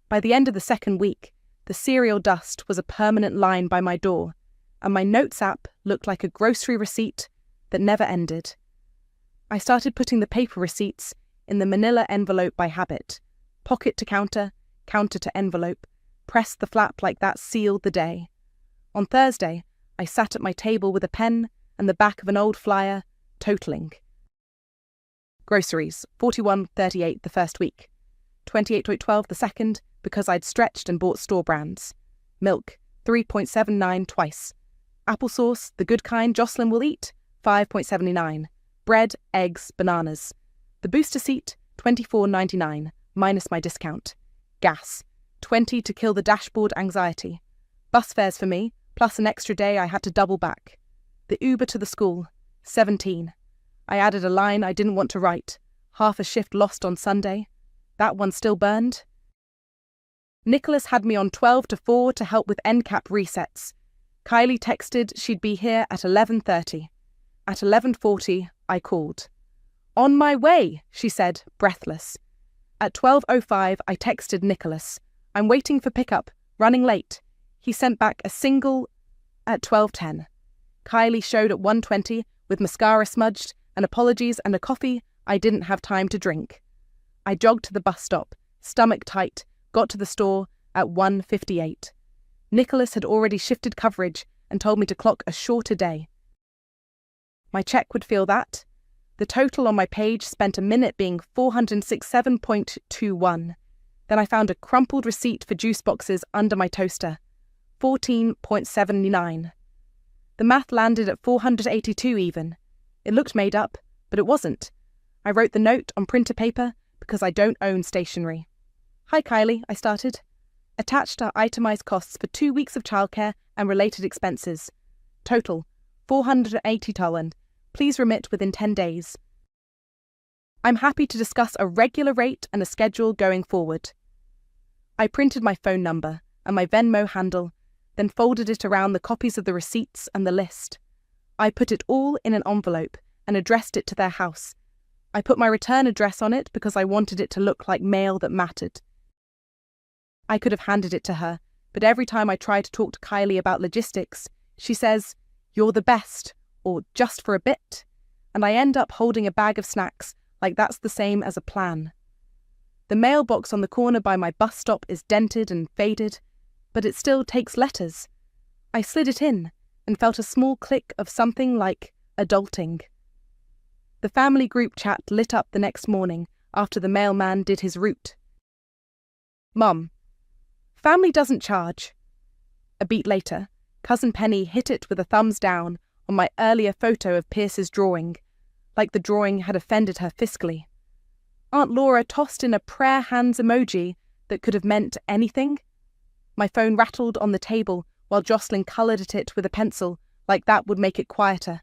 By the end of the second week, the cereal dust was a permanent line by my door, and my notes app looked like a grocery receipt that never ended. I started putting the paper receipts in the manila envelope by habit, pocket to counter, counter to envelope, pressed the flap like that sealed the day. On Thursday, I sat at my table with a pen and the back of an old flyer, totalling. Groceries, $41.38 the first week, $28.12 the second because I'd stretched and bought store brands. Milk, $3.79 twice. Applesauce, the good kind Jocelyn will eat, $5.79. Bread, eggs, bananas. The booster seat, $24.99, minus my discount. Gas, $20 to kill the dashboard anxiety. Bus fares for me, plus an extra day I had to double back. The Uber to the school, $17. I added a line I didn't want to write. Half a shift lost on Sunday. That one still burned. Nicholas had me on 12 to 4 to help with end cap resets. Kylie texted she'd be here at 11:30. At 11:40, I called. On my way, she said, breathless. At 12:05, I texted Nicholas. I'm waiting for pickup, running late. He sent back a single at 12:10. Kylie showed at 1:20 with mascara smudged and apologies and a coffee I didn't have time to drink. I jogged to the bus stop, stomach tight, got to the store at 1:58. Nicholas had already shifted coverage and told me to clock a shorter day. My check would feel that. The total on my page spent a minute being 467.21. Then I found a crumpled receipt for juice boxes under my toaster. 14.79. The math landed at 482 even. It looked made up, but it wasn't. I wrote the note on printer paper because I don't own stationery. Hi Kylie, I started. Attached are itemized costs for 2 weeks of childcare and related expenses. Total, $480. Please remit within 10 days. I'm happy to discuss a regular rate and a schedule going forward. I printed my phone number and my Venmo handle, then folded it around the copies of the receipts and the list. I put it all in an envelope and addressed it to their house. I put my return address on it because I wanted it to look like mail that mattered. I could have handed it to her, but every time I try to talk to Kylie about logistics, she says, "You're the best," or "just for a bit," and I end up holding a bag of snacks like that's the same as a plan. The mailbox on the corner by my bus stop is dented and faded, but it still takes letters. I slid it in and felt a small click of something like adulting. The family group chat lit up the next morning after the mailman did his route. Mum, family doesn't charge. A beat later, Cousin Penny hit it with a thumbs down on my earlier photo of Pierce's drawing, like the drawing had offended her fiscally. Aunt Laura tossed in a prayer hands emoji that could have meant anything. My phone rattled on the table while Jocelyn coloured at it with a pencil, like that would make it quieter.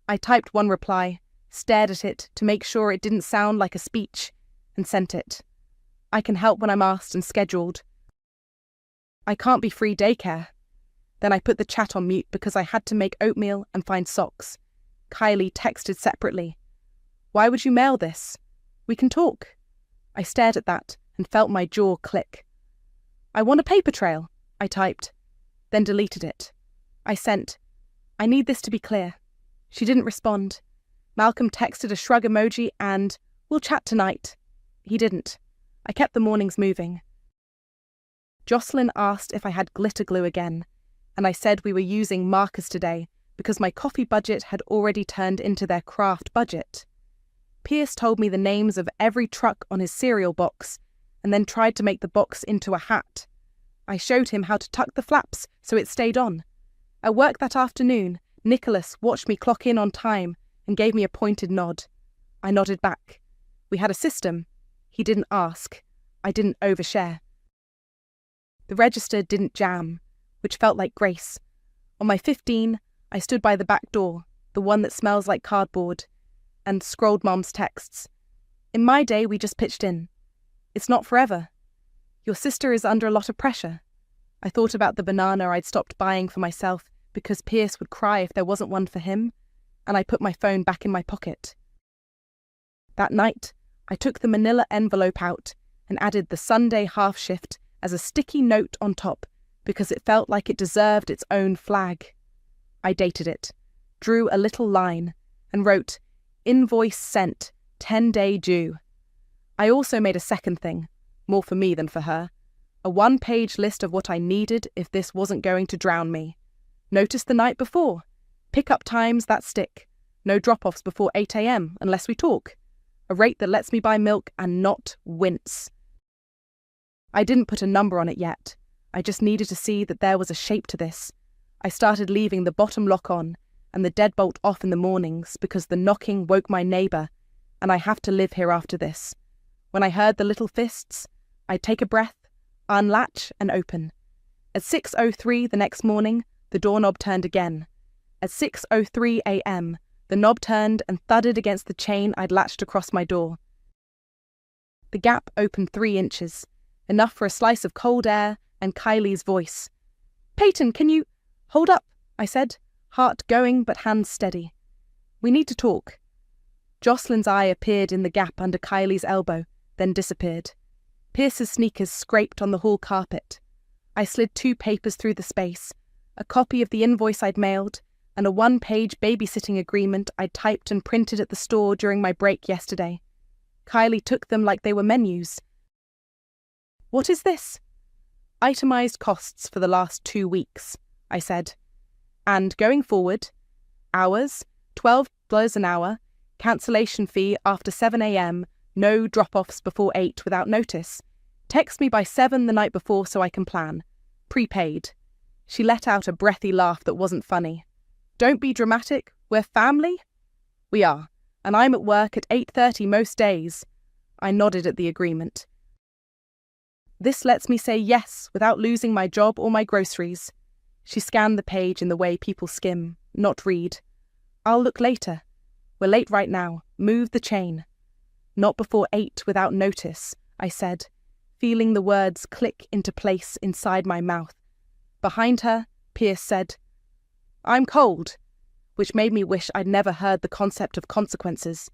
I typed one reply, stared at it to make sure it didn't sound like a speech, and sent it. I can help when I'm asked and scheduled. I can't be free daycare. Then I put the chat on mute because I had to make oatmeal and find socks. Kylie texted separately. Why would you mail this? We can talk. I stared at that and felt my jaw click. I want a paper trail, I typed, then deleted it. I sent, I need this to be clear. She didn't respond. Malcolm texted a shrug emoji and, we'll chat tonight. He didn't. I kept the mornings moving. Jocelyn asked if I had glitter glue again, and I said we were using markers today because my coffee budget had already turned into their craft budget. Pierce told me the names of every truck on his cereal box and then tried to make the box into a hat. I showed him how to tuck the flaps so it stayed on. At work that afternoon, Nicholas watched me clock in on time and gave me a pointed nod. I nodded back. We had a system. He didn't ask. I didn't overshare. The register didn't jam, which felt like grace. On my 15, I stood by the back door, the one that smells like cardboard, and scrolled Mum's texts. In my day, we just pitched in. It's not forever. Your sister is under a lot of pressure. I thought about the banana I'd stopped buying for myself because Pierce would cry if there wasn't one for him, and I put my phone back in my pocket. That night, I took the manila envelope out and added the Sunday half shift as a sticky note on top because it felt like it deserved its own flag. I dated it, drew a little line, and wrote, "Invoice sent, 10-day due." I also made a second thing, more for me than for her, a 1-page list of what I needed if this wasn't going to drown me. Notice the night before. Pick-up times that stick. No drop-offs before 8 a.m. unless we talk. A rate that lets me buy milk and not wince. I didn't put a number on it yet. I just needed to see that there was a shape to this. I started leaving the bottom lock on and the deadbolt off in the mornings because the knocking woke my neighbour, and I have to live here after this. When I heard the little fists, I'd take a breath, unlatch and open. At 6:03 the next morning, the doorknob turned again. At 6:03 a.m, the knob turned and thudded against the chain I'd latched across my door. The gap opened 3 inches, enough for a slice of cold air and Kylie's voice. "Peyton, can you—" "Hold up," I said, heart going but hands steady. "We need to talk." Jocelyn's eye appeared in the gap under Kylie's elbow, then disappeared. Pierce's sneakers scraped on the hall carpet. I slid 2 papers through the space, a copy of the invoice I'd mailed, and a one-page babysitting agreement I'd typed and printed at the store during my break yesterday. Kylie took them like they were menus. "What is this?" "Itemized costs for the last 2 weeks," I said. "And going forward, hours, $12 an hour, cancellation fee after 7 a.m, no drop-offs before 8 without notice. Text me by 7 the night before so I can plan. Prepaid." She let out a breathy laugh that wasn't funny. "Don't be dramatic, we're family?" "We are, and I'm at work at 8:30 most days." I nodded at the agreement. "This lets me say yes without losing my job or my groceries." She scanned the page in the way people skim, not read. "I'll look later. We're late right now. Move the chain." "Not before 8 without notice," I said, feeling the words click into place inside my mouth. Behind her, Pierce said, "I'm cold," which made me wish I'd never heard the concept of consequences.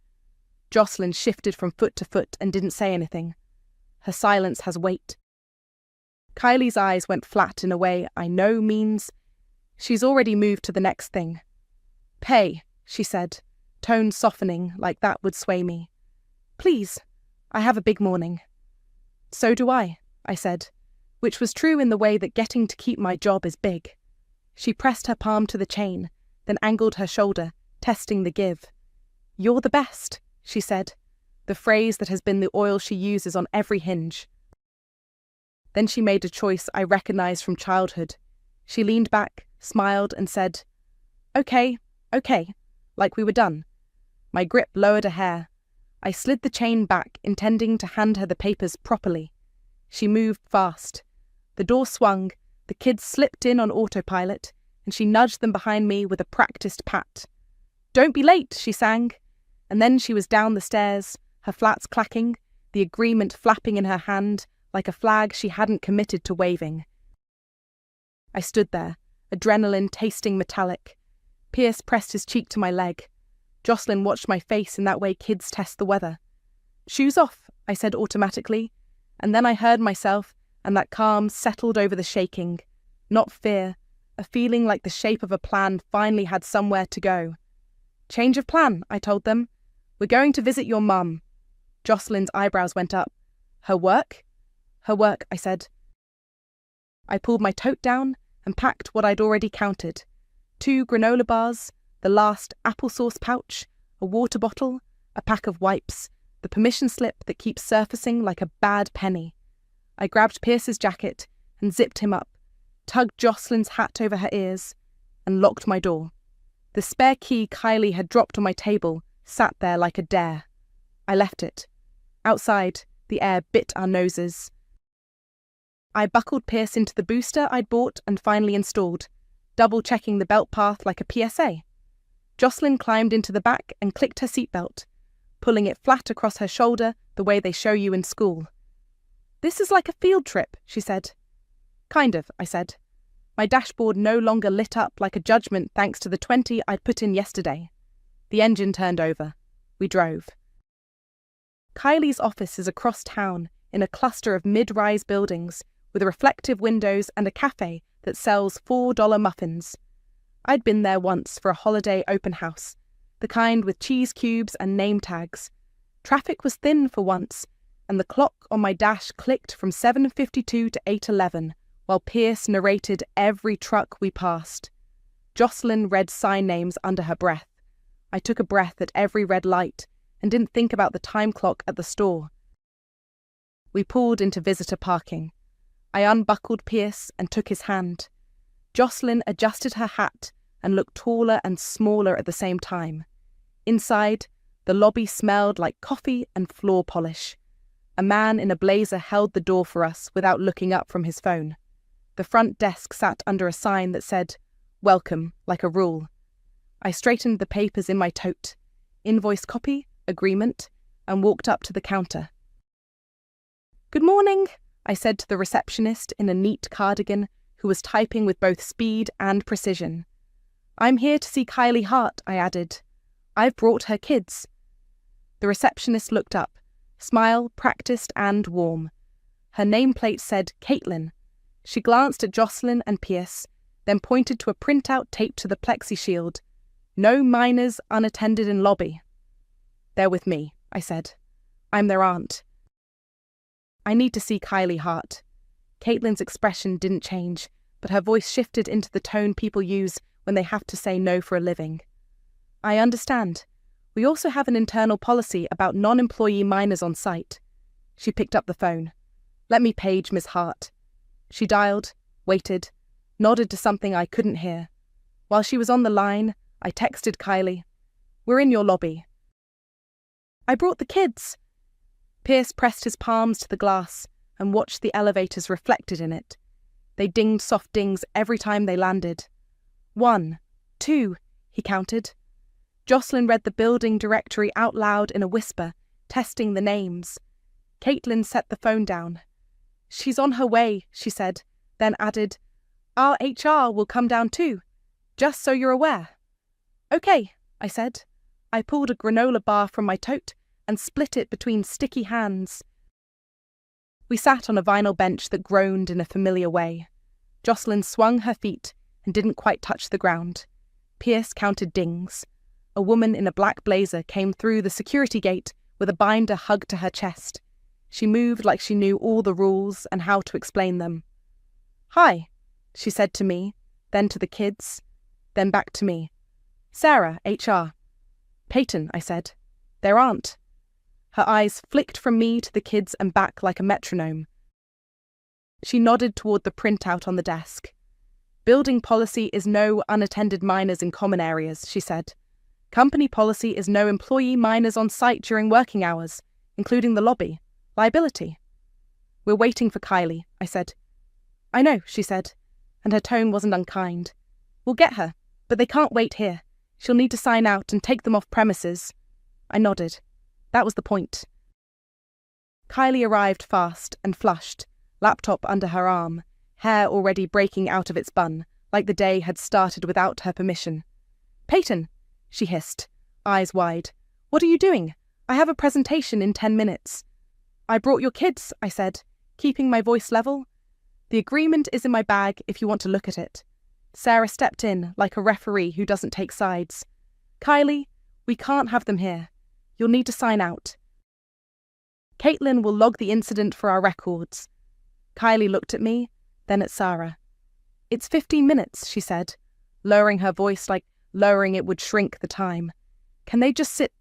Jocelyn shifted from foot to foot and didn't say anything. Her silence has weight. Kylie's eyes went flat in a way I know means she's already moved to the next thing. "Pay," she said, tone softening like that would sway me. "Please, I have a big morning." "So do I," I said, which was true in the way that getting to keep my job is big. She pressed her palm to the chain, then angled her shoulder, testing the give. "You're the best," she said, the phrase that has been the oil she uses on every hinge. Then she made a choice I recognized from childhood. She leaned back, smiled, and said, Okay, like we were done. My grip lowered a hair. I slid the chain back, intending to hand her the papers properly. She moved fast. The door swung, the kids slipped in on autopilot, and she nudged them behind me with a practiced pat. "Don't be late," she sang. And then she was down the stairs, her flats clacking, the agreement flapping in her hand like a flag she hadn't committed to waving. I stood there, adrenaline tasting metallic. Pierce pressed his cheek to my leg. Jocelyn watched my face in that way kids test the weather. "Shoes off," I said automatically, and then I heard myself, and that calm settled over the shaking. Not fear, a feeling like the shape of a plan finally had somewhere to go. "Change of plan," I told them. "We're going to visit your mum." Jocelyn's eyebrows went up. "Her work?" "Her work," I said. I pulled my tote down and packed what I'd already counted. 2 granola bars, the last applesauce pouch, a water bottle, a pack of wipes, the permission slip that keeps surfacing like a bad penny. I grabbed Pierce's jacket and zipped him up, tugged Jocelyn's hat over her ears, and locked my door. The spare key Kylie had dropped on my table sat there like a dare. I left it. Outside, the air bit our noses. I buckled Pierce into the booster I'd bought and finally installed, double-checking the belt path like a PSA. Jocelyn climbed into the back and clicked her seatbelt, pulling it flat across her shoulder the way they show you in school. "This is like a field trip," she said. "Kind of," I said. My dashboard no longer lit up like a judgment thanks to the 20 I'd put in yesterday. The engine turned over. We drove. Kylie's office is across town in a cluster of mid-rise buildings with reflective windows and a cafe that sells $4 muffins. I'd been there once for a holiday open house, the kind with cheese cubes and name tags. Traffic was thin for once, and the clock on my dash clicked from 7:52 to 8:11, while Pierce narrated every truck we passed. Jocelyn read sign names under her breath. I took a breath at every red light and didn't think about the time clock at the store. We pulled into visitor parking. I unbuckled Pierce and took his hand. Jocelyn adjusted her hat and looked taller and smaller at the same time. Inside, the lobby smelled like coffee and floor polish. A man in a blazer held the door for us without looking up from his phone. The front desk sat under a sign that said, "Welcome," like a rule. I straightened the papers in my tote, invoice copy, agreement, and walked up to the counter. "Good morning," I said to the receptionist in a neat cardigan who was typing with both speed and precision. "I'm here to see Kylie Hart," I added. "I've brought her kids." The receptionist looked up, smile practiced and warm. Her nameplate said Caitlin. She glanced at Jocelyn and Pierce, then pointed to a printout taped to the plexi shield. No minors unattended in lobby. They're with me, I said. I'm their aunt. I need to see Kylie Hart. Caitlin's expression didn't change, but her voice shifted into the tone people use when they have to say no for a living. I understand. We also have an internal policy about non-employee minors on site. She picked up the phone. Let me page Miss Hart. She dialed, waited, nodded to something I couldn't hear. While she was on the line, I texted Kylie. We're in your lobby. I brought the kids. Pierce pressed his palms to the glass and watched the elevators reflected in it. They dinged soft dings every time they landed. 1, 2, he counted. Jocelyn read the building directory out loud in a whisper, testing the names. Caitlin set the phone down. She's on her way, she said, then added, Our HR will come down too, just so you're aware. Okay, I said. I pulled a granola bar from my tote and split it between sticky hands. We sat on a vinyl bench that groaned in a familiar way. Jocelyn swung her feet and didn't quite touch the ground. Pierce counted dings. A woman in a black blazer came through the security gate with a binder hugged to her chest. She moved like she knew all the rules and how to explain them. Hi, she said to me, then to the kids, then back to me. Sarah, HR. Peyton, I said. Their aunt. Her eyes flicked from me to the kids and back like a metronome. She nodded toward the printout on the desk. Building policy is no unattended minors in common areas, she said. Company policy is no employee minors on site during working hours, including the lobby. Liability. We're waiting for Kylie, I said. I know, she said, and her tone wasn't unkind. We'll get her, but they can't wait here. She'll need to sign out and take them off premises. I nodded. That was the point. Kylie arrived fast and flushed, laptop under her arm, hair already breaking out of its bun, like the day had started without her permission. Peyton, she hissed, eyes wide. What are you doing? I have a presentation in 10 minutes. I brought your kids, I said, keeping my voice level. The agreement is in my bag if you want to look at it. Sarah stepped in like a referee who doesn't take sides. Kylie, we can't have them here. You'll need to sign out. Caitlin will log the incident for our records. Kylie looked at me, then at Sarah. It's 15 minutes, she said, lowering her voice like lowering it would shrink the time. Can they just sit?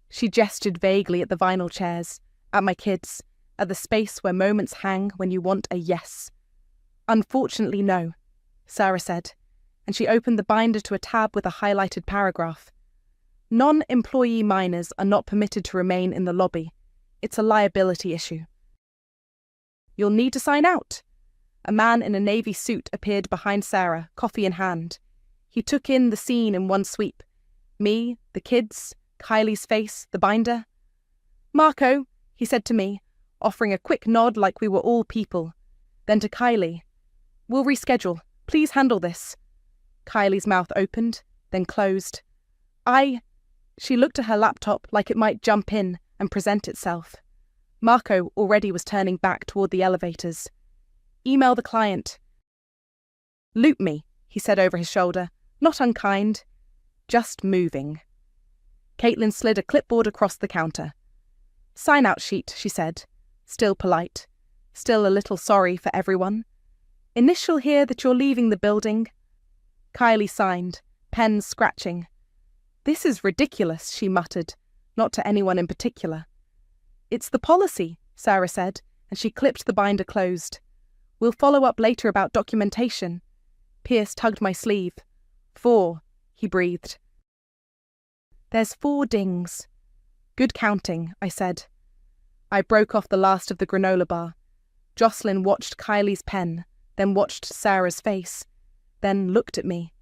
She gestured vaguely at the vinyl chairs, at my kids, at the space where moments hang when you want a yes. Unfortunately, no, Sarah said, and she opened the binder to a tab with a highlighted paragraph. Non-employee minors are not permitted to remain in the lobby. It's a liability issue. You'll need to sign out. A man in a navy suit appeared behind Sarah, coffee in hand. He took in the scene in one sweep. Me, the kids, Kylie's face, the binder. Marco, he said to me, offering a quick nod like we were all people. Then to Kylie. We'll reschedule. Please handle this. Kylie's mouth opened, then closed. She looked at her laptop like it might jump in and present itself. Marco already was turning back toward the elevators. Email the client. Loop me, he said over his shoulder. Not unkind. Just moving. Caitlin slid a clipboard across the counter. Sign-out sheet, she said. Still polite. Still a little sorry for everyone. Initial here that you're leaving the building. Kylie signed, pen scratching. This is ridiculous, she muttered, not to anyone in particular. It's the policy, Sarah said, and she clipped the binder closed. We'll follow up later about documentation. Pierce tugged my sleeve. 4, he breathed. There's 4 dings. Good counting, I said. I broke off the last of the granola bar. Jocelyn watched Kylie's pen, then watched Sarah's face, then looked at me.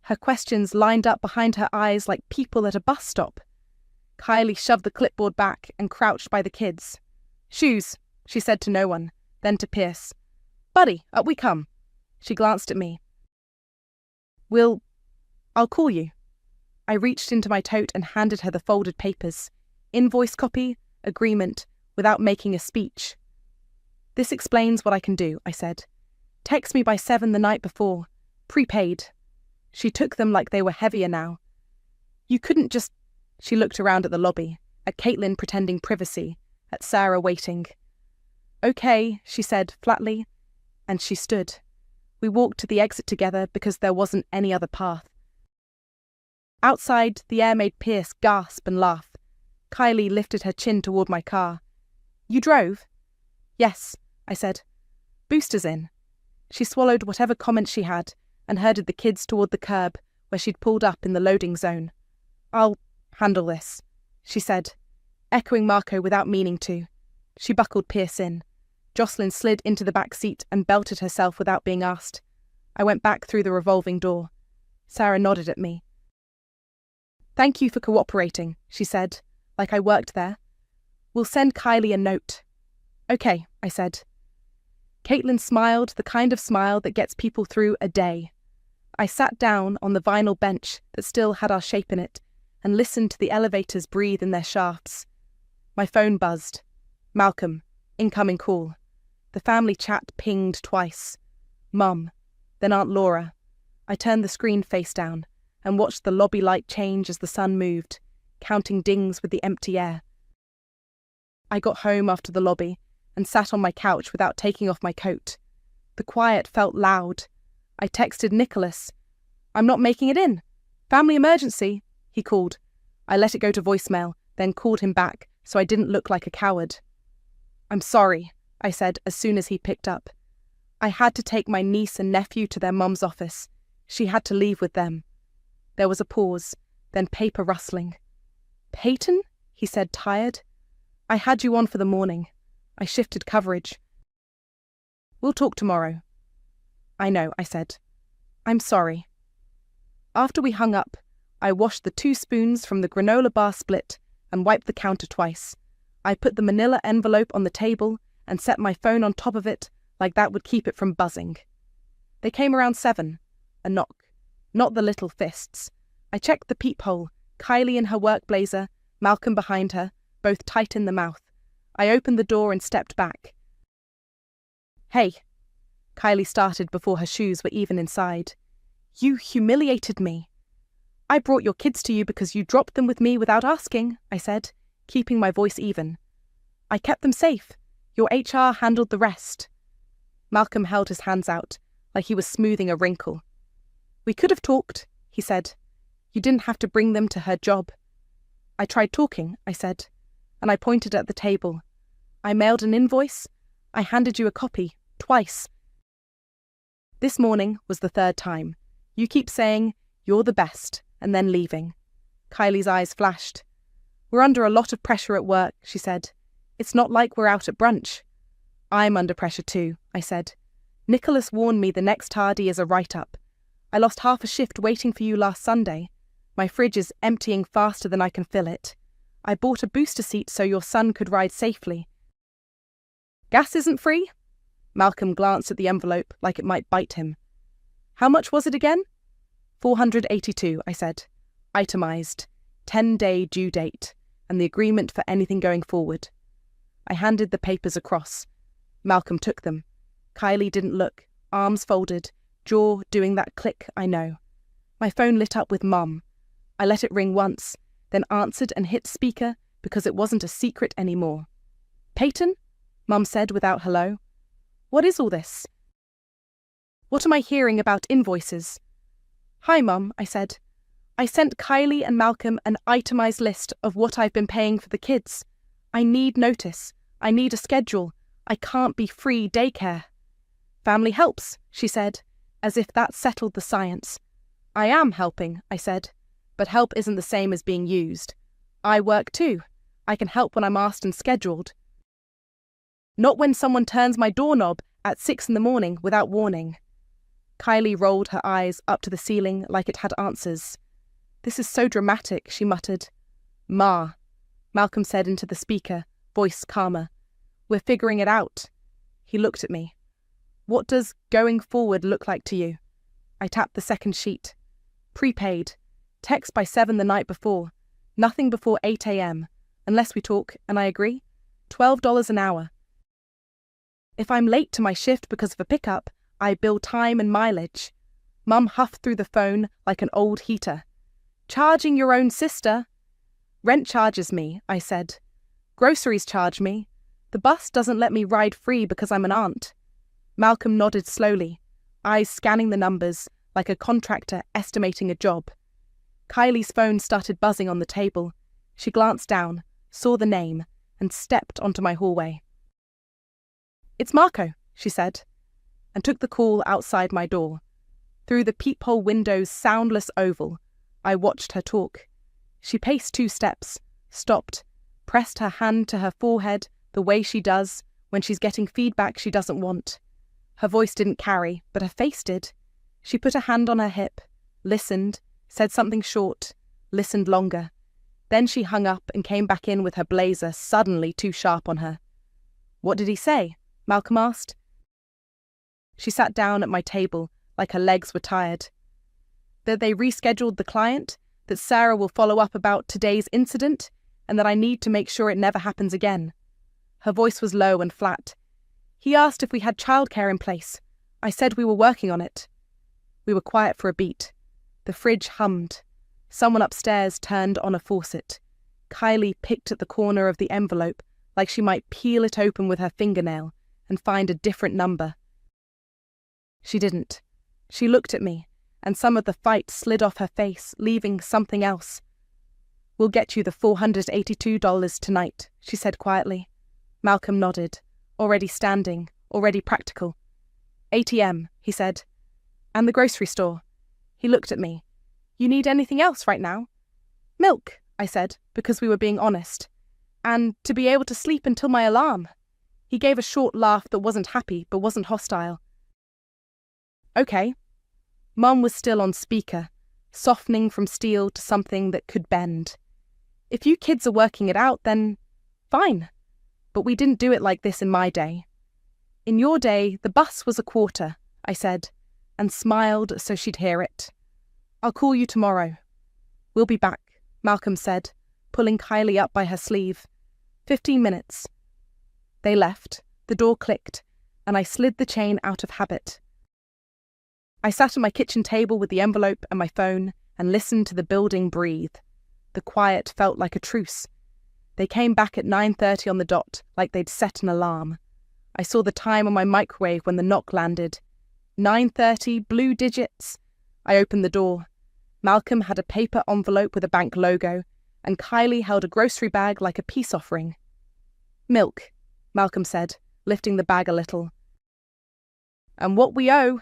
Her questions lined up behind her eyes like people at a bus stop. Kylie shoved the clipboard back and crouched by the kids. Shoes, she said to no one, then to Pierce. Buddy, up we come. She glanced at me. I'll call you. I reached into my tote and handed her the folded papers. Invoice copy, agreement, without making a speech. This explains what I can do, I said. Text me by 7 the night before. Prepaid. She took them like they were heavier now. You couldn't just... She looked around at the lobby, at Caitlin pretending privacy, at Sarah waiting. Okay, she said flatly, and she stood. We walked to the exit together because there wasn't any other path. Outside, the air made Pierce gasp and laugh. Kylie lifted her chin toward my car. You drove? Yes, I said. Booster's in. She swallowed whatever comment she had and herded the kids toward the curb where she'd pulled up in the loading zone. I'll handle this, she said, echoing Marco without meaning to. She buckled Pierce in. Jocelyn slid into the back seat and belted herself without being asked. I went back through the revolving door. Sarah nodded at me. Thank you for cooperating, she said, like I worked there. We'll send Kylie a note. Okay, I said. Caitlin smiled, the kind of smile that gets people through a day. I sat down on the vinyl bench that still had our shape in it and listened to the elevators breathe in their shafts. My phone buzzed. Malcolm, incoming call. The family chat pinged twice. Mum, then Aunt Laura. I turned the screen face down and watched the lobby light change as the sun moved, counting dings with the empty air. I got home after the lobby and sat on my couch without taking off my coat. The quiet felt loud. I texted Nicholas. I'm not making it in. Family emergency, he called. I let it go to voicemail, then called him back so I didn't look like a coward. I'm sorry, I said as soon as he picked up. I had to take my niece and nephew to their mum's office. She had to leave with them. There was a pause, then paper rustling. Peyton? He said, tired. I had you on for the morning. I shifted coverage. We'll talk tomorrow. I know, I said. I'm sorry. After we hung up, I washed the 2 spoons from the granola bar split and wiped the counter twice. I put the manila envelope on the table and set my phone on top of it like that would keep it from buzzing. They came around 7. A knock. Not the little fists. I checked the peephole, Kylie in her work blazer, Malcolm behind her, both tight in the mouth. I opened the door and stepped back. Hey, Kylie started before her shoes were even inside. You humiliated me. I brought your kids to you because you dropped them with me without asking, I said, keeping my voice even. I kept them safe. Your HR handled the rest. Malcolm held his hands out, like he was smoothing a wrinkle. We could have talked, he said. You didn't have to bring them to her job. I tried talking, I said, and I pointed at the table. I mailed an invoice. I handed you a copy, twice. This morning was the 3rd time. You keep saying, you're the best, and then leaving. Kylie's eyes flashed. We're under a lot of pressure at work, she said. It's not like we're out at brunch. I'm under pressure too, I said. Nicholas warned me the next tardy is a write-up. I lost half a shift waiting for you last Sunday. My fridge is emptying faster than I can fill it. I bought a booster seat so your son could ride safely. Gas isn't free? Malcolm glanced at the envelope like it might bite him. How much was it again? $482, I said. Itemized. 10-day due date, and the agreement for anything going forward. I handed the papers across. Malcolm took them. Kylie didn't look, arms folded, jaw doing that click I know. My phone lit up with Mum. I let it ring once, then answered and hit speaker because it wasn't a secret anymore. Peyton? Mum said without hello. What is all this? What am I hearing about invoices? Hi, Mum, I said. I sent Kylie and Malcolm an itemized list of what I've been paying for the kids. I need notice. I need a schedule. I can't be free daycare. Family helps, she said, as if that settled the science. I am helping, I said, but help isn't the same as being used. I work too. I can help when I'm asked and scheduled. Not when someone turns my doorknob at 6 a.m. without warning. Kylie rolled her eyes up to the ceiling like it had answers. This is so dramatic, she muttered. Ma, Malcolm said into the speaker, voice calmer. We're figuring it out. He looked at me. What does going forward look like to you? I tapped the second sheet. Prepaid. Text by 7 the night before. Nothing before 8 a.m. Unless we talk, and I agree. $12 an hour. If I'm late to my shift because of a pickup, I bill time and mileage. Mum huffed through the phone like an old heater. Charging your own sister? Rent charges me, I said. Groceries charge me. The bus doesn't let me ride free because I'm an aunt. Malcolm nodded slowly, eyes scanning the numbers like a contractor estimating a job. Kylie's phone started buzzing on the table. She glanced down, saw the name, and stepped onto my hallway. It's Marco, she said, and took the call outside my door. Through the peephole window's soundless oval, I watched her talk. She paced 2 steps, stopped, pressed her hand to her forehead the way she does when she's getting feedback she doesn't want. Her voice didn't carry, but her face did. She put a hand on her hip, listened, said something short, listened longer. Then she hung up and came back in with her blazer suddenly too sharp on her. What did he say? Malcolm asked. She sat down at my table like her legs were tired. That they rescheduled the client, that Sarah will follow up about today's incident, and that I need to make sure it never happens again. Her voice was low and flat. He asked if we had childcare in place. I said we were working on it. We were quiet for a beat. The fridge hummed. Someone upstairs turned on a faucet. Kylie picked at the corner of the envelope like she might peel it open with her fingernail and find a different number. She didn't. She looked at me, and some of the fight slid off her face, leaving something else. We'll get you the $482 tonight, she said quietly. Malcolm nodded, already standing, already practical. ATM, he said. And the grocery store. He looked at me. You need anything else right now? Milk, I said, because we were being honest. And to be able to sleep until my alarm. He gave a short laugh that wasn't happy but wasn't hostile. Okay. Mum was still on speaker, softening from steel to something that could bend. If you kids are working it out, then fine. But we didn't do it like this in my day. In your day, the bus was a quarter, I said, and smiled so she'd hear it. I'll call you tomorrow. We'll be back, Malcolm said, pulling Kylie up by her sleeve. 15 minutes. They left, the door clicked, and I slid the chain out of habit. I sat at my kitchen table with the envelope and my phone and listened to the building breathe. The quiet felt like a truce. They came back at 9:30 on the dot, like they'd set an alarm. I saw the time on my microwave when the knock landed. 9:30, blue digits. I opened the door. Malcolm had a paper envelope with a bank logo, and Kylie held a grocery bag like a peace offering. Milk, Malcolm said, lifting the bag a little. And what we owe.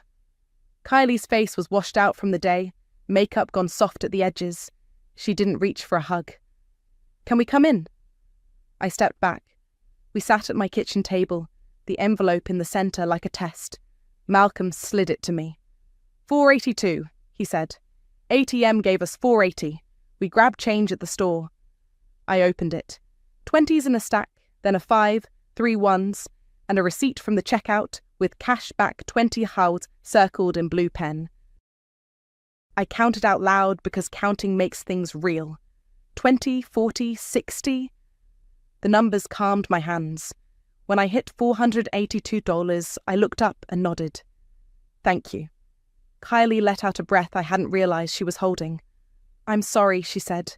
Kylie's face was washed out from the day, makeup gone soft at the edges. She didn't reach for a hug. Can we come in? I stepped back. We sat at my kitchen table, the envelope in the centre like a test. Malcolm slid it to me. $482, he said. ATM gave us $480. We grabbed change at the store. I opened it. 20s in a stack, then a 5, 3 ones, and a receipt from the checkout with cash back 20 house circled in blue pen. I counted out loud because counting makes things real. 20, 40, 60. The numbers calmed my hands. When I hit $482, I looked up and nodded. Thank you. Kylie let out a breath I hadn't realised she was holding. I'm sorry, she said,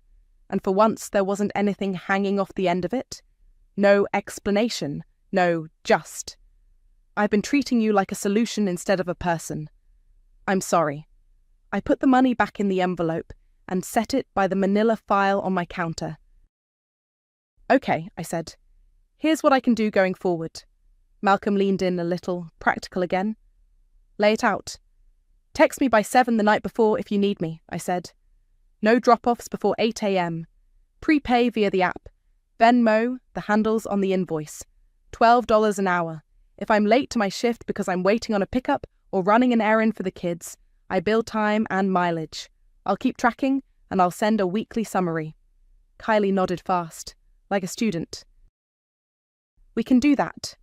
and for once there wasn't anything hanging off the end of it. No explanation, no just. I've been treating you like a solution instead of a person. I'm sorry. I put the money back in the envelope and set it by the manila file on my counter. Okay, I said. Here's what I can do going forward. Malcolm leaned in a little, practical again. Lay it out. Text me by 7 the night before if you need me, I said. No drop-offs before 8 a.m. Prepay via the app. Venmo, the handles on the invoice. $12 an hour. If I'm late to my shift because I'm waiting on a pickup or running an errand for the kids, I bill time and mileage. I'll keep tracking and I'll send a weekly summary. Kylie nodded fast, like a student. We can do that.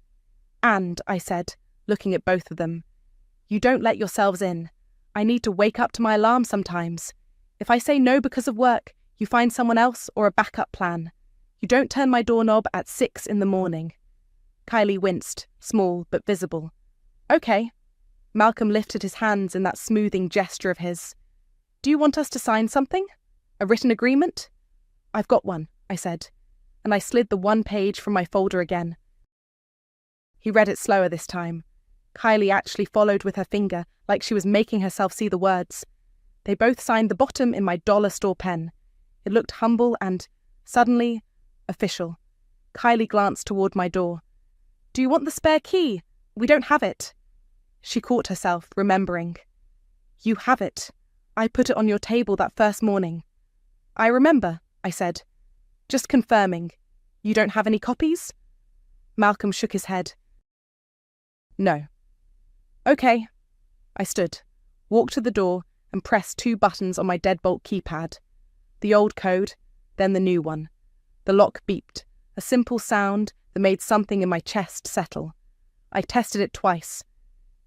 And, I said, looking at both of them, you don't let yourselves in. I need to wake up to my alarm sometimes. If I say no because of work, you find someone else or a backup plan. You don't turn my doorknob at 6 in the morning. Kylie winced, small but visible. Okay. Malcolm lifted his hands in that smoothing gesture of his. Do you want us to sign something? A written agreement? I've got one, I said, and I slid the one page from my folder again. He read it slower this time. Kylie actually followed with her finger, like she was making herself see the words. They both signed the bottom in my dollar store pen. It looked humble and, suddenly, official. Kylie glanced toward my door. Do you want the spare key? We don't have it. She caught herself, remembering. You have it. I put it on your table that first morning. I remember, I said. Just confirming. You don't have any copies? Malcolm shook his head. No. Okay. I stood, walked to the door, and pressed 2 buttons on my deadbolt keypad. The old code, then the new one. The lock beeped, a simple sound that made something in my chest settle. I tested it twice.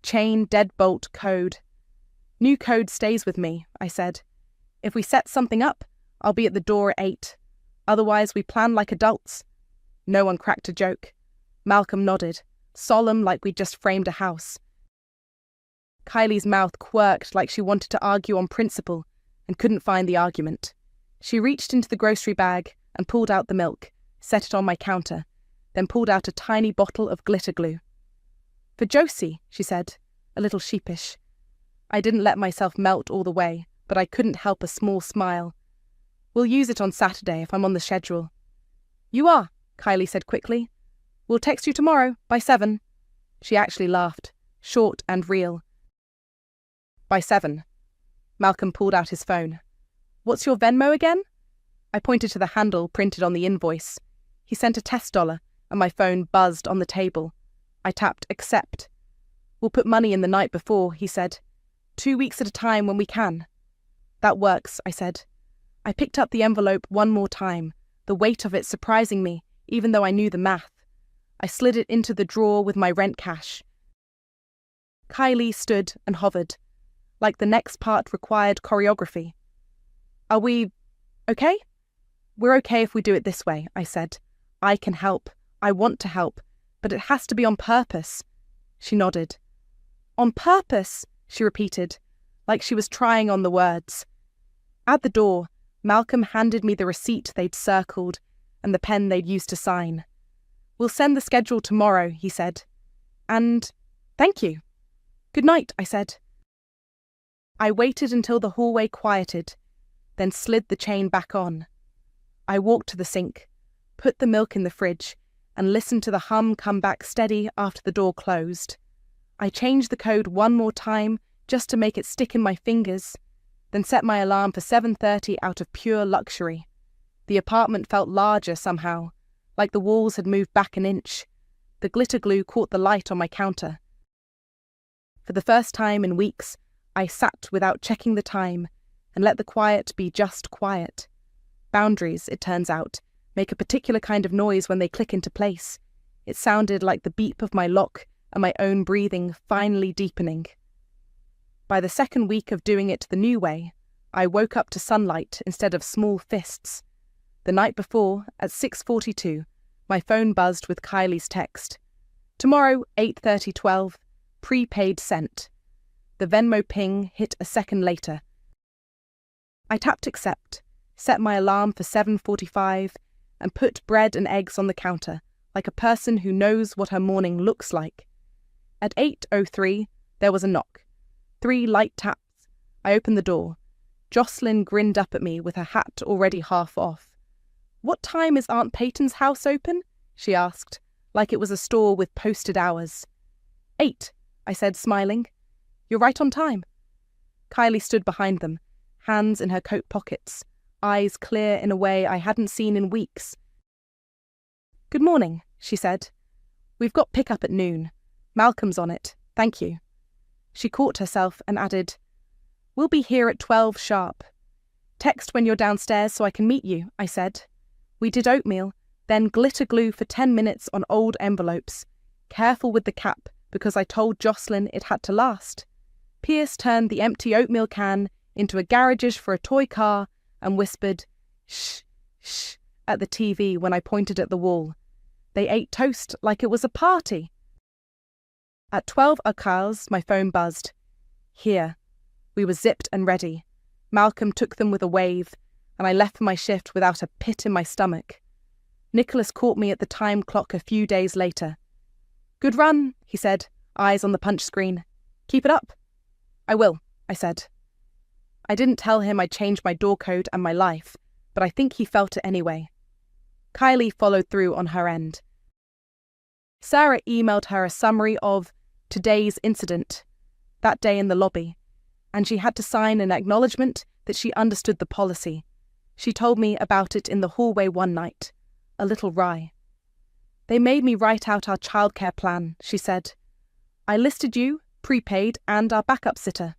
Chain, deadbolt, code. New code stays with me, I said. If we set something up, I'll be at the door at 8. Otherwise, we plan like adults. No one cracked a joke. Malcolm nodded, solemn like we'd just framed a house. Kylie's mouth quirked like she wanted to argue on principle and couldn't find the argument. She reached into the grocery bag and pulled out the milk, set it on my counter, then pulled out a tiny bottle of glitter glue. For Josie, she said, a little sheepish. I didn't let myself melt all the way, but I couldn't help a small smile. We'll use it on Saturday if I'm on the schedule. You are, Kylie said quickly. We'll text you tomorrow by 7. She actually laughed, short and real. By 7. Malcolm pulled out his phone. What's your Venmo again? I pointed to the handle printed on the invoice. He sent a test dollar, and my phone buzzed on the table. I tapped accept. We'll put money in the night before, he said. 2 weeks at a time when we can. That works, I said. I picked up the envelope one more time, the weight of it surprising me, even though I knew the math. I slid it into the drawer with my rent cash. Kylie stood and hovered, like the next part required choreography. Are we okay? We're okay if we do it this way, I said. I can help. I want to help. But it has to be on purpose. She nodded. On purpose, she repeated, like she was trying on the words. At the door, Malcolm handed me the receipt they'd circled and the pen they'd used to sign. We'll send the schedule tomorrow, he said. And thank you. Good night, I said. I waited until the hallway quieted, then slid the chain back on. I walked to the sink, put the milk in the fridge, and listened to the hum come back steady after the door closed. I changed the code one more time just to make it stick in my fingers, then set my alarm for 7:30 out of pure luxury. The apartment felt larger somehow, like the walls had moved back an inch. The glitter glue caught the light on my counter. For the first time in weeks, I sat without checking the time and let the quiet be just quiet. Boundaries, it turns out, make a particular kind of noise when they click into place. It sounded like the beep of my lock and my own breathing finally deepening. By the second week of doing it the new way, I woke up to sunlight instead of small fists. The night before, at 6:42, my phone buzzed with Kylie's text. Tomorrow, 8:30-12, prepaid sent. The Venmo ping hit a second later. I tapped accept, set my alarm for 7:45, and put bread and eggs on the counter, like a person who knows what her morning looks like. At 8:03, there was a knock. 3 light taps. I opened the door. Jocelyn grinned up at me with her hat already half off. What time is Aunt Peyton's house open? She asked, like it was a store with posted hours. 8, I said, smiling. You're right on time. Kylie stood behind them, hands in her coat pockets, eyes clear in a way I hadn't seen in weeks. Good morning, she said. We've got pickup at noon. Malcolm's on it, thank you. She caught herself and added, We'll be here at 12 sharp. Text when you're downstairs so I can meet you, I said. We did oatmeal, then glitter glue for 10 minutes on old envelopes. Careful with the cap, because I told Jocelyn it had to last. Pierce turned the empty oatmeal can into a garage for a toy car and whispered, shh, shh, at the TV when I pointed at the wall. They ate toast like it was a party. At 12 Akals, my phone buzzed. Here. We were zipped and ready. Malcolm took them with a wave, and I left for my shift without a pit in my stomach. Nicholas caught me at the time clock a few days later. "Good run," he said, eyes on the punch screen. "Keep it up." "I will," I said. I didn't tell him I'd changed my door code and my life, but I think he felt it anyway. Kylie followed through on her end. Sarah emailed her a summary of today's incident, that day in the lobby, and she had to sign an acknowledgement that she understood the policy. She told me about it in the hallway one night, a little wry. "They made me write out our childcare plan," she said. "I listed you, prepaid, and our backup sitter.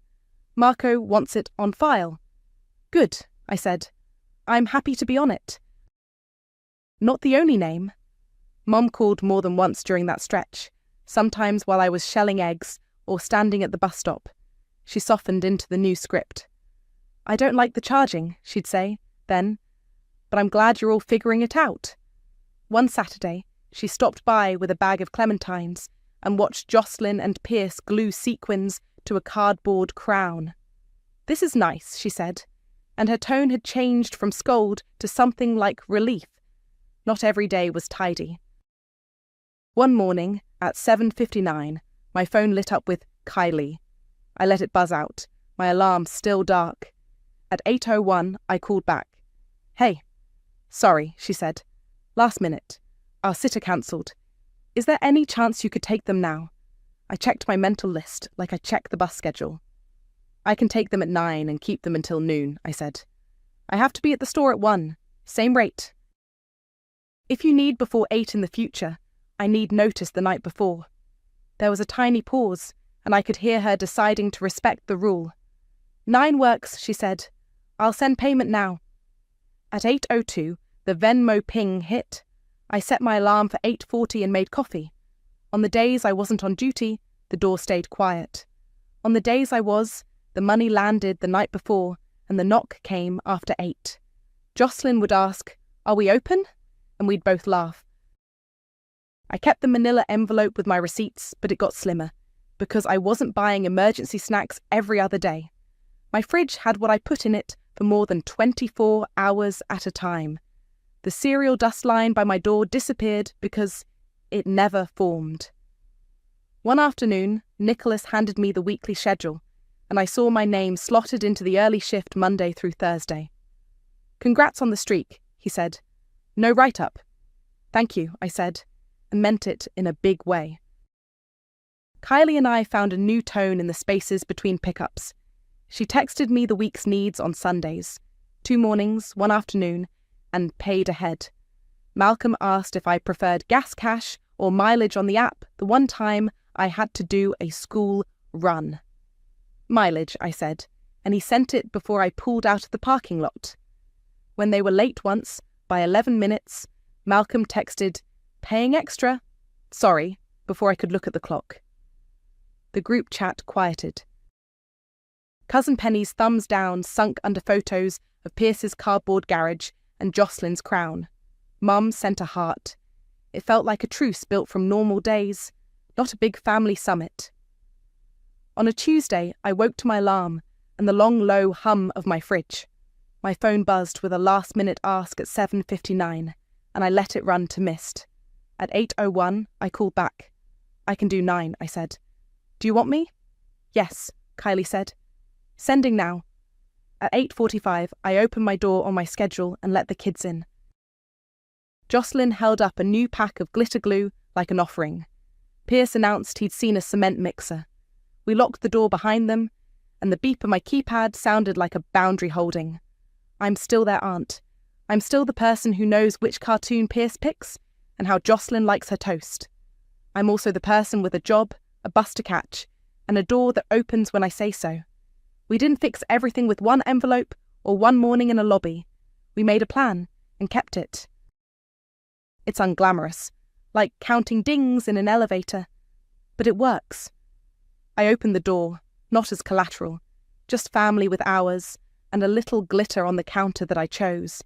Marco wants it on file." "Good," I said. "I'm happy to be on it." Not the only name. Mom called more than once during that stretch, sometimes while I was shelling eggs or standing at the bus stop. She softened into the new script. "I don't like the charging," she'd say, then, "but I'm glad you're all figuring it out." One Saturday, she stopped by with a bag of clementines and watched Jocelyn and Pierce glue sequins to a cardboard crown. "This is nice," she said, and her tone had changed from scold to something like relief. Not every day was tidy. One morning, at 7:59, my phone lit up with Kylie. I let it buzz out, my alarm still dark. At 8:01, I called back. "Hey." "Sorry," she said. "Last minute. Our sitter cancelled. Is there any chance you could take them now?" I checked my mental list like I check the bus schedule. "I can take them at 9 and keep them until noon," I said. "I have to be at the store at 1. Same rate." "If you need before 8 in the future, I need notice the night before." There was a tiny pause, and I could hear her deciding to respect the rule. "9 works," she said. "I'll send payment now." At 8:02, the Venmo ping hit. I set my alarm for 8:40 and made coffee. On the days I wasn't on duty, the door stayed quiet. On the days I was, the money landed the night before, and the knock came after 8. Jocelyn would ask, "Are we open?" And we'd both laugh. I kept the manila envelope with my receipts, but it got slimmer, because I wasn't buying emergency snacks every other day. My fridge had what I put in it for more than 24 hours at a time. The cereal dust line by my door disappeared because it never formed. One afternoon, Nicholas handed me the weekly schedule, and I saw my name slotted into the early shift Monday through Thursday. "Congrats on the streak," he said. "No write-up." "Thank you," I said, and meant it in a big way. Kylie and I found a new tone in the spaces between pickups. She texted me the week's needs on Sundays, 2 mornings, 1 afternoon, and paid ahead. Malcolm asked if I preferred gas cash or mileage on the app the one time I had to do a school run. "Mileage," I said, and he sent it before I pulled out of the parking lot. When they were late once, by 11 minutes, Malcolm texted, "Paying extra. Sorry," before I could look at the clock. The group chat quieted. Cousin Penny's thumbs down sunk under photos of Pierce's cardboard garage and Jocelyn's crown. Mum sent a heart. It felt like a truce built from normal days, not a big family summit. On a Tuesday, I woke to my alarm and the long, low hum of my fridge. My phone buzzed with a last-minute ask at 7:59, and I let it run to missed. At 8:01, I called back. "I can do 9, I said. "Do you want me?" "Yes," Kylie said. "Sending now." At 8:45, I opened my door on my schedule and let the kids in. Jocelyn held up a new pack of glitter glue like an offering. Pierce announced he'd seen a cement mixer. We locked the door behind them, and the beep of my keypad sounded like a boundary holding. I'm still their aunt. I'm still the person who knows which cartoon Pierce picks and how Jocelyn likes her toast. I'm also the person with a job, a bus to catch, and a door that opens when I say so. We didn't fix everything with one envelope or one morning in a lobby. We made a plan and kept it. It's unglamorous, like counting dings in an elevator, but it works. I opened the door, not as collateral, just family with hours and a little glitter on the counter that I chose.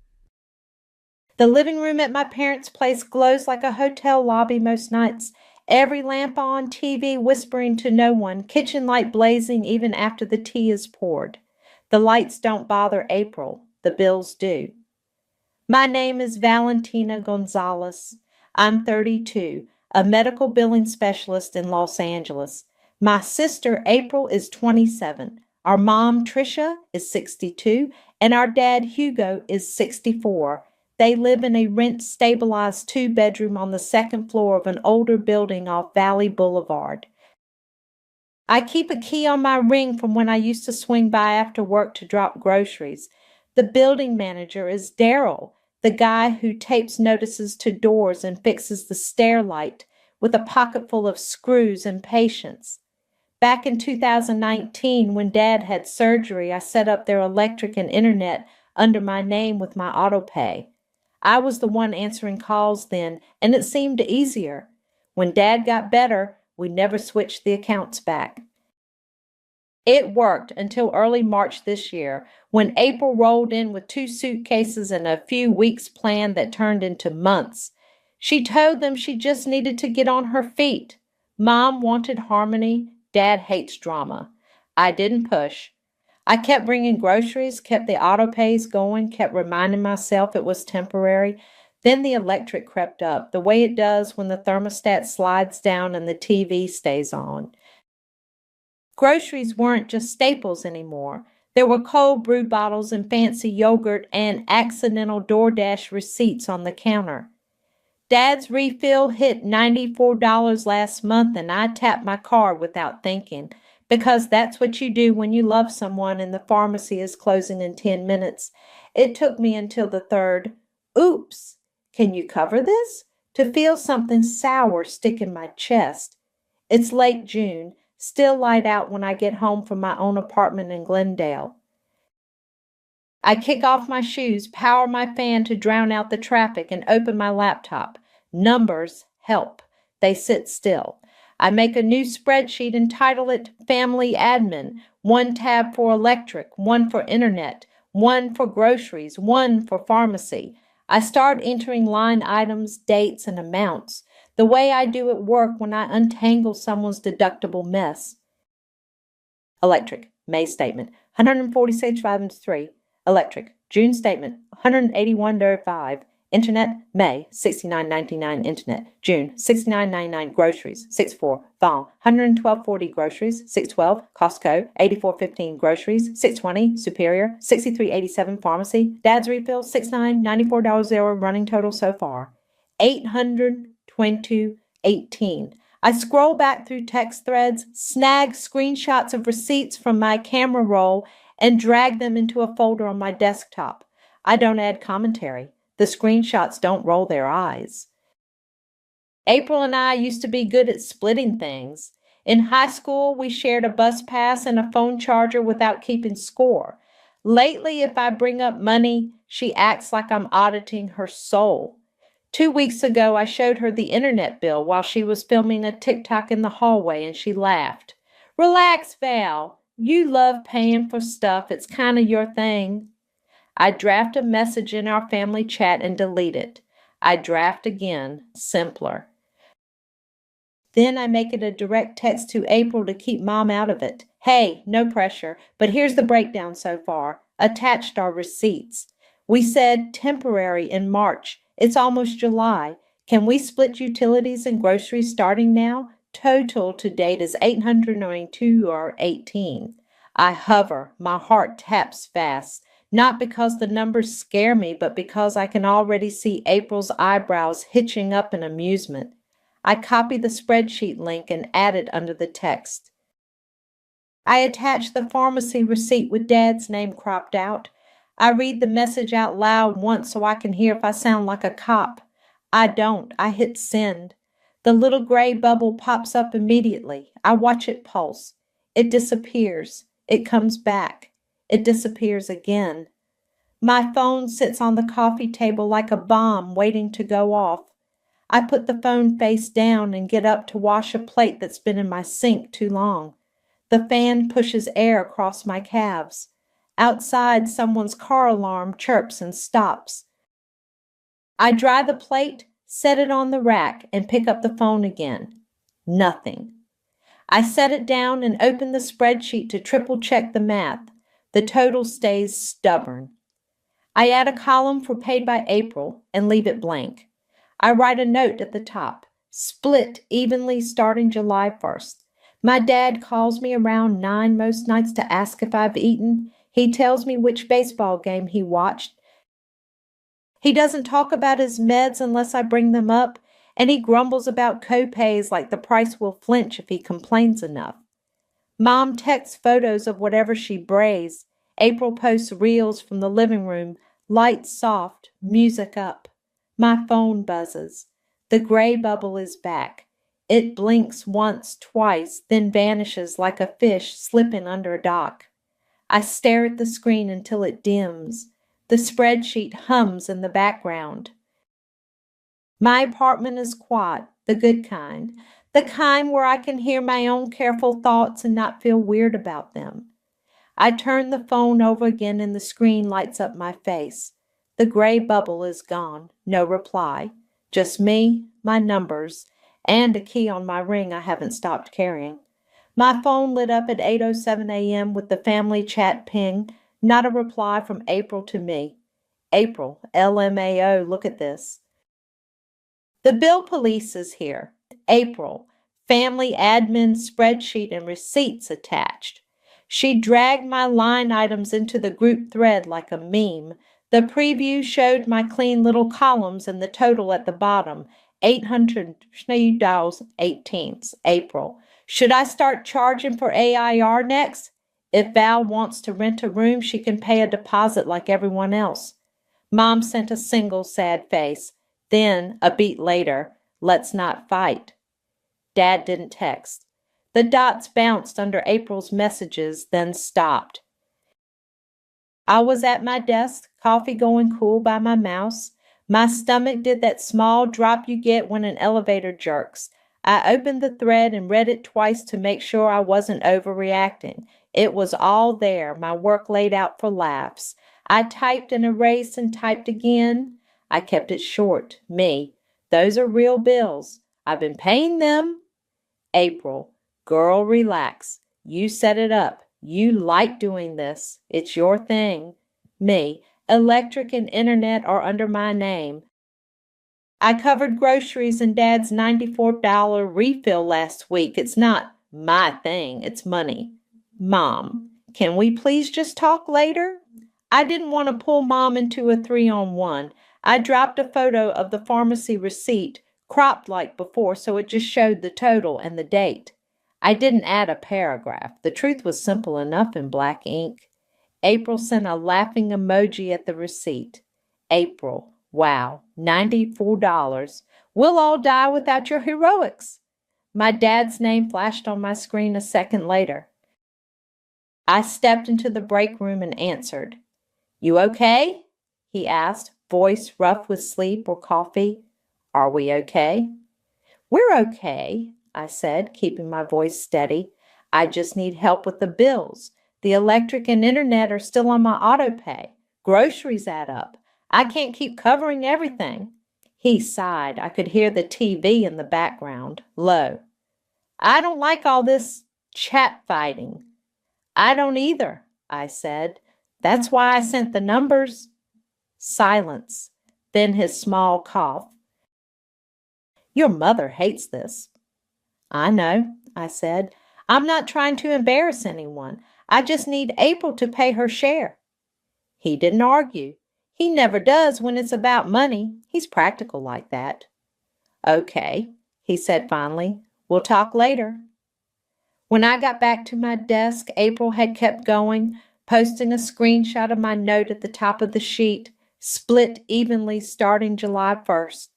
The living room at my parents' place glows like a hotel lobby most nights, Every lamp on, TV whispering to no one, kitchen light blazing even after the tea is poured. The lights don't bother April, the bills do. My name is Valentina Gonzalez. I'm 32, a medical billing specialist in Los Angeles. My sister April is 27. Our mom Tricia is 62, and our dad Hugo is 64. They live in a rent-stabilized two-bedroom on the second floor of an older building off Valley Boulevard. I keep a key on my ring from when I used to swing by after work to drop groceries. The building manager is Daryl, the guy who tapes notices to doors and fixes the stair light with a pocket full of screws and patience. Back in 2019, when Dad had surgery, I set up their electric and internet under my name with my auto pay. I was the one answering calls then, and it seemed easier. When Dad got better, we never switched the accounts back. It worked until early March this year, when April rolled in with 2 suitcases and a few weeks plan that turned into months. She told them she just needed to get on her feet. Mom wanted harmony. Dad hates drama. I didn't push. I kept bringing groceries, kept the auto pays going, kept reminding myself it was temporary. Then the electric crept up, the way it does when the thermostat slides down and the TV stays on. Groceries weren't just staples anymore. There were cold brew bottles and fancy yogurt and accidental DoorDash receipts on the counter. Dad's refill hit $94 last month, and I tapped my card without thinking, because that's what you do when you love someone and the pharmacy is closing in 10 minutes. It took me until the third, "Oops, can you cover this?" to feel something sour stick in my chest. It's late June, still light out when I get home from my own apartment in Glendale. I kick off my shoes, power my fan to drown out the traffic, and open my laptop. Numbers help. They sit still. I make a new spreadsheet and title it Family Admin. 1 tab for electric, 1 for internet, 1 for groceries, 1 for pharmacy. I start entering line items, dates, and amounts, the way I do at work when I untangle someone's deductible mess. Electric, May statement, $146.03. Electric, June statement, $181.05. Internet, May, $69.99 internet. June, $69.99 groceries, 6.4. Val, $112.40 groceries, 6.12. Costco, $84.15 groceries, 6.20. Superior, $63.87 pharmacy. Dad's refill, $6.9, $94.0 running total so far. $822.18. I scroll back through text threads, snag screenshots of receipts from my camera roll, and drag them into a folder on my desktop. I don't add commentary. The screenshots don't roll their eyes. April and I used to be good at splitting things. In high school, we shared a bus pass and a phone charger without keeping score. Lately, if I bring up money, she acts like I'm auditing her soul. 2 weeks ago, I showed her the internet bill while she was filming a TikTok in the hallway, and she laughed. "Relax, Val. You love paying for stuff. It's kind of your thing." I draft a message in our family chat and delete it. I draft again, simpler. Then I make it a direct text to April to keep Mom out of it. "Hey, no pressure, but here's the breakdown so far. Attached are receipts. We said temporary in March. It's almost July. Can we split utilities and groceries starting now? Total to date is $892 or $18. I hover. My heart taps fast. Not because the numbers scare me, but because I can already see April's eyebrows hitching up in amusement. I copy the spreadsheet link and add it under the text. I attach the pharmacy receipt with Dad's name cropped out. I read the message out loud once so I can hear if I sound like a cop. I don't. I hit send. The little gray bubble pops up immediately. I watch it pulse. It disappears. It comes back. It disappears again. My phone sits on the coffee table like a bomb waiting to go off. I put the phone face down and get up to wash a plate that's been in my sink too long. The fan pushes air across my calves. Outside, someone's car alarm chirps and stops. I dry the plate, set it on the rack, and pick up the phone again. Nothing. I set it down and opened the spreadsheet to triple check the math. The total stays stubborn. I add a column for paid by April and leave it blank. I write a note at the top, split evenly starting July 1st. My dad calls me around 9 most nights to ask if I've eaten. He tells me which baseball game he watched. He doesn't talk about his meds unless I bring them up, and he grumbles about co-pays like the price will flinch if he complains enough. Mom texts photos of whatever she braised. April posts reels from the living room, lights soft, music up. My phone buzzes. The gray bubble is back. It blinks once, twice, then vanishes like a fish slipping under a dock. I stare at the screen until it dims. The spreadsheet hums in the background. My apartment is quiet, the good kind, the kind where I can hear my own careful thoughts and not feel weird about them. I turn the phone over again and the screen lights up my face. The gray bubble is gone, no reply. Just me, my numbers, and a key on my ring I haven't stopped carrying. My phone lit up at 8:07 a.m. with the family chat ping, not a reply from April to me. April, LMAO, look at this. The bill police is here. April, family admin spreadsheet and receipts attached. She dragged my line items into the group thread like a meme. The preview showed my clean little columns and the total at the bottom, $800.18. April. Should I start charging for AIR next? If Val wants to rent a room, she can pay a deposit like everyone else. Mom sent a single sad face. Then, a beat later, let's not fight. Dad didn't text. The dots bounced under April's messages, then stopped. I was at my desk, coffee going cool by my mouse. My stomach did that small drop you get when an elevator jerks. I opened the thread and read it twice to make sure I wasn't overreacting. It was all there, my work laid out for laughs. I typed and erased and typed again. I kept it short. Me. Those are real bills. I've been paying them. April. Girl, relax. You set it up. You like doing this. It's your thing. Me. Electric and internet are under my name. I covered groceries and Dad's $94 refill last week. It's not my thing. It's money. Mom, can we please just talk later? I didn't want to pull Mom into a 3-on-1. I dropped a photo of the pharmacy receipt, cropped like before, so it just showed the total and the date. I didn't add a paragraph. The truth was simple enough in black ink. April sent a laughing emoji at the receipt. April, wow, $94. We'll all die without your heroics. My dad's name flashed on my screen a second later. I stepped into the break room and answered. You okay? He asked, voice rough with sleep or coffee. Are we okay? We're okay, I said, keeping my voice steady. I just need help with the bills. The electric and internet are still on my auto pay. Groceries add up. I can't keep covering everything. He sighed. I could hear the TV in the background, low. I don't like all this chat fighting. I don't either, I said. That's why I sent the numbers. Silence. Then his small cough. Your mother hates this. I know, I said. I'm not trying to embarrass anyone. I just need April to pay her share. He didn't argue. He never does when it's about money. He's practical like that. Okay, he said finally. We'll talk later. When I got back to my desk, April had kept going, posting a screenshot of my note at the top of the sheet, split evenly starting July 1st.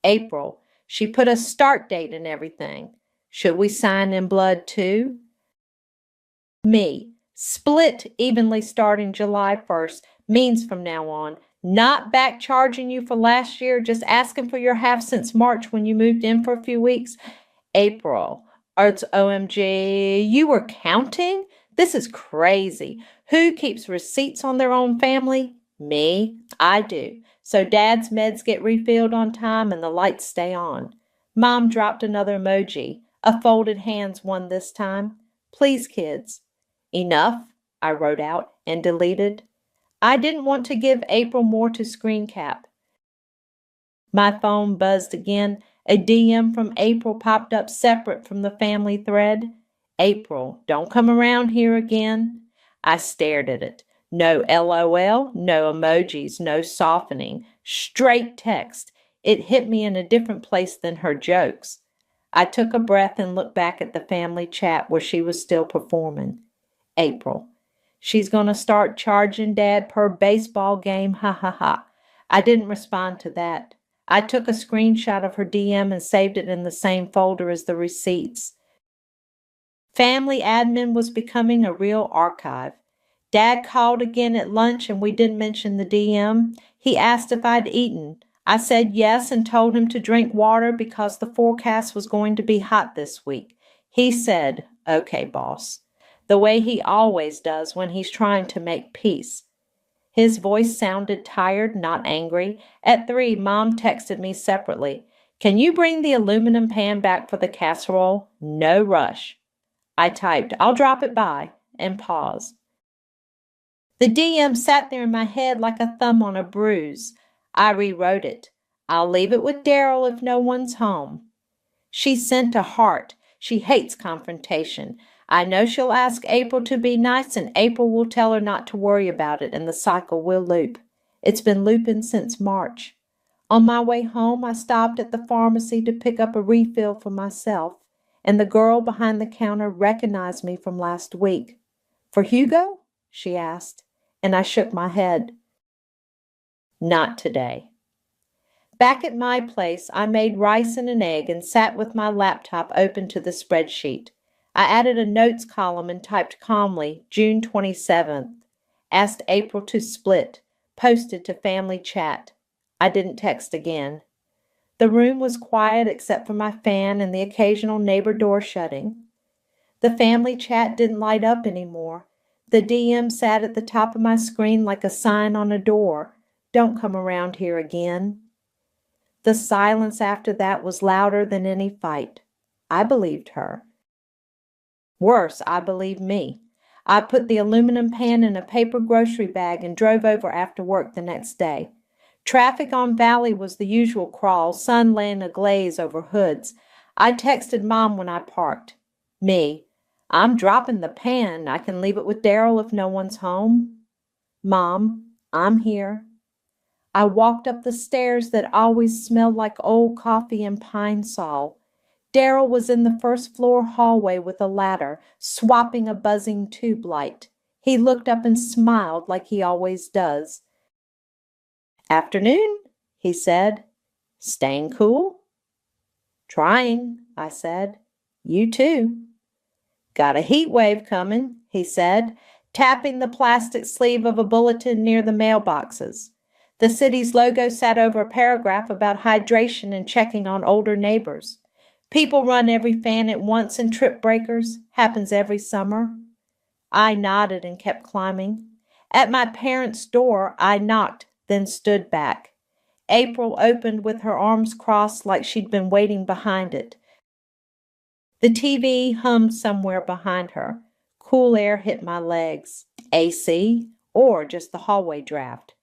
April. She put a start date and everything. Should we sign in blood too? Me. Split evenly starting July 1st means from now on, not back charging you for last year, just asking for your half since March when you moved in for a few weeks. April. Or it's OMG. You were counting? This is crazy. Who keeps receipts on their own family? Me. I do. So Dad's meds get refilled on time and the lights stay on. Mom dropped another emoji. A folded hands one this time. Please, kids. Enough, I wrote out and deleted. I didn't want to give April more to screen cap. My phone buzzed again. A DM from April popped up separate from the family thread. April, don't come around here again. I stared at it. No LOL, no emojis, no softening. Straight text. It hit me in a different place than her jokes. I took a breath and looked back at the family chat where she was still performing. April. She's going to start charging Dad per baseball game, ha ha ha. I didn't respond to that. I took a screenshot of her DM and saved it in the same folder as the receipts. Family admin was becoming a real archive. Dad called again at lunch and we didn't mention the DM. He asked if I'd eaten. I said yes and told him to drink water because the forecast was going to be hot this week. He said, "Okay, boss," the way he always does when he's trying to make peace. His voice sounded tired, not angry. At 3, Mom texted me separately. "Can you bring the aluminum pan back for the casserole? No rush." I typed, "I'll drop it by," and paused. The DM sat there in my head like a thumb on a bruise. I rewrote it. "I'll leave it with Daryl if no one's home." She sent a heart. She hates confrontation. I know she'll ask April to be nice and April will tell her not to worry about it and the cycle will loop. It's been looping since March. On my way home, I stopped at the pharmacy to pick up a refill for myself, and the girl behind the counter recognized me from last week. "For Hugo?" she asked, and I shook my head. Not today. Back at my place, I made rice and an egg and sat with my laptop open to the spreadsheet. I added a notes column and typed calmly, June 27th. Asked April to split. Posted to family chat. I didn't text again. The room was quiet except for my fan and the occasional neighbor door shutting. The family chat didn't light up anymore. The DM sat at the top of my screen like a sign on a door. "Don't come around here again." The silence after that was louder than any fight. I believed her. Worse, I believed me. I put the aluminum pan in a paper grocery bag and drove over after work the next day. Traffic on Valley was the usual crawl, sun laying a glaze over hoods. I texted Mom when I parked. Me. "I'm dropping the pan. I can leave it with Daryl if no one's home." Mom. "I'm here." I walked up the stairs that always smelled like old coffee and pine sol. Daryl was in the first floor hallway with a ladder, swapping a buzzing tube light. He looked up and smiled like he always does. "Afternoon," he said. "Staying cool?" "Trying," I said. "You too." "Got a heat wave coming," he said, tapping the plastic sleeve of a bulletin near the mailboxes. The city's logo sat over a paragraph about hydration and checking on older neighbors. People run every fan at once and trip breakers. Happens every summer. I nodded and kept climbing. At my parents' door, I knocked, then stood back. April opened with her arms crossed like she'd been waiting behind it. The TV hummed somewhere behind her. Cool air hit my legs. AC or just the hallway draft.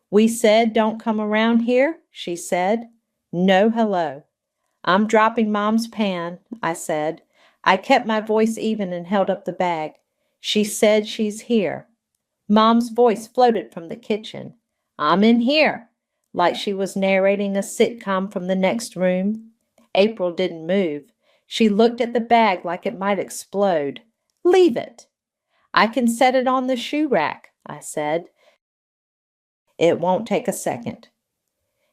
"We said don't come around here," she said. No hello. "I'm dropping Mom's pan," I said. I kept my voice even and held up the bag. "She said she's here." Mom's voice floated from the kitchen. "I'm in here," like she was narrating a sitcom from the next room. April didn't move. She looked at the bag like it might explode. "Leave it." "I can set it on the shoe rack," I said. "It won't take a second."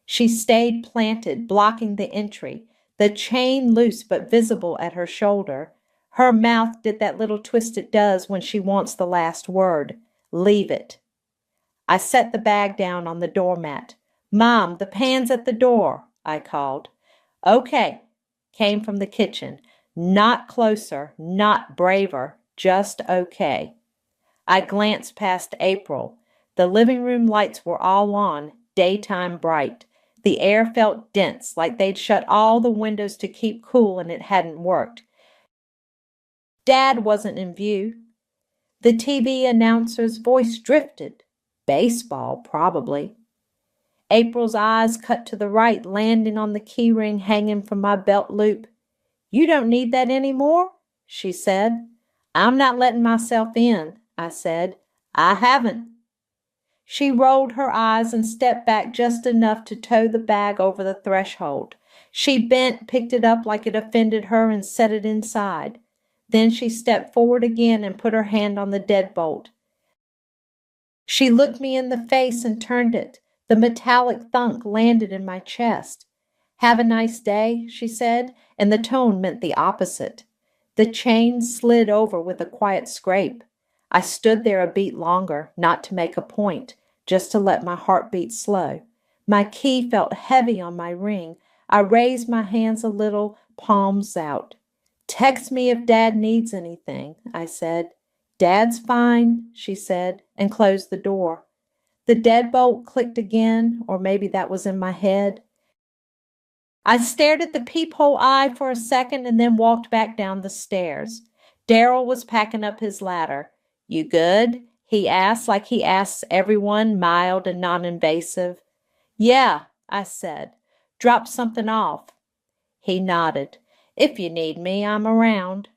She stayed planted, blocking the entry, the chain loose but visible at her shoulder. Her mouth did that little twist it does when she wants the last word. "Leave it." I set the bag down on the doormat. "Mom, the pan's at the door," I called. "Okay," came from the kitchen. Not closer, not braver, just okay. I glanced past April. The living room lights were all on, daytime bright. The air felt dense, like they'd shut all the windows to keep cool and it hadn't worked. Dad wasn't in view. The TV announcer's voice drifted. Baseball, probably. April's eyes cut to the right, landing on the keyring hanging from my belt loop. "You don't need that anymore?" she said. "I'm not letting myself in," I said. "I haven't." She rolled her eyes and stepped back just enough to tow the bag over the threshold. She bent, picked it up like it offended her, and set it inside. Then she stepped forward again and put her hand on the deadbolt. She looked me in the face and turned it. The metallic thunk landed in my chest. "Have a nice day," she said, and the tone meant the opposite. The chain slid over with a quiet scrape. I stood there a beat longer, not to make a point, just to let my heart beat slow. My key felt heavy on my ring. I raised my hands a little, palms out. "Text me if Dad needs anything," I said. "Dad's fine," she said, and closed the door. The deadbolt clicked again, or maybe that was in my head. I stared at the peephole eye for a second and then walked back down the stairs. Darryl was packing up his ladder. "You good?" he asked, like he asks everyone, mild and non-invasive. "Yeah," I said. "Dropped something off." He nodded. "If you need me, I'm around."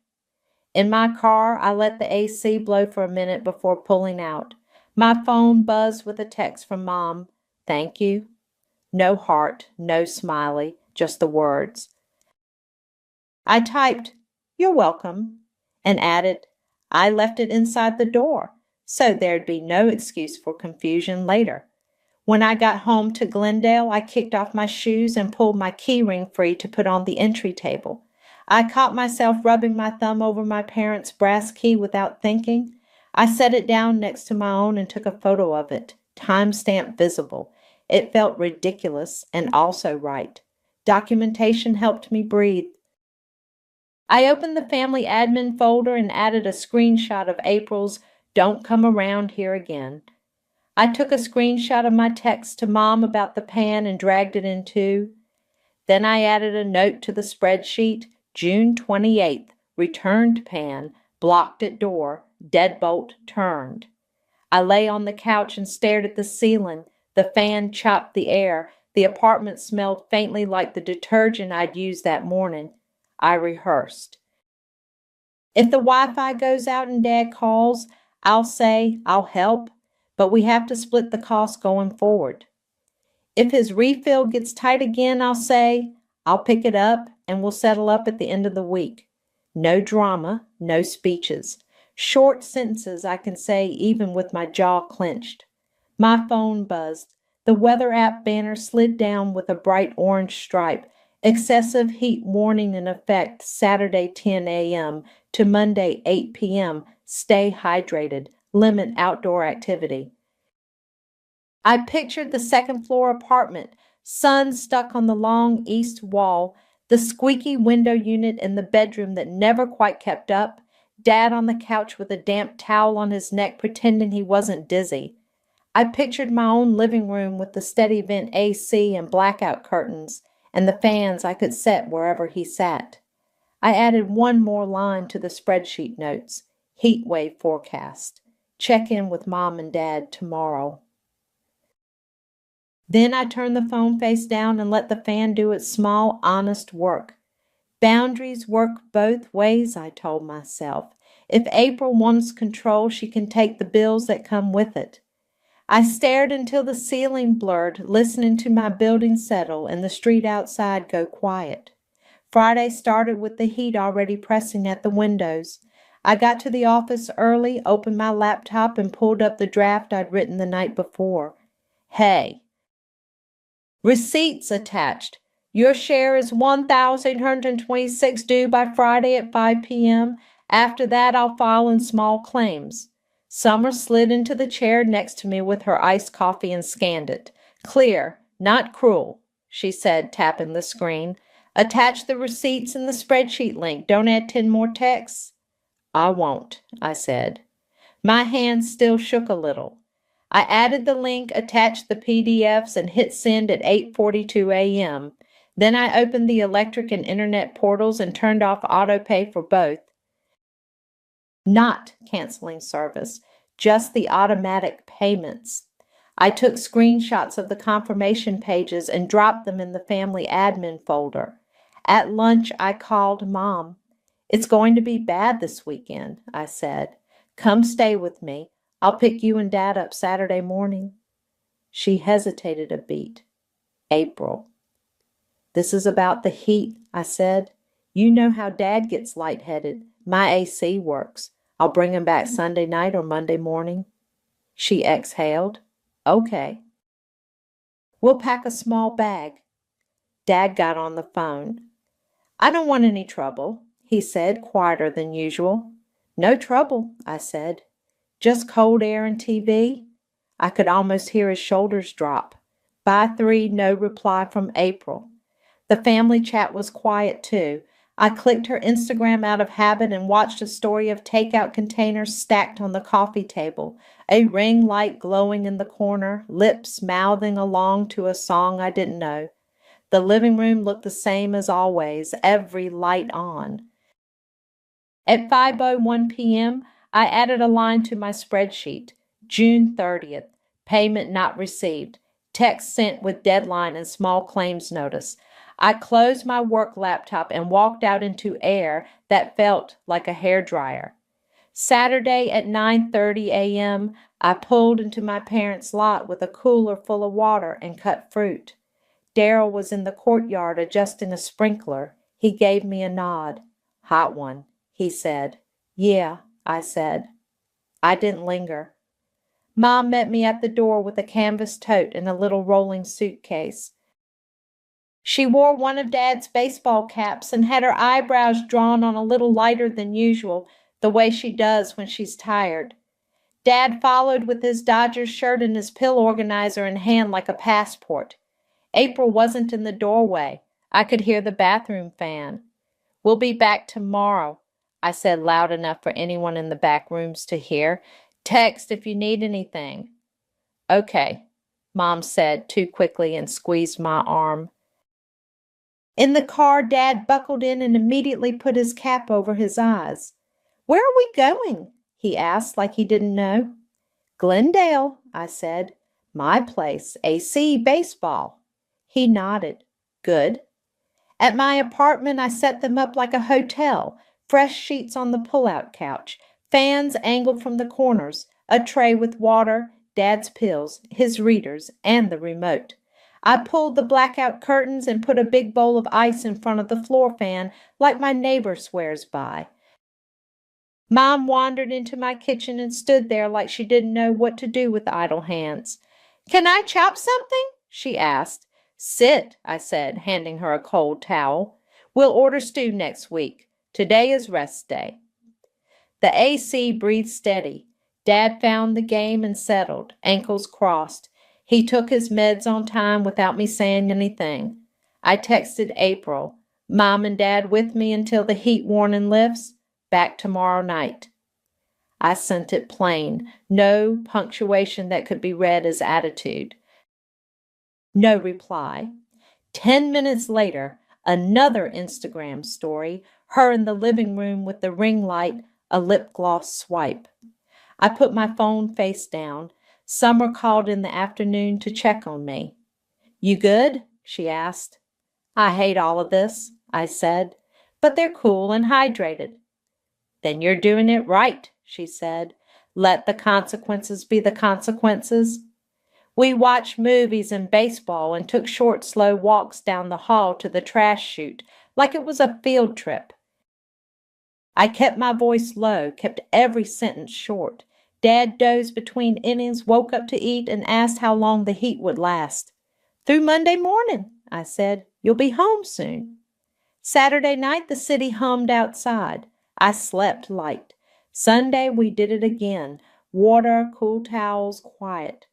In my car, I let the AC blow for a minute before pulling out. My phone buzzed with a text from Mom. "Thank you." No heart, no smiley, just the words. I typed, "You're welcome," and added, "I left it inside the door, so there'd be no excuse for confusion later." When I got home to Glendale, I kicked off my shoes and pulled my keyring free to put on the entry table. I caught myself rubbing my thumb over my parents' brass key without thinking. I set it down next to my own and took a photo of it, timestamp visible. It felt ridiculous and also right. Documentation helped me breathe. I opened the family admin folder and added a screenshot of April's "Don't come around here again." I took a screenshot of my text to Mom about the pan and dragged it in too. Then I added a note to the spreadsheet, June 28th, returned pan, blocked at door, deadbolt turned. I lay on the couch and stared at the ceiling. The fan chopped the air. The apartment smelled faintly like the detergent I'd used that morning. I rehearsed. If the Wi-Fi goes out and Dad calls, I'll say I'll help, but we have to split the cost going forward. If his refill gets tight again, I'll say I'll pick it up and we'll settle up at the end of the week. No drama, no speeches. Short sentences I can say even with my jaw clenched. My phone buzzed. The weather app banner slid down with a bright orange stripe. Excessive heat warning in effect Saturday 10 a.m. to Monday 8 p.m. Stay hydrated. Limit outdoor activity. I pictured the second floor apartment, sun stuck on the long east wall, the squeaky window unit in the bedroom that never quite kept up, Dad on the couch with a damp towel on his neck pretending he wasn't dizzy. I pictured my own living room with the steady vent AC and blackout curtains, and the fans I could set wherever he sat. I added one more line to the spreadsheet notes, heat wave forecast. Check in with Mom and Dad tomorrow. Then I turned the phone face down and let the fan do its small, honest work. Boundaries work both ways, I told myself. If April wants control, she can take the bills that come with it. I stared until the ceiling blurred, listening to my building settle and the street outside go quiet. Friday started with the heat already pressing at the windows. I got to the office early, opened my laptop, and pulled up the draft I'd written the night before. Hey. Receipts attached. Your share is $1,826 due by Friday at 5 p.m. After that, I'll file in small claims. Summer slid into the chair next to me with her iced coffee and scanned it. Clear, not cruel, she said, tapping the screen. Attach the receipts in the spreadsheet link. Don't add 10 more texts. I won't, I said. My hand still shook a little. I added the link, attached the PDFs, and hit send at 8:42 a.m. Then I opened the electric and internet portals and turned off autopay for both. Not canceling service, just the automatic payments. I took screenshots of the confirmation pages and dropped them in the family admin folder. At lunch, I called Mom. "It's going to be bad this weekend," I said. "Come stay with me. I'll pick you and Dad up Saturday morning." She hesitated a beat. "April." "This is about the heat," I said. "You know how Dad gets lightheaded. My AC works. I'll bring him back Sunday night or Monday morning." She exhaled. "Okay." "We'll pack a small bag." Dad got on the phone. "I don't want any trouble," he said, quieter than usual. "No trouble," I said. "Just cold air and TV?" I could almost hear his shoulders drop. By 3, no reply from April. The family chat was quiet too. I clicked her Instagram out of habit and watched a story of takeout containers stacked on the coffee table, a ring light glowing in the corner, lips mouthing along to a song I didn't know. The living room looked the same as always, every light on. At 5:01 p.m., I added a line to my spreadsheet. June 30th, payment not received. Text sent with deadline and small claims notice. I closed my work laptop and walked out into air that felt like a hairdryer. Saturday at 9:30 a.m., I pulled into my parents' lot with a cooler full of water and cut fruit. Darryl was in the courtyard adjusting a sprinkler. He gave me a nod. "Hot one," he said. "Yeah," I said. I didn't linger. Mom met me at the door with a canvas tote and a little rolling suitcase. She wore one of Dad's baseball caps and had her eyebrows drawn on a little lighter than usual, the way she does when she's tired. Dad followed with his Dodgers shirt and his pill organizer in hand like a passport. April wasn't in the doorway. I could hear the bathroom fan. "We'll be back tomorrow," I said loud enough for anyone in the back rooms to hear. "Text if you need anything." "Okay," Mom said too quickly and squeezed my arm. In the car, Dad buckled in and immediately put his cap over his eyes. "Where are we going?" he asked like he didn't know. "Glendale," I said. "My place, AC, baseball." He nodded. "Good." At my apartment, I set them up like a hotel. Fresh sheets on the pull-out couch, fans angled from the corners, a tray with water, Dad's pills, his readers, and the remote. I pulled the blackout curtains and put a big bowl of ice in front of the floor fan like my neighbor swears by. Mom wandered into my kitchen and stood there like she didn't know what to do with idle hands. "Can I chop something?" she asked. "Sit," I said, handing her a cold towel. "We'll order stew next week. Today is rest day." The AC breathed steady. Dad found the game and settled, ankles crossed. He took his meds on time without me saying anything. I texted April, "Mom and Dad with me until the heat warning lifts. Back tomorrow night." I sent it plain, no punctuation that could be read as attitude. No reply. 10 minutes later, another Instagram story, her in the living room with the ring light, a lip gloss swipe. I put my phone face down. Summer called in the afternoon to check on me. "You good?" she asked. "I hate all of this," I said, "but they're cool and hydrated." "Then you're doing it right," she said. "Let the consequences be the consequences." We watched movies and baseball and took short, slow walks down the hall to the trash chute, like it was a field trip. I kept my voice low, kept every sentence short. Dad dozed between innings, woke up to eat, and asked how long the heat would last. "Through Monday morning," I said. "You'll be home soon." Saturday night, the city hummed outside. I slept light. Sunday, we did it again. Water, cool towels, quiet.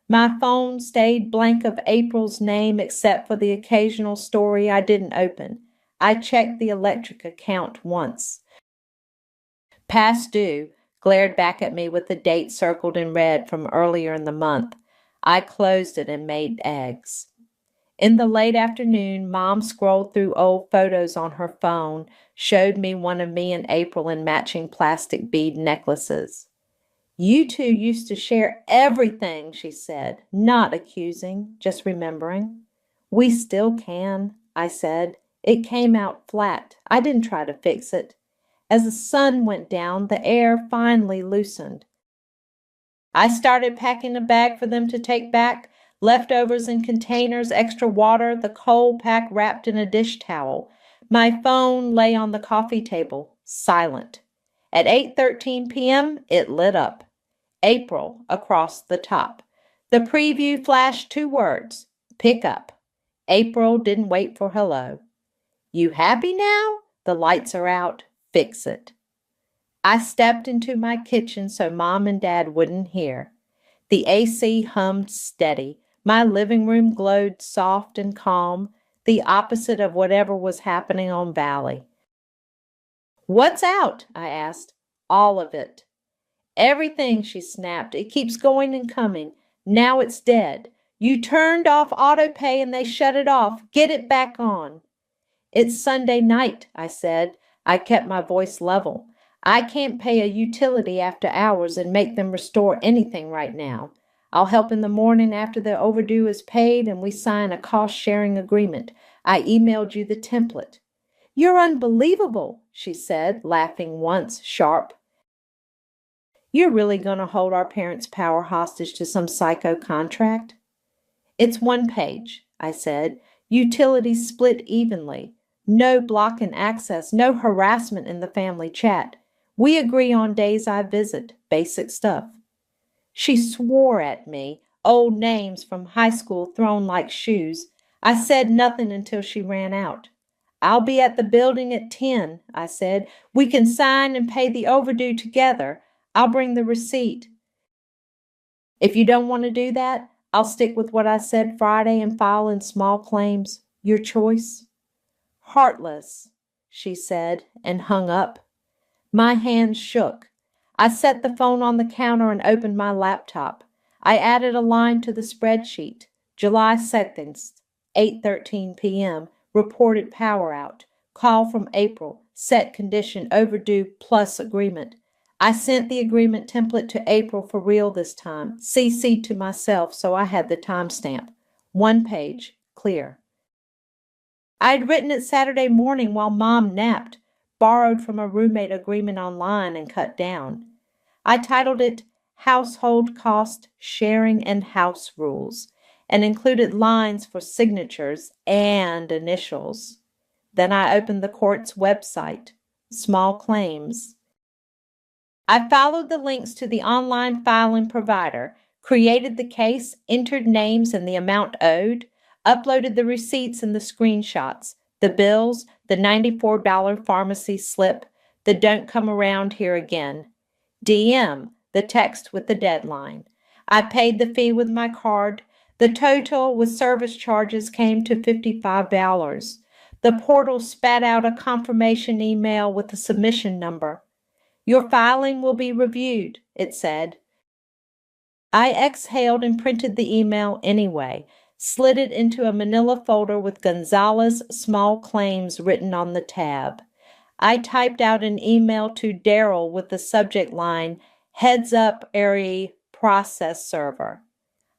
My phone stayed blank of April's name except for the occasional story I didn't open. I checked the electric account once. Past due glared back at me with the date circled in red from earlier in the month. I closed it and made eggs. In the late afternoon, Mom scrolled through old photos on her phone, showed me one of me and April in matching plastic bead necklaces. You two used to share everything, she said, not accusing, just remembering. We still can, I said. It came out flat. I didn't try to fix it. As the sun went down, the air finally loosened. I started packing a bag for them to take back, leftovers in containers, extra water, the coal pack wrapped in a dish towel. My phone lay on the coffee table, silent. At 8:13 p.m., it lit up. April across the top. The preview flashed 2 words, pick up. April didn't wait for hello. You happy now? The lights are out. Fix it. I stepped into my kitchen so Mom and Dad wouldn't hear. The AC hummed steady. My living room glowed soft and calm, the opposite of whatever was happening on Valley. What's out? I asked. All of it. Everything, she snapped. It keeps going and coming. Now it's dead. You turned off auto pay and they shut it off. Get it back on. It's Sunday night, I said. I kept my voice level. I can't pay a utility after hours and make them restore anything right now. I'll help in the morning after the overdue is paid and we sign a cost-sharing agreement. I emailed you the template. You're unbelievable, she said, laughing once, sharp. You're really going to hold our parents' power hostage to some psycho contract? It's 1 page, I said. Utilities split evenly. No blocking access, no harassment in the family chat. We agree on days I visit, basic stuff. She swore at me, old names from high school thrown like shoes. I said nothing until she ran out. I'll be at the building at 10, I said. We can sign and pay the overdue together. I'll bring the receipt. If you don't want to do that, I'll stick with what I said Friday and file in small claims. Your choice. Heartless, she said, and hung up. My hands shook. I set the phone on the counter and opened my laptop. I added a line to the spreadsheet. July 2nd, 8:13 p.m., reported power out. Call from April, set condition overdue plus agreement. I sent the agreement template to April for real this time, CC'd to myself so I had the timestamp. 1 page, clear. I had written it Saturday morning while Mom napped, borrowed from a roommate agreement online and cut down. I titled it Household Cost Sharing and House Rules and included lines for signatures and initials. Then I opened the court's website, Small Claims. I followed the links to the online filing provider, created the case, entered names and the amount owed, uploaded the receipts and the screenshots, the bills, the $94 pharmacy slip, the don't come around here again. DM, the text with the deadline. I paid the fee with my card. The total with service charges came to $55. The portal spat out a confirmation email with the submission number. Your filing will be reviewed, it said. I exhaled and printed the email anyway, slid it into a manila folder with Gonzalez Small Claims written on the tab. I typed out an email to Daryl with the subject line, Heads up, Airy Process Server.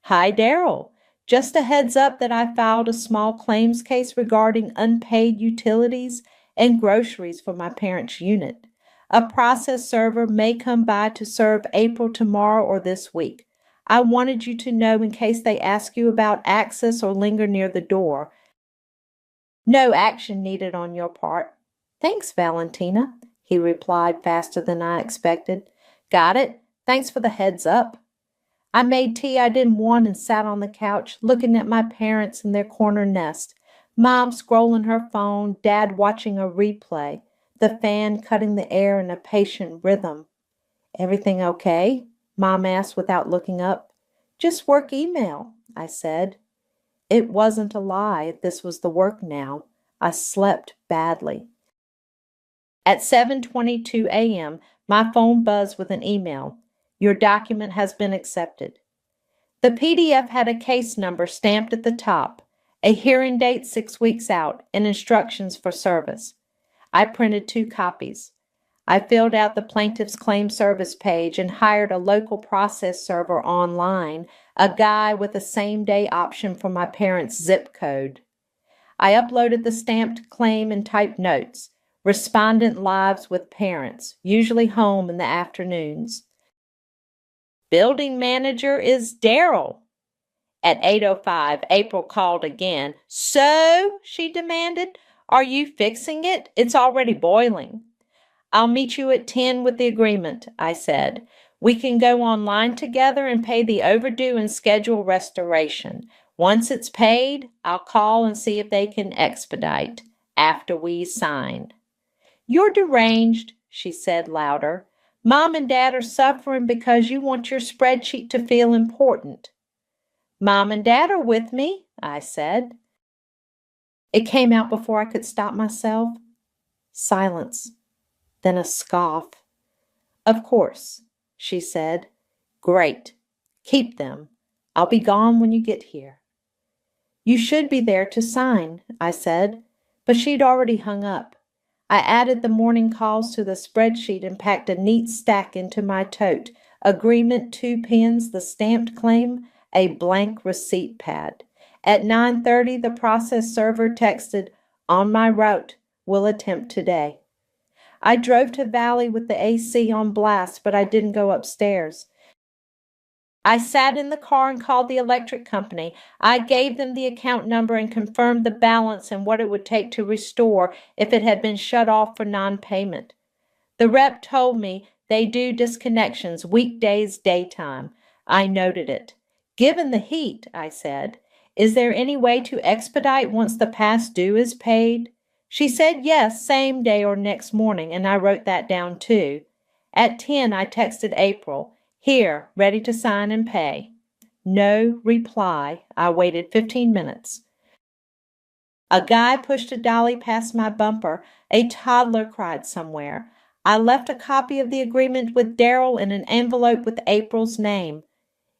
Hi, Daryl. Just a heads up that I filed a small claims case regarding unpaid utilities and groceries for my parents' unit. A process server may come by to serve April tomorrow or this week. I wanted you to know in case they ask you about access or linger near the door. No action needed on your part. Thanks, Valentina, he replied faster than I expected. Got it. Thanks for the heads up. I made tea I didn't want and sat on the couch looking at my parents in their corner nest. Mom scrolling her phone, Dad watching a replay, the fan cutting the air in a patient rhythm. Everything okay? Mom asked without looking up. Just work email, I said. It wasn't a lie. This was the work now. I slept badly. At 7:22 a.m., my phone buzzed with an email. Your document has been accepted. The PDF had a case number stamped at the top, a hearing date 6 weeks out, and instructions for service. I printed 2 copies. I filled out the plaintiff's claim service page and hired a local process server online, a guy with a same-day option for my parents' zip code. I uploaded the stamped claim and typed notes. Respondent lives with parents, usually home in the afternoons. Building manager is Daryl. At 8:05, April called again. So, she demanded, are you fixing it? It's already boiling. I'll meet you at 10 with the agreement, I said. We can go online together and pay the overdue and schedule restoration. Once it's paid, I'll call and see if they can expedite after we sign. You're deranged, she said louder. Mom and Dad are suffering because you want your spreadsheet to feel important. Mom and Dad are with me, I said. It came out before I could stop myself. Silence. Then a scoff. Of course, she said. Great. Keep them. I'll be gone when you get here. You should be there to sign, I said, but she'd already hung up. I added the morning calls to the spreadsheet and packed a neat stack into my tote. Agreement, 2 pens, the stamped claim, a blank receipt pad. At 9:30, the process server texted, on my route, will attempt today. I drove to Valley with the AC on blast, but I didn't go upstairs. I sat in the car and called the electric company. I gave them the account number and confirmed the balance and what it would take to restore if it had been shut off for non-payment. The rep told me they do disconnections weekdays daytime. I noted it. Given the heat, I said, is there any way to expedite once the past due is paid? She said yes, same day or next morning, and I wrote that down too. At 10, I texted April, here, ready to sign and pay. No reply. I waited 15 minutes. A guy pushed a dolly past my bumper. A toddler cried somewhere. I left a copy of the agreement with Daryl in an envelope with April's name.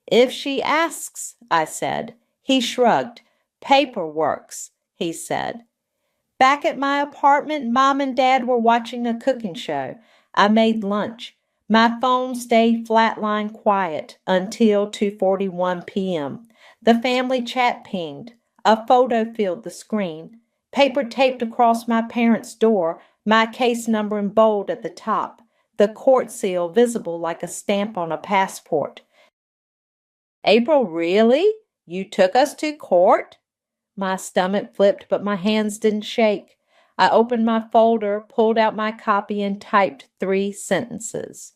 If she asks, I said. He shrugged. Paper works, he said. Back at my apartment, Mom and Dad were watching a cooking show. I made lunch. My phone stayed flatline quiet until 2:41 p.m. The family chat pinged. A photo filled the screen. Paper taped across my parents' door, my case number in bold at the top, the court seal visible like a stamp on a passport. April, really? You took us to court? My stomach flipped, but my hands didn't shake. I opened my folder, pulled out my copy, and typed 3 sentences.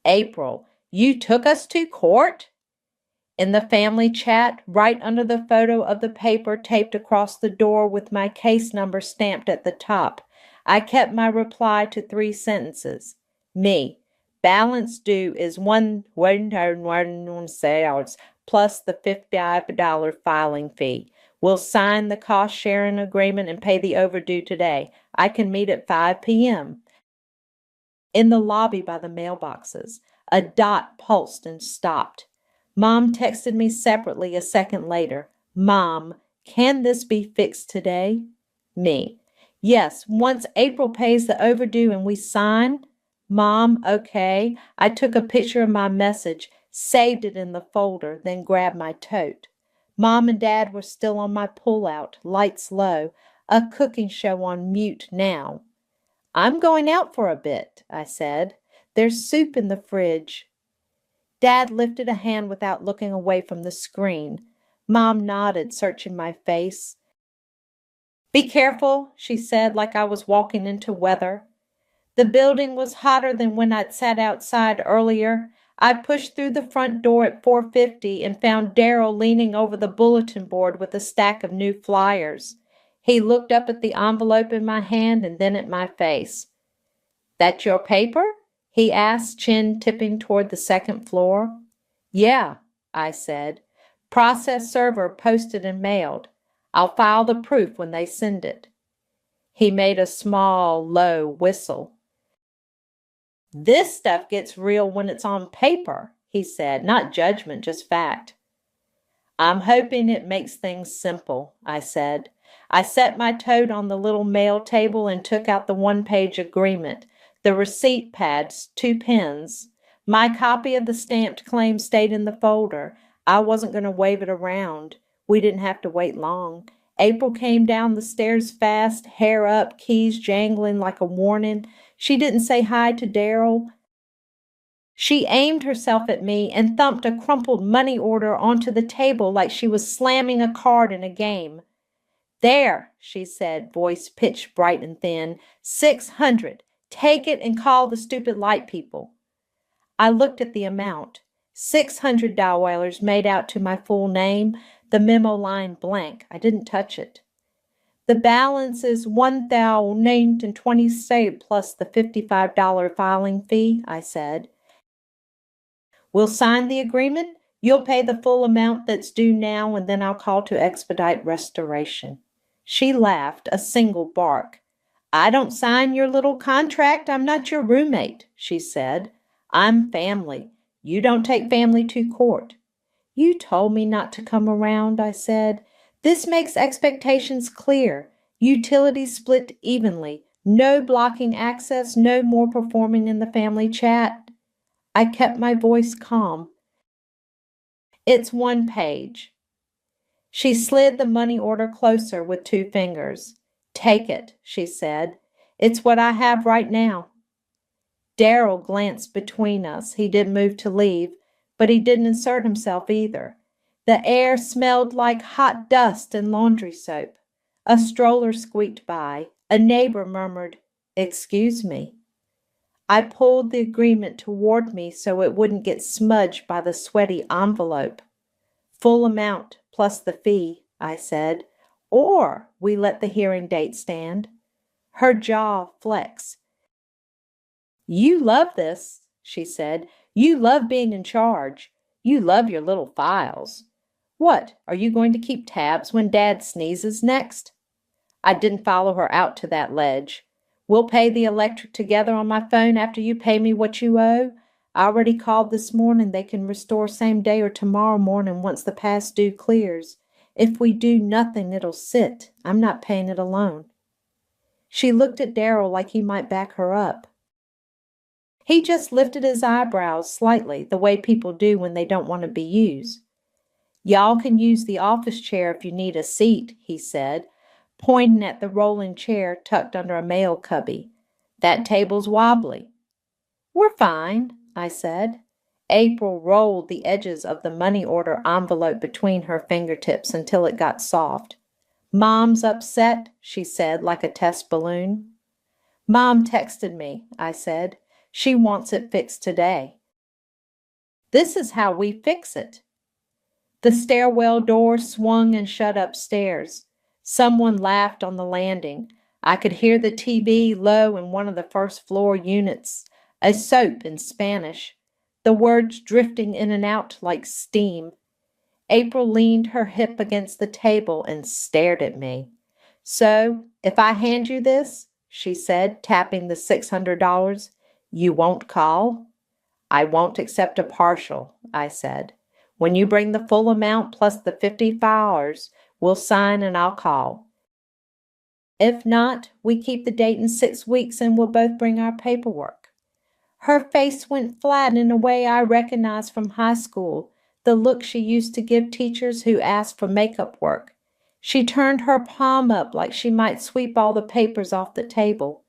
April, you took us to court? In the family chat, right under the photo of the paper taped across the door with my case number stamped at the top, I kept my reply to 3 sentences. Me, balance due is $1,100 plus the $55 filing fee. We'll sign the cost-sharing agreement and pay the overdue today. I can meet at 5 p.m. In the lobby by the mailboxes, a dot pulsed and stopped. Mom texted me separately a second later. Mom, can this be fixed today? Me, yes, once April pays the overdue and we sign. Mom, okay. I took a picture of my message, saved it in the folder, then grabbed my tote. Mom and Dad were still on my pullout, lights low, a cooking show on mute now. I'm going out for a bit, I said. There's soup in the fridge. Dad lifted a hand without looking away from the screen. Mom nodded, searching my face. Be careful, she said, like I was walking into weather. The building was hotter than when I'd sat outside earlier. I pushed through the front door at 4:50 and found Daryl leaning over the bulletin board with a stack of new flyers. He looked up at the envelope in my hand and then at my face. That your paper? He asked, chin tipping toward the second floor. Yeah, I said. Process server posted and mailed. I'll file the proof when they send it. He made a small, low whistle. This stuff gets real when it's on paper, he said, not judgment, just fact. I'm hoping it makes things simple, I said. I set my tote on the little mail table and took out the one-page agreement, the receipt pads, 2 pens. My copy of the stamped claim stayed in the folder. I wasn't going to wave it around. We didn't have to wait long. April came down the stairs fast, hair up, keys jangling like a warning. She didn't say hi to Daryl. She aimed herself at me and thumped a crumpled money order onto the table like she was slamming a card in a game. "There," she said, voice pitched bright and thin. "600. Take it and call the stupid light people." I looked at the amount. $600 made out to my full name, the memo line blank. I didn't touch it. "The balance is $1,020 plus the $55 filing fee," I said. "We'll sign the agreement. You'll pay the full amount that's due now, and then I'll call to expedite restoration." She laughed, a single bark. "I don't sign your little contract. I'm not your roommate," she said. "I'm family. You don't take family to court." "You told me not to come around," I said. "This makes expectations clear. Utilities split evenly. No blocking access, no more performing in the family chat." I kept my voice calm. "It's 1 page. She slid the money order closer with 2 fingers. "Take it," she said. "It's what I have right now." Daryl glanced between us. He didn't move to leave, but he didn't insert himself either. The air smelled like hot dust and laundry soap. A stroller squeaked by. A neighbor murmured, "Excuse me." I pulled the agreement toward me so it wouldn't get smudged by the sweaty envelope. "Full amount plus the fee," I said, "or we let the hearing date stand." Her jaw flexed. "You love this," she said. "You love being in charge. You love your little files. What, are you going to keep tabs when Dad sneezes next?" I didn't follow her out to that ledge. "We'll pay the electric together on my phone after you pay me what you owe. I already called this morning. They can restore same day or tomorrow morning once the past due clears. If we do nothing, it'll sit. I'm not paying it alone." She looked at Daryl like he might back her up. He just lifted his eyebrows slightly, the way people do when they don't want to be used. "Y'all can use the office chair if you need a seat," he said, pointing at the rolling chair tucked under a mail cubby. "That table's wobbly." "We're fine," I said. April rolled the edges of the money order envelope between her fingertips until it got soft. "Mom's upset," she said, like a test balloon. "Mom texted me," I said. "She wants it fixed today." "This is how we fix it." The stairwell door swung and shut upstairs. Someone laughed on the landing. I could hear the TV low in one of the first-floor units, a soap in Spanish, the words drifting in and out like steam. April leaned her hip against the table and stared at me. "So, if I hand you this," she said, tapping the $600, "you won't call?" "I won't accept a partial," I said. "When you bring the full amount plus the $50, we'll sign and I'll call. If not, we keep the date in 6 weeks and we'll both bring our paperwork." Her face went flat in a way I recognized from high school, the look she used to give teachers who asked for makeup work. She turned her palm up like she might sweep all the papers off the table.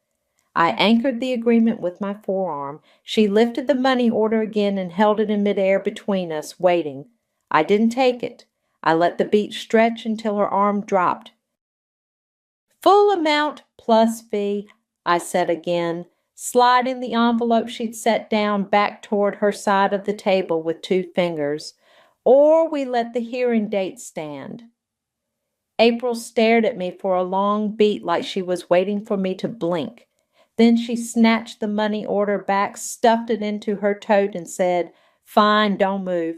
I anchored the agreement with my forearm. She lifted the money order again and held it in midair between us, waiting. I didn't take it. I let the beat stretch until her arm dropped. "Full amount plus fee," I said again, sliding the envelope she'd set down back toward her side of the table with 2 fingers. "Or we let the hearing date stand." April stared at me for a long beat like she was waiting for me to blink. Then she snatched the money order back, stuffed it into her tote, and said, "Fine, don't move."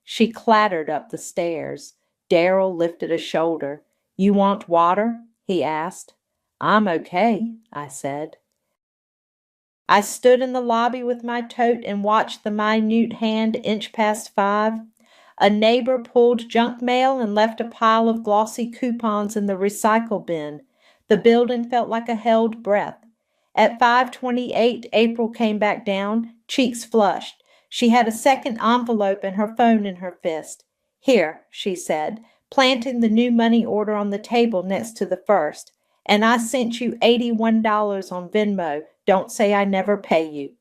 She clattered up the stairs. Daryl lifted a shoulder. "You want water?" he asked. "I'm okay," I said. I stood in the lobby with my tote and watched the minute hand inch past 5. A neighbor pulled junk mail and left a pile of glossy coupons in the recycle bin. The building felt like a held breath. At 5:28, April came back down, cheeks flushed. She had a second envelope and her phone in her fist. "Here," she said, planting the new money order on the table next to the first. "And I sent you $81 on Venmo. Don't say I never pay you."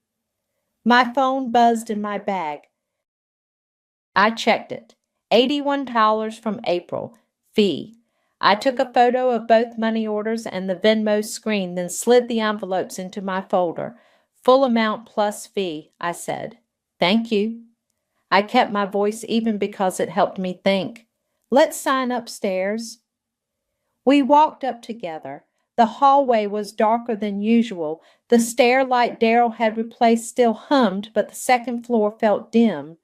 My phone buzzed in my bag. I checked it. $81 from April. Fee. I took a photo of both money orders and the Venmo screen, then slid the envelopes into my folder. "Full amount plus fee," I said. "Thank you." I kept my voice even because it helped me think. "Let's sign upstairs." We walked up together. The hallway was darker than usual. The stair light Darryl had replaced still hummed, but the second floor felt dim.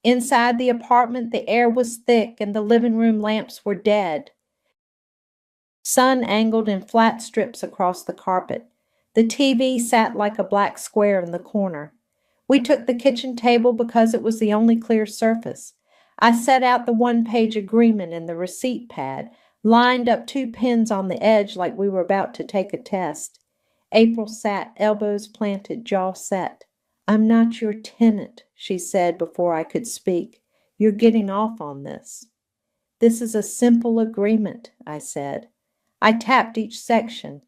Inside the apartment, the air was thick and the living room lamps were dead. Sun angled in flat strips across the carpet. The TV sat like a black square in the corner. We took the kitchen table because it was the only clear surface. I set out the one-page agreement in the receipt pad, lined up 2 pens on the edge like we were about to take a test. April sat, elbows planted, jaw set. "I'm not your tenant," she said before I could speak. "You're getting off on this." "This is a simple agreement," I said. I tapped each section.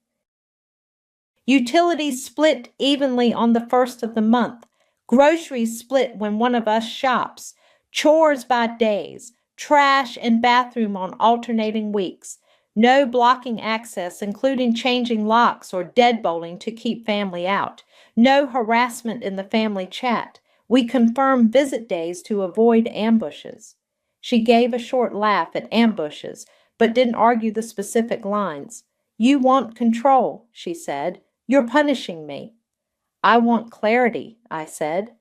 Utilities split evenly on the first of the month. Groceries split when one of us shops. Chores by days. Trash and bathroom on alternating weeks. No blocking access, including changing locks or deadbolting to keep family out. No harassment in the family chat. We confirm visit days to avoid ambushes. She gave a short laugh at ambushes, but didn't argue the specific lines. "You want control," she said. "You're punishing me." "I want clarity," I said.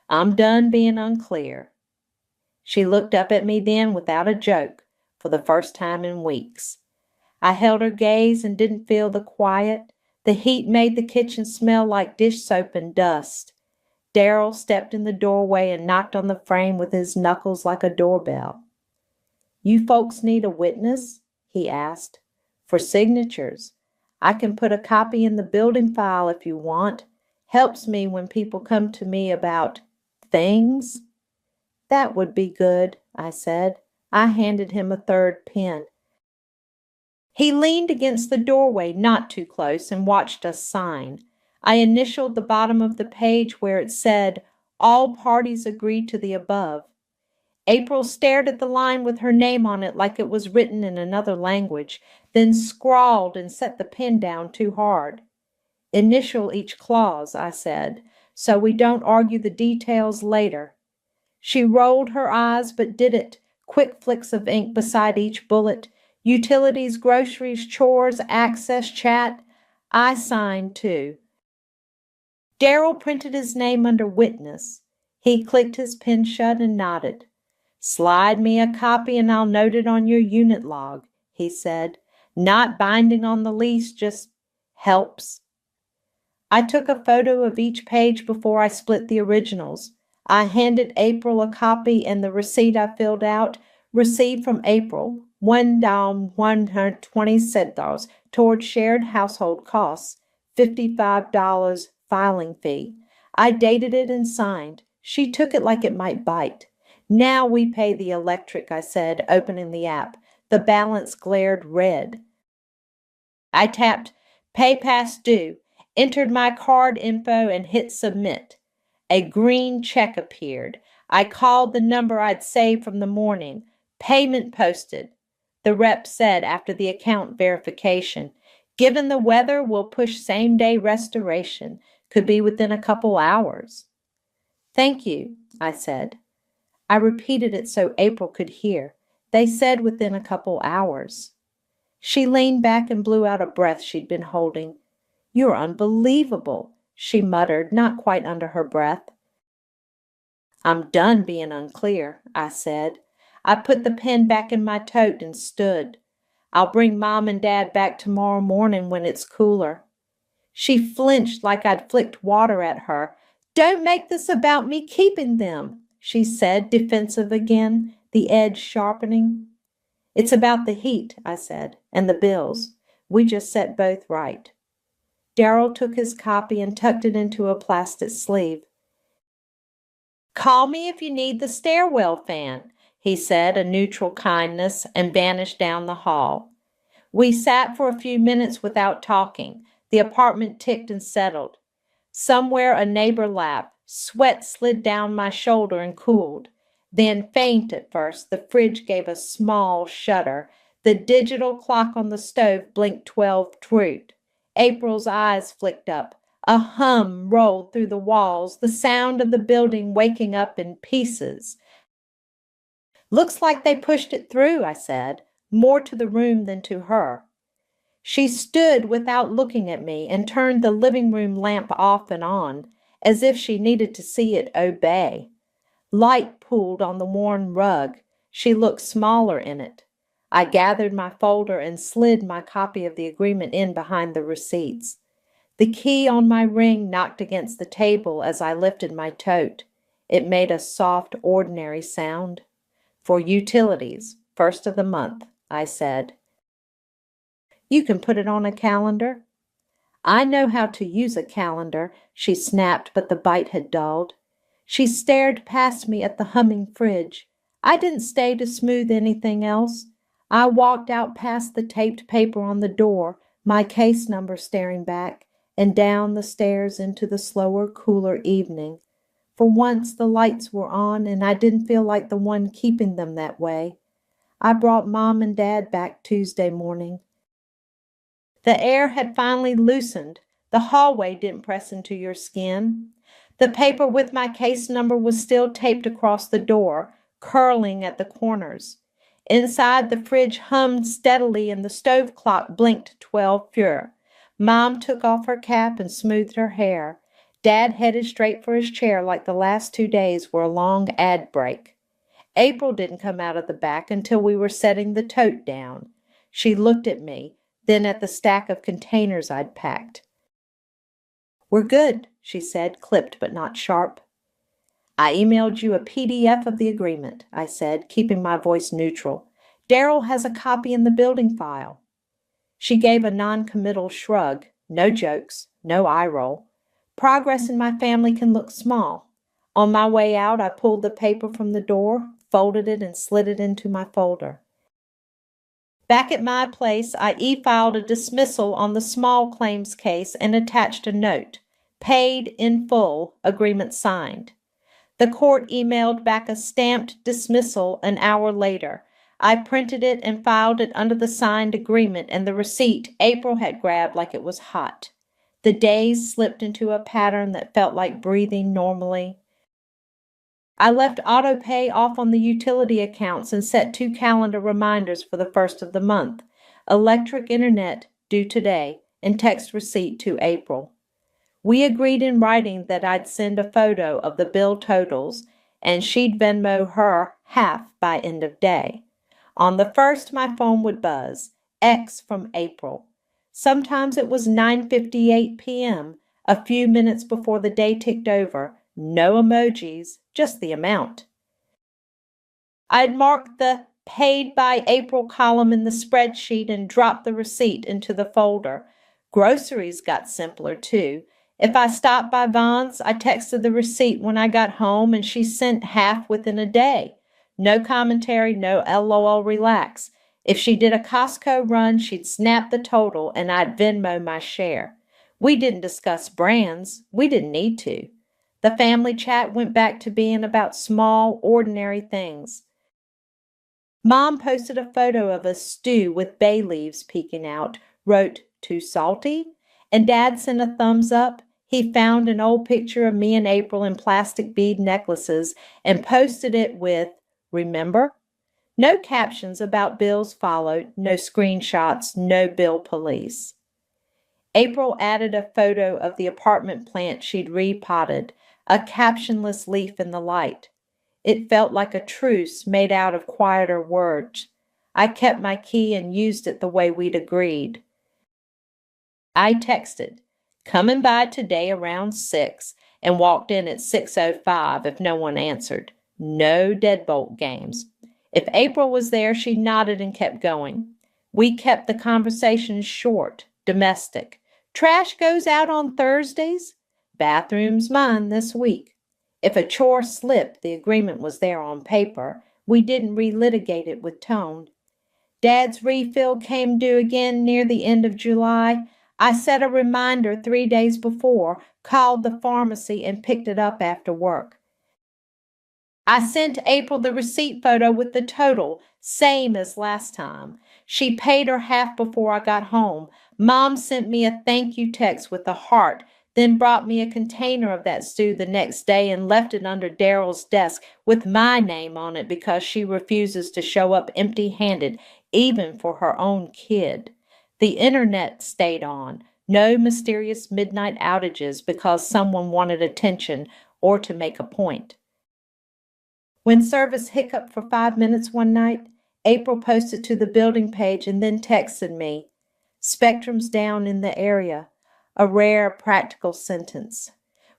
"I'm done being unclear." She looked up at me then without a joke, for the first time in weeks. I held her gaze and didn't feel the quiet. The heat made the kitchen smell like dish soap and dust. Darryl stepped in the doorway and knocked on the frame with his knuckles like a doorbell. "You folks need a witness?" he asked. "For signatures. I can put a copy in the building file if you want. Helps me when people come to me about things." "That would be good," I said. I handed him a third pen. He leaned against the doorway, not too close, and watched us sign. I initialed the bottom of the page where it said, "All parties agree to the above." April stared at the line with her name on it like it was written in another language, then scrawled and set the pen down too hard. "Initial each clause," I said, "so we don't argue the details later." She rolled her eyes but did it, quick flicks of ink beside each bullet. Utilities, groceries, chores, access, chat. I signed too. Darryl printed his name under witness. He clicked his pen shut and nodded. "Slide me a copy and I'll note it on your unit log," he said. "Not binding on the lease, just helps." I took a photo of each page before I split the originals. I handed April a copy and the receipt I filled out. Received from April, $1.120 toward shared household costs, $55 filing fee. I dated it and signed. She took it like it might bite. "Now we pay the electric," I said, opening the app. The balance glared red. I tapped Pay Past Due, entered my card info, and hit Submit. A green check appeared. I called the number I'd saved from the morning. "Payment posted." The rep said after the account verification, "Given the weather, we'll push same-day restoration. Could be within a couple hours." "Thank you," I said. I repeated it so April could hear. They said within a couple hours. She leaned back and blew out a breath she'd been holding. "You're unbelievable," she muttered, not quite under her breath. "I'm done being unclear," I said. I put the pen back in my tote and stood. "I'll bring Mom and Dad back tomorrow morning when it's cooler." She flinched like I'd flicked water at her. "Don't make this about me keeping them." she said, defensive again, the edge sharpening. It's about the heat, I said, and the bills. We just set both right. Darrell took his copy and tucked it into a plastic sleeve. Call me if you need the stairwell fan, he said, a neutral kindness, and vanished down the hall. We sat for a few minutes without talking. The apartment ticked and settled. Somewhere a neighbor laughed. Sweat slid down my shoulder and cooled. Then, faint at first, the fridge gave a small shudder. The digital clock on the stove blinked 12 truth. April's eyes flicked up. A hum rolled through the walls, the sound of the building waking up in pieces. Looks like they pushed it through, I said, more to the room than to her. She stood without looking at me and turned the living room lamp off and on, as if she needed to see it obey. Light pooled on the worn rug. She looked smaller in it. I gathered my folder and slid my copy of the agreement in behind the receipts. The key on my ring knocked against the table as I lifted my tote. It made a soft, ordinary sound. For utilities, first of the month, I said. You can put it on a calendar. I know how to use a calendar, she snapped, but the bite had dulled. She stared past me at the humming fridge. I didn't stay to smooth anything else. I walked out past the taped paper on the door, my case number staring back, and down the stairs into the slower, cooler evening. For once the lights were on, and I didn't feel like the one keeping them that way. I brought Mom and Dad back Tuesday morning. The air had finally loosened. The hallway didn't press into your skin. The paper with my case number was still taped across the door, curling at the corners. Inside, the fridge hummed steadily and the stove clock blinked 12 fure. Mom took off her cap and smoothed her hair. Dad headed straight for his chair like the last 2 days were a long ad break. April didn't come out of the back until we were setting the tote down. She looked at me, then at the stack of containers I'd packed. We're good, she said, clipped but not sharp. I emailed you a PDF of the agreement, I said, keeping my voice neutral. Darrell has a copy in the building file. She gave a non-committal shrug. No jokes, no eye roll. Progress in my family can look small. On my way out, I pulled the paper from the door, folded it, and slid it into my folder. Back at my place, I e-filed a dismissal on the small claims case and attached a note. Paid in full, agreement signed. The court emailed back a stamped dismissal an hour later. I printed it and filed it under the signed agreement and the receipt April had grabbed like it was hot. The days slipped into a pattern that felt like breathing normally. I left autopay off on the utility accounts and set 2 calendar reminders for the first of the month. Electric internet due today and text receipt to April. We agreed in writing that I'd send a photo of the bill totals and she'd Venmo her half by end of day. On the 1st, my phone would buzz. X from April. Sometimes it was 9:58 p.m., a few minutes before the day ticked over. No emojis, just the amount. I'd marked the paid by April column in the spreadsheet and dropped the receipt into the folder. Groceries got simpler, too. If I stopped by Vaughn's, I texted the receipt when I got home, and she sent half within a day. No commentary, no LOL relax. If she did a Costco run, she'd snap the total, and I'd Venmo my share. We didn't discuss brands. We didn't need to. The family chat went back to being about small, ordinary things. Mom posted a photo of a stew with bay leaves peeking out, wrote, "Too salty?" And Dad sent a thumbs up. He found an old picture of me and April in plastic bead necklaces and posted it with, "Remember?" No captions about bills followed, no screenshots, no bill police. April added a photo of the apartment plant she'd repotted, a captionless leaf in the light. It felt like a truce made out of quieter words. I kept my key and used it the way we'd agreed. I texted, "Coming by today around 6, and walked in at 6:05 if no one answered. No deadbolt games. If April was there, she nodded and kept going. We kept the conversation short, domestic. Trash goes out on Thursdays. Bathroom's mine this week. If a chore slipped, the agreement was there on paper. We didn't relitigate it with tone. Dad's refill came due again near the end of July. I set a reminder 3 days before, called the pharmacy, and picked it up after work. I sent April the receipt photo with the total, same as last time. She paid her half before I got home. Mom sent me a thank you text with a heart, then brought me a container of that stew the next day and left it under Daryl's desk with my name on it because she refuses to show up empty-handed, even for her own kid. The internet stayed on. No mysterious midnight outages because someone wanted attention or to make a point. When service hiccuped for 5 minutes one night, April posted to the building page and then texted me, "Spectrum's down in the area," a rare practical sentence.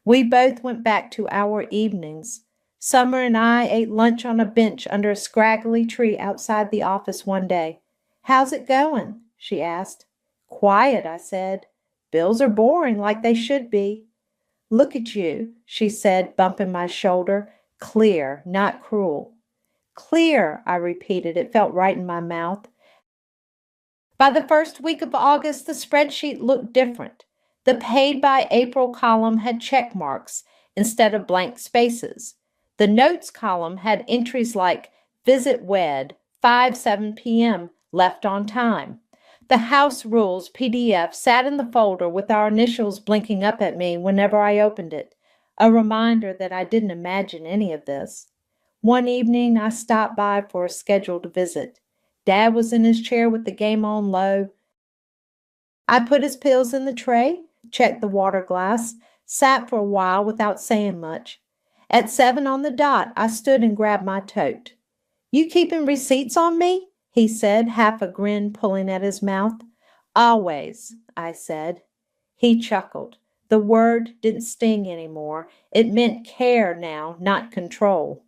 We both went back to our evenings. Summer and I ate lunch on a bench under a scraggly tree outside the office one day. "How's it going?" she asked. "Quiet," I said. "Bills are boring like they should be." "Look at you," she said, bumping my shoulder. "Clear, not cruel." "Clear," I repeated. It felt right in my mouth. By the first week of August, the spreadsheet looked different. The paid by April column had check marks instead of blank spaces. The notes column had entries like "Visit Wed, 5:07 p.m., left on time." The house rules PDF sat in the folder with our initials blinking up at me whenever I opened it, a reminder that I didn't imagine any of this. One evening, I stopped by for a scheduled visit. Dad was in his chair with the game on low. I put his pills in the tray, checked the water glass, sat for a while without saying much. At 7 on the dot, I stood and grabbed my tote. "You keeping receipts on me?" he said, half a grin pulling at his mouth. "Always," I said. He chuckled. The word didn't sting anymore. It meant care now, not control.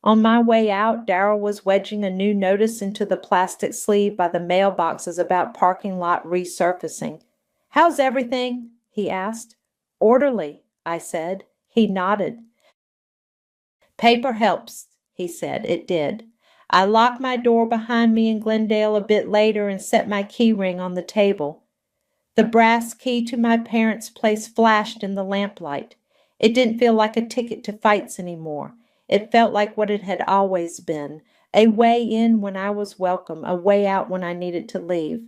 On my way out, Daryl was wedging a new notice into the plastic sleeve by the mailboxes about parking lot resurfacing. "How's everything?" he asked. "Orderly," I said. He nodded. "Paper helps," he said. It did. I locked my door behind me in Glendale a bit later and set my key ring on the table. The brass key to my parents' place flashed in the lamplight. It didn't feel like a ticket to fights anymore. It felt like what it had always been, a way in when I was welcome, a way out when I needed to leave.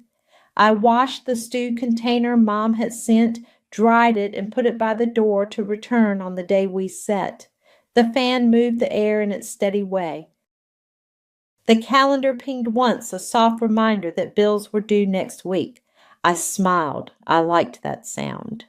I washed the stew container Mom had sent, dried it, and put it by the door to return on the day we set. The fan moved the air in its steady way. The calendar pinged once, a soft reminder that bills were due next week. I smiled. I liked that sound.